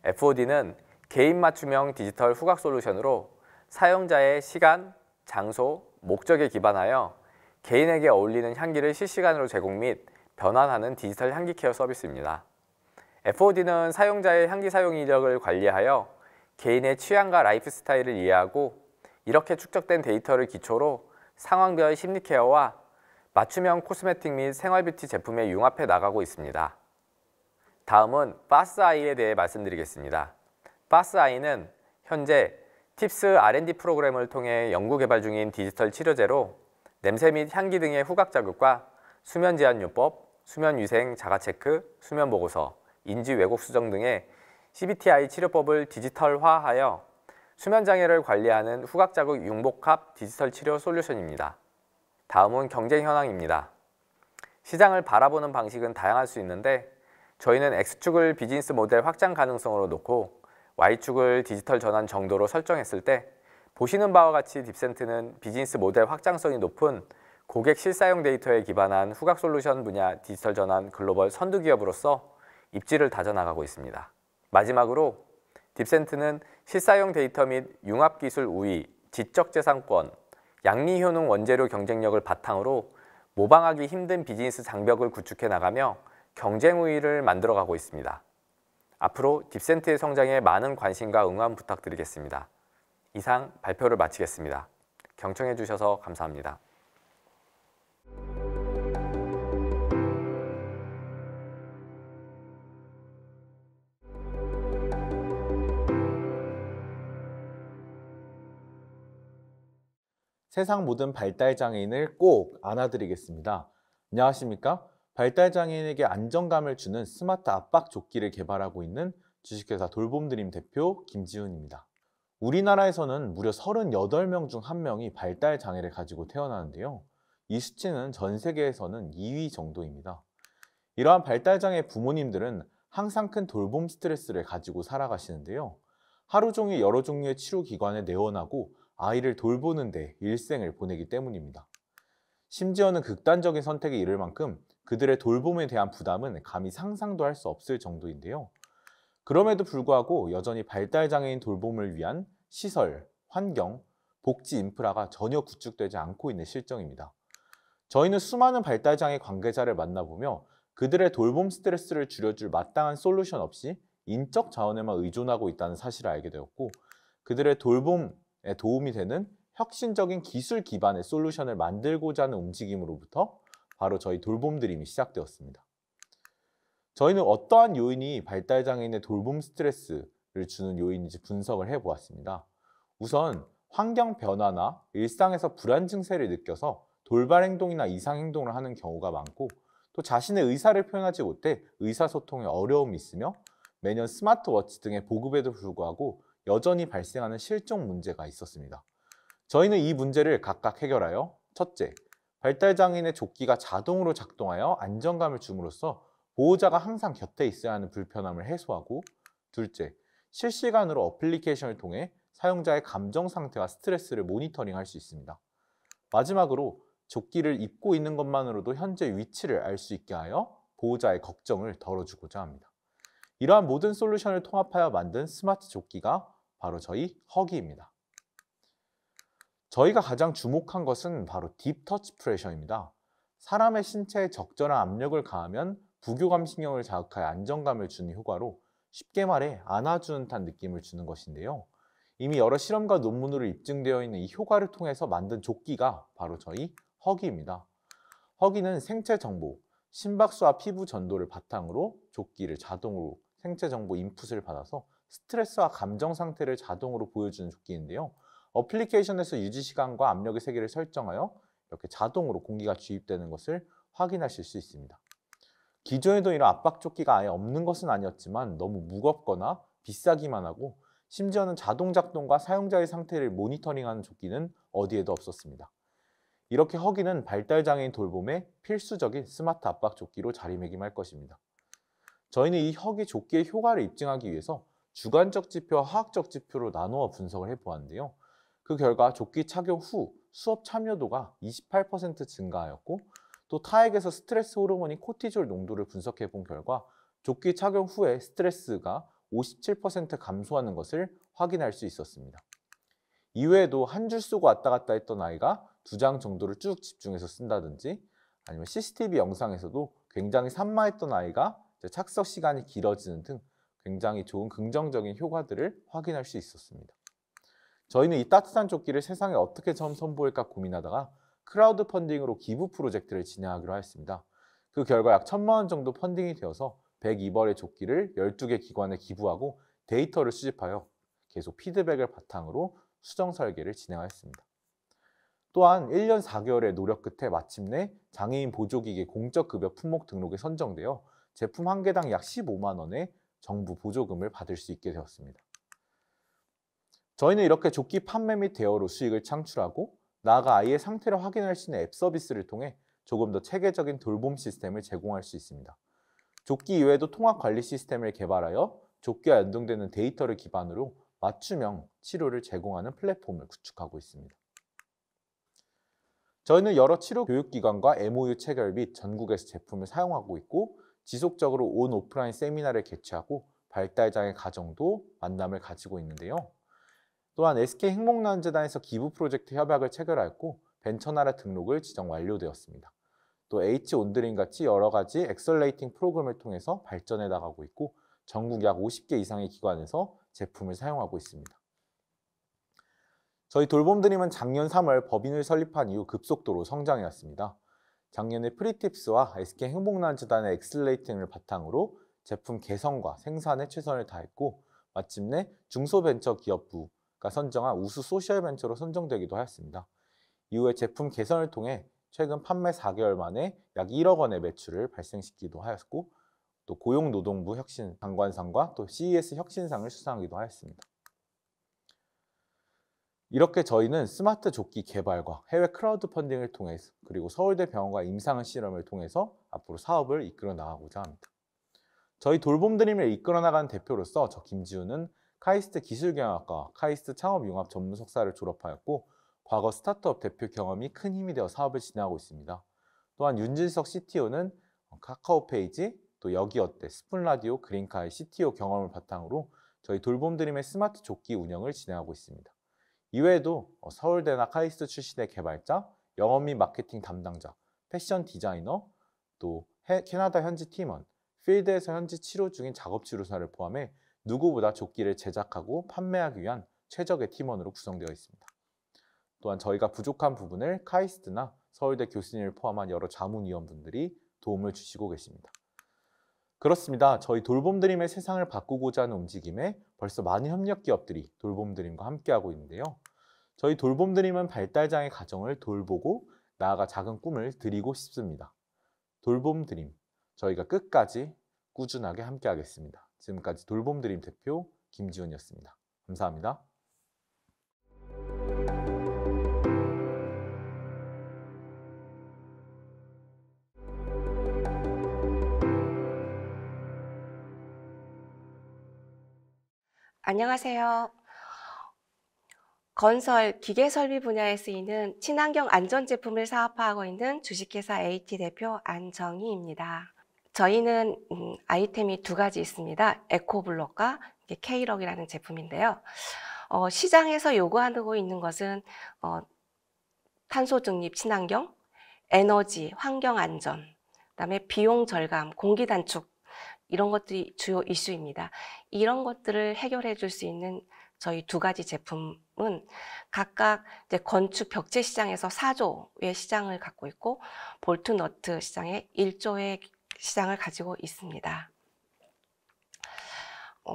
FOD는 개인 맞춤형 디지털 후각 솔루션으로 사용자의 시간, 장소, 목적에 기반하여 개인에게 어울리는 향기를 실시간으로 제공 및 변환하는 디지털 향기 케어 서비스입니다. FOD는 사용자의 향기 사용 이력을 관리하여 개인의 취향과 라이프 스타일을 이해하고, 이렇게 축적된 데이터를 기초로 상황별 심리 케어와 맞춤형 코스메틱 및 생활 뷰티 제품에 융합해 나가고 있습니다. 다음은 FASI에 대해 말씀드리겠습니다. FASI는 현재 팁스 R&D 프로그램을 통해 연구 개발 중인 디지털 치료제로 냄새 및 향기 등의 후각 자극과 수면 제한요법, 수면 위생 자가 체크, 수면 보고서, 인지 왜곡 수정 등의 CBTI 치료법을 디지털화하여 수면 장애를 관리하는 후각 자극 융복합 디지털 치료 솔루션입니다. 다음은 경쟁 현황입니다. 시장을 바라보는 방식은 다양할 수 있는데, 저희는 X축을 비즈니스 모델 확장 가능성으로 놓고 Y축을 디지털 전환 정도로 설정했을 때, 보시는 바와 같이 딥센트는 비즈니스 모델 확장성이 높은 고객 실사용 데이터에 기반한 후각 솔루션 분야 디지털 전환 글로벌 선두 기업으로서 입지를 다져나가고 있습니다. 마지막으로 딥센트는 실사용 데이터 및 융합기술 우위, 지적재산권, 양리효능 원재료 경쟁력을 바탕으로 모방하기 힘든 비즈니스 장벽을 구축해 나가며 경쟁 우위를 만들어가고 있습니다. 앞으로 딥센트의 성장에 많은 관심과 응원 부탁드리겠습니다. 이상 발표를 마치겠습니다. 경청해 주셔서 감사합니다. 세상 모든 발달장애인을 꼭 안아드리겠습니다. 안녕하십니까? 발달장애인에게 안정감을 주는 스마트 압박 조끼를 개발하고 있는 주식회사 돌봄드림 대표 김지훈입니다. 우리나라에서는 무려 38명 중 1명이 발달장애를 가지고 태어나는데요. 이 수치는 전 세계에서는 2위 정도입니다. 이러한 발달장애 부모님들은 항상 큰 돌봄 스트레스를 가지고 살아가시는데요. 하루 종일 여러 종류의 치료기관에 내원하고 아이를 돌보는 데 일생을 보내기 때문입니다. 심지어는 극단적인 선택에 이를 만큼 그들의 돌봄에 대한 부담은 감히 상상도 할 수 없을 정도인데요. 그럼에도 불구하고 여전히 발달장애인 돌봄을 위한 시설, 환경, 복지 인프라가 전혀 구축되지 않고 있는 실정입니다. 저희는 수많은 발달장애 관계자를 만나보며 그들의 돌봄 스트레스를 줄여줄 마땅한 솔루션 없이 인적 자원에만 의존하고 있다는 사실을 알게 되었고, 그들의 돌봄에 도움이 되는 혁신적인 기술 기반의 솔루션을 만들고자 하는 움직임으로부터 바로 저희 돌봄 드림이 시작되었습니다. 저희는 어떠한 요인이 발달장애인의 돌봄 스트레스를 주는 요인인지 분석을 해보았습니다. 우선 환경 변화나 일상에서 불안 증세를 느껴서 돌발 행동이나 이상 행동을 하는 경우가 많고, 또 자신의 의사를 표현하지 못해 의사소통에 어려움이 있으며 매년 스마트워치 등의 보급에도 불구하고 여전히 발생하는 실종 문제가 있었습니다. 저희는 이 문제를 각각 해결하여 첫째, 발달장애인의 조끼가 자동으로 작동하여 안정감을 줌으로써 보호자가 항상 곁에 있어야 하는 불편함을 해소하고, 둘째, 실시간으로 어플리케이션을 통해 사용자의 감정 상태와 스트레스를 모니터링할 수 있습니다. 마지막으로 조끼를 입고 있는 것만으로도 현재 위치를 알 수 있게 하여 보호자의 걱정을 덜어주고자 합니다. 이러한 모든 솔루션을 통합하여 만든 스마트 조끼가 바로 저희 허기입니다. 저희가 가장 주목한 것은 바로 딥 터치 프레셔입니다. 사람의 신체에 적절한 압력을 가하면 부교감 신경을 자극하여 안정감을 주는 효과로 쉽게 말해 안아주는 듯한 느낌을 주는 것인데요. 이미 여러 실험과 논문으로 입증되어 있는 이 효과를 통해서 만든 조끼가 바로 저희 허기입니다. 허기는 생체 정보, 심박수와 피부 전도를 바탕으로 조끼를 자동으로 생체 정보 인풋을 받아서 스트레스와 감정 상태를 자동으로 보여주는 조끼인데요. 어플리케이션에서 유지 시간과 압력의 세기를 설정하여 이렇게 자동으로 공기가 주입되는 것을 확인하실 수 있습니다. 기존에도 이런 압박 조끼가 아예 없는 것은 아니었지만 너무 무겁거나 비싸기만 하고, 심지어는 자동 작동과 사용자의 상태를 모니터링하는 조끼는 어디에도 없었습니다. 이렇게 허기는 발달장애인 돌봄의 필수적인 스마트 압박 조끼로 자리매김할 것입니다. 저희는 이 허기 조끼의 효과를 입증하기 위해서 주관적 지표와 화학적 지표로 나누어 분석을 해보았는데요. 그 결과 조끼 착용 후 수업 참여도가 28% 증가하였고, 또 타액에서 스트레스 호르몬인 코티졸 농도를 분석해 본 결과 조끼 착용 후에 스트레스가 57% 감소하는 것을 확인할 수 있었습니다. 이외에도 한 줄 쓰고 왔다 갔다 했던 아이가 2장 정도를 쭉 집중해서 쓴다든지, 아니면 CCTV 영상에서도 굉장히 산만했던 아이가 착석 시간이 길어지는 등 굉장히 좋은 긍정적인 효과들을 확인할 수 있었습니다. 저희는 이 따뜻한 조끼를 세상에 어떻게 처음 선보일까 고민하다가 크라우드 펀딩으로 기부 프로젝트를 진행하기로 하였습니다. 그 결과 약 1,000만 원 정도 펀딩이 되어서 102벌의 조끼를 12개 기관에 기부하고 데이터를 수집하여 계속 피드백을 바탕으로 수정 설계를 진행하였습니다. 또한 1년 4개월의 노력 끝에 마침내 장애인 보조기기 공적급여 품목 등록에 선정되어 제품 한 개당 약 15만 원의 정부 보조금을 받을 수 있게 되었습니다. 저희는 이렇게 조끼 판매 및 대여로 수익을 창출하고, 나아가 아이의 상태를 확인할 수 있는 앱 서비스를 통해 조금 더 체계적인 돌봄 시스템을 제공할 수 있습니다. 조끼 이외에도 통합 관리 시스템을 개발하여 조끼와 연동되는 데이터를 기반으로 맞춤형 치료를 제공하는 플랫폼을 구축하고 있습니다. 저희는 여러 치료 교육기관과 MOU 체결 및 전국에서 제품을 사용하고 있고, 지속적으로 온 오프라인 세미나를 개최하고 발달장애 가정도 만남을 가지고 있는데요. 또한 SK행복나눔재단에서 기부 프로젝트 협약을 체결하였고 벤처나라 등록을 지정 완료되었습니다. 또 H-온드림 같이 여러 가지 엑셀레이팅 프로그램을 통해서 발전해 나가고 있고, 전국 약 50개 이상의 기관에서 제품을 사용하고 있습니다. 저희 돌봄드림은 작년 3월 법인을 설립한 이후 급속도로 성장해왔습니다. 작년에 프리팁스와 SK행복나눔재단의 엑셀레이팅을 바탕으로 제품 개선과 생산에 최선을 다했고, 마침내 중소벤처기업부가 선정한 우수 소셜벤처로 선정되기도 하였습니다. 이후에 제품 개선을 통해 최근 판매 4개월 만에 약 1억 원의 매출을 발생시키기도 하였고, 또 고용노동부 혁신 장관상과 또 CES 혁신상을 수상하기도 하였습니다. 이렇게 저희는 스마트 조끼 개발과 해외 크라우드 펀딩을 통해서 그리고 서울대 병원과 임상은 실험을 통해서 앞으로 사업을 이끌어 나가고자 합니다. 저희 돌봄드림을 이끌어 나가는 대표로서 저 김지훈은 카이스트 기술경영학과 카이스트 창업융합 전문 석사를 졸업하였고 과거 스타트업 대표 경험이 큰 힘이 되어 사업을 진행하고 있습니다. 또한 윤진석 CTO는 카카오페이지, 또 여기어때, 스푼라디오, 그린카의 CTO 경험을 바탕으로 저희 돌봄드림의 스마트 조끼 운영을 진행하고 있습니다. 이외에도 서울대나 카이스트 출신의 개발자, 영업 및 마케팅 담당자, 패션 디자이너, 또 캐나다 현지 팀원, 필드에서 현지 치료 중인 작업치료사를 포함해 누구보다 조끼를 제작하고 판매하기 위한 최적의 팀원으로 구성되어 있습니다. 또한 저희가 부족한 부분을 카이스트나 서울대 교수님을 포함한 여러 자문위원분들이 도움을 주시고 계십니다. 그렇습니다. 저희 돌봄드림의 세상을 바꾸고자 하는 움직임에 벌써 많은 협력 기업들이 돌봄드림과 함께하고 있는데요. 저희 돌봄드림은 발달장애 가정을 돌보고 나아가 작은 꿈을 드리고 싶습니다. 돌봄드림, 저희가 끝까지 꾸준하게 함께하겠습니다. 지금까지 돌봄드림 대표 김지훈이었습니다. 감사합니다. 안녕하세요. 건설, 기계설비 분야에 쓰이는 친환경 안전제품을 사업화하고 있는 주식회사 AT 대표 안정희입니다. 저희는 아이템이 두 가지 있습니다. 에코블록과 K럭이라는 제품인데요. 시장에서 요구하고 있는 것은 탄소 중립 친환경, 에너지, 환경 안전, 그다음에 비용 절감, 공기 단축 이런 것들이 주요 이슈입니다. 이런 것들을 해결해 줄 수 있는 저희 두 가지 제품은 각각 이제 건축 벽체 시장에서 4조의 시장을 갖고 있고 볼트 너트 시장에 1조의 시장을 가지고 있습니다.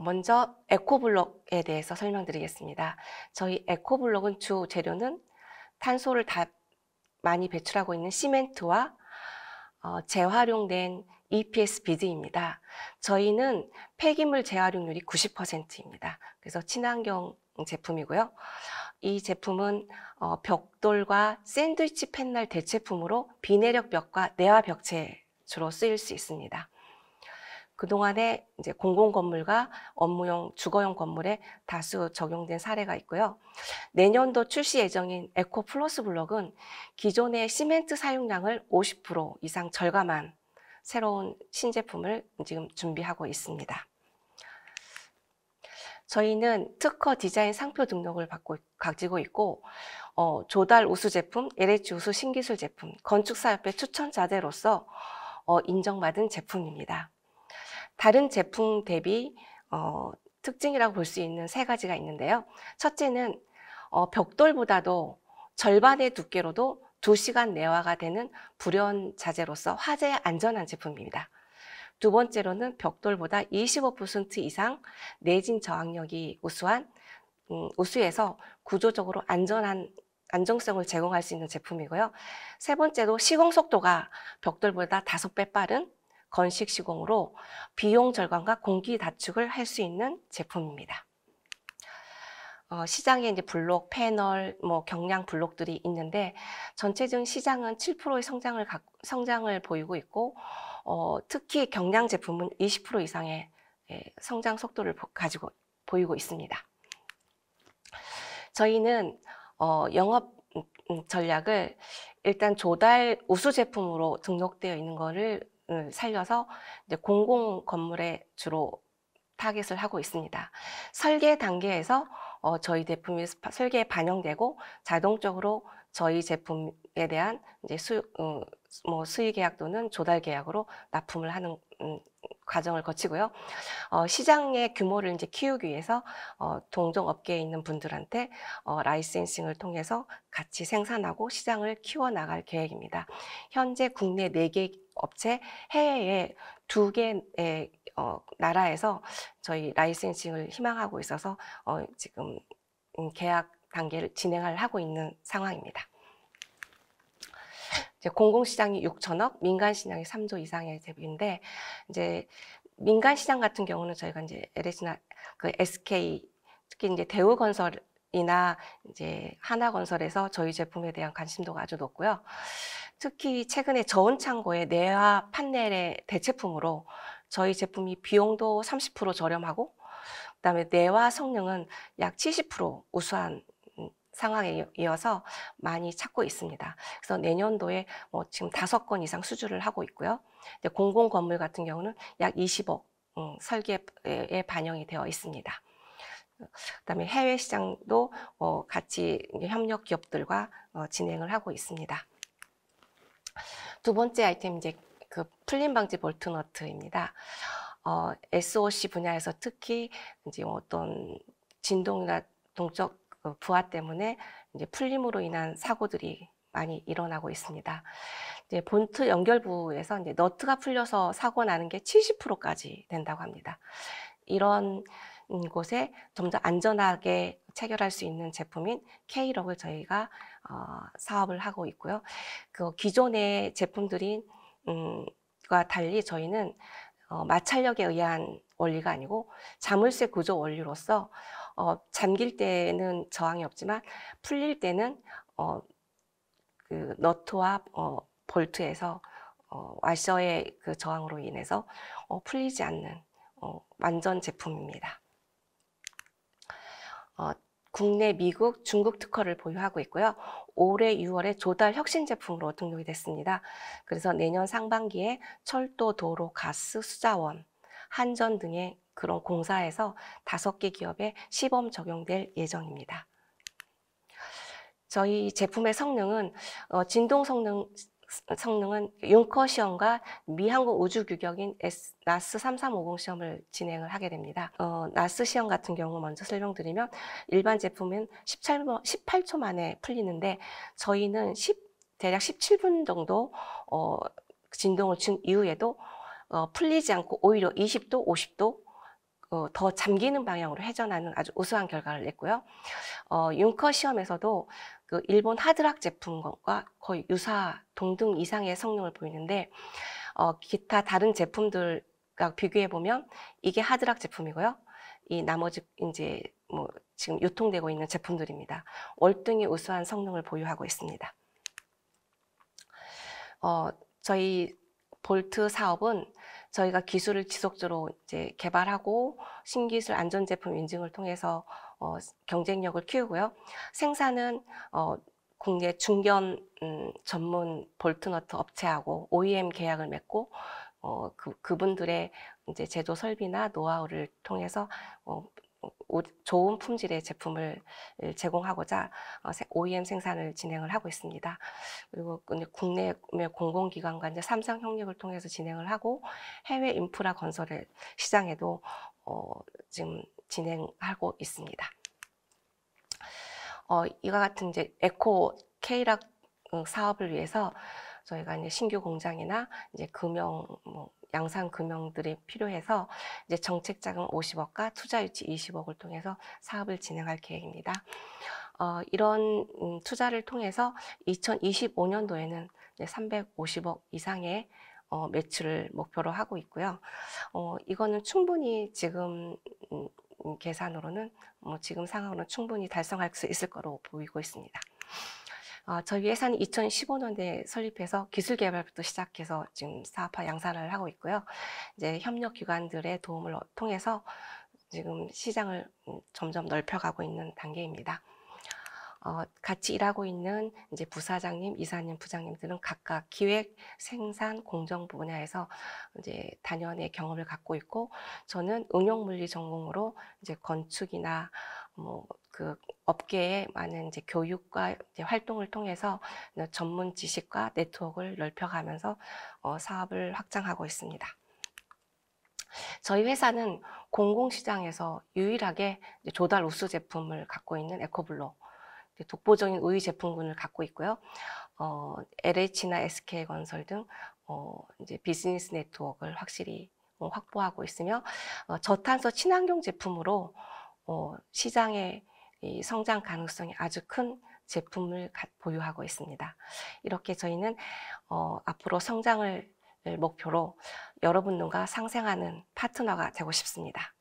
먼저 에코블록에 대해서 설명드리겠습니다. 저희 에코블록은 주 재료는 탄소를 다 많이 배출하고 있는 시멘트와 재활용된 EPS 비드입니다. 저희는 폐기물 재활용률이 90%입니다. 그래서 친환경 제품이고요. 이 제품은 벽돌과 샌드위치 패널 대체품으로 비내력 벽과 내화 벽체에 주로 쓰일 수 있습니다. 그동안에 이제 공공건물과 업무용, 주거용 건물에 다수 적용된 사례가 있고요. 내년도 출시 예정인 에코 플러스 블록은 기존의 시멘트 사용량을 50% 이상 절감한 새로운 신제품을 지금 준비하고 있습니다. 저희는 특허 디자인 상표 등록을 가지고 있고 조달 우수 제품, LH 우수 신기술 제품, 건축사협회 추천자재로서 인정받은 제품입니다. 다른 제품 대비 특징이라고 볼 수 있는 세 가지가 있는데요. 첫째는 벽돌보다도 절반의 두께로도 2시간 내화가 되는 불연 자재로서 화재에 안전한 제품입니다. 두 번째로는 벽돌보다 25% 이상 내진 저항력이 우수해서 구조적으로 안정성을 제공할 수 있는 제품이고요. 세 번째로 시공 속도가 벽돌보다 5배 빠른 건식 시공으로 비용 절감과 공기 단축을 할 수 있는 제품입니다. 시장에 이제 블록, 패널, 경량 블록들이 있는데 전체적인 시장은 7%의 성장을 보이고 있고 특히 경량 제품은 20% 이상의 성장 속도를 가지고 보이고 있습니다. 저희는 영업 전략을 일단 조달 우수 제품으로 등록되어 있는 거를 살려서 이제 공공 건물에 주로 타겟을 하고 있습니다. 설계 단계에서 저희 제품이 설계에 반영되고 자동적으로 저희 제품에 대한 이제 수의 계약 또는 조달 계약으로 납품을 하는 과정을 거치고요. 시장의 규모를 이제 키우기 위해서 동종업계에 있는 분들한테 라이센싱을 통해서 같이 생산하고 시장을 키워나갈 계획입니다. 현재 국내 4개 업체, 해외에 2개의 나라에서 저희 라이센싱을 희망하고 있어서 지금 계약 단계를 진행을 하고 있는 상황입니다. 이제 공공시장이 6천억, 민간시장이 3조 이상의 대비인데, 이제 민간시장 같은 경우는 저희가 이제 LH나 그 SK, 특히 이제 대우건설 이나 이제 하나건설에서 저희 제품에 대한 관심도가 아주 높고요. 특히 최근에 저온창고의 내화 판넬의 대체품으로 저희 제품이 비용도 30% 저렴하고 그다음에 내화 성능은 약 70% 우수한 상황에 이어서 많이 찾고 있습니다. 그래서 내년도에 지금 5건 이상 수주를 하고 있고요. 공공 건물 같은 경우는 약 20억 설계에 반영이 되어 있습니다. 그다음에 해외 시장도 같이 협력 기업들과 진행을 하고 있습니다. 두 번째 아이템 이제 그 풀림 방지 볼트 너트입니다. SOC 분야에서 특히 이제 어떤 진동이나 동적 부하 때문에 이제 풀림으로 인한 사고들이 많이 일어나고 있습니다. 이제 본트 연결부에서 이제 너트가 풀려서 사고 나는 게 70%까지 된다고 합니다. 이런 곳에 좀 더 안전하게 체결할 수 있는 제품인 K-록을 저희가 사업을 하고 있고요. 그 기존의 제품들인 과 달리 저희는 마찰력에 의한 원리가 아니고 자물쇠 구조 원리로서 잠길 때는 저항이 없지만 풀릴 때는 그 너트와 볼트에서 와셔의 그 저항으로 인해서 풀리지 않는 완전 제품입니다. 국내, 미국, 중국 특허를 보유하고 있고요. 올해 6월에 조달 혁신 제품으로 등록이 됐습니다. 그래서 내년 상반기에 철도, 도로, 가스, 수자원, 한전 등의 그런 공사에서 5개 기업에 시범 적용될 예정입니다. 저희 제품의 성능은 진동 성능은 융커 시험과 미항공 우주 규격인 나스 3350 시험을 진행을 하게 됩니다. 나스 시험 같은 경우 먼저 설명드리면 일반 제품은 18초 만에 풀리는데 저희는 대략 17분 정도 진동을 준 이후에도 풀리지 않고 오히려 20도, 50도 더 잠기는 방향으로 회전하는 아주 우수한 결과를 냈고요. 융커 시험에서도 그 일본 하드락 제품과 거의 유사 동등 이상의 성능을 보이는데 기타 다른 제품들과 비교해 보면 이게 하드락 제품이고요. 이 나머지 이제 지금 유통되고 있는 제품들입니다. 월등히 우수한 성능을 보유하고 있습니다. 저희 볼트 사업은 저희가 기술을 지속적으로 이제 개발하고 신기술 안전제품 인증을 통해서 경쟁력을 키우고요. 생산은 국내 중견 전문 볼트너트 업체하고 OEM 계약을 맺고 그분들의 이제 제조 설비나 노하우를 통해서 좋은 품질의 제품을 제공하고자 OEM 생산을 진행을 하고 있습니다. 그리고 국내 공공기관과 이제 삼성 협력을 통해서 진행을 하고 해외 인프라 건설 시장에도 지금 진행하고 있습니다. 이와 같은 이제 에코 K락 사업을 위해서 저희가 이제 신규 공장이나 이제 금형 양산 금형들이 필요해서 이제 정책 자금 50억과 투자 유치 20억을 통해서 사업을 진행할 계획입니다. 이런 투자를 통해서 2025년도에는 350억 이상의 매출을 목표로 하고 있고요. 이거는 충분히 지금 계산으로는 지금 상황으로는 충분히 달성할 수 있을 거로 보이고 있습니다. 저희 회사는 2015년에 설립해서 기술 개발부터 시작해서 지금 사업화 양산을 하고 있고요. 이제 협력 기관들의 도움을 통해서 지금 시장을 점점 넓혀가고 있는 단계입니다. 같이 일하고 있는 이제 부사장님, 이사님, 부장님들은 각각 기획, 생산, 공정 분야에서 이제 단연의 경험을 갖고 있고, 저는 응용 물리 전공으로 이제 건축이나 그 업계의 많은 이제 교육과 이제 활동을 통해서 전문 지식과 네트워크를 넓혀가면서 사업을 확장하고 있습니다. 저희 회사는 공공시장에서 유일하게 조달 우수 제품을 갖고 있는 에코블로, 독보적인 우위 제품군을 갖고 있고요. LH나 SK건설 등 이제 비즈니스 네트워크를 확실히 확보하고 있으며 저탄소 친환경 제품으로 시장의 이 성장 가능성이 아주 큰 제품을 보유하고 있습니다. 이렇게 저희는 앞으로 성장을 목표로 여러분들과 상생하는 파트너가 되고 싶습니다.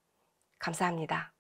감사합니다.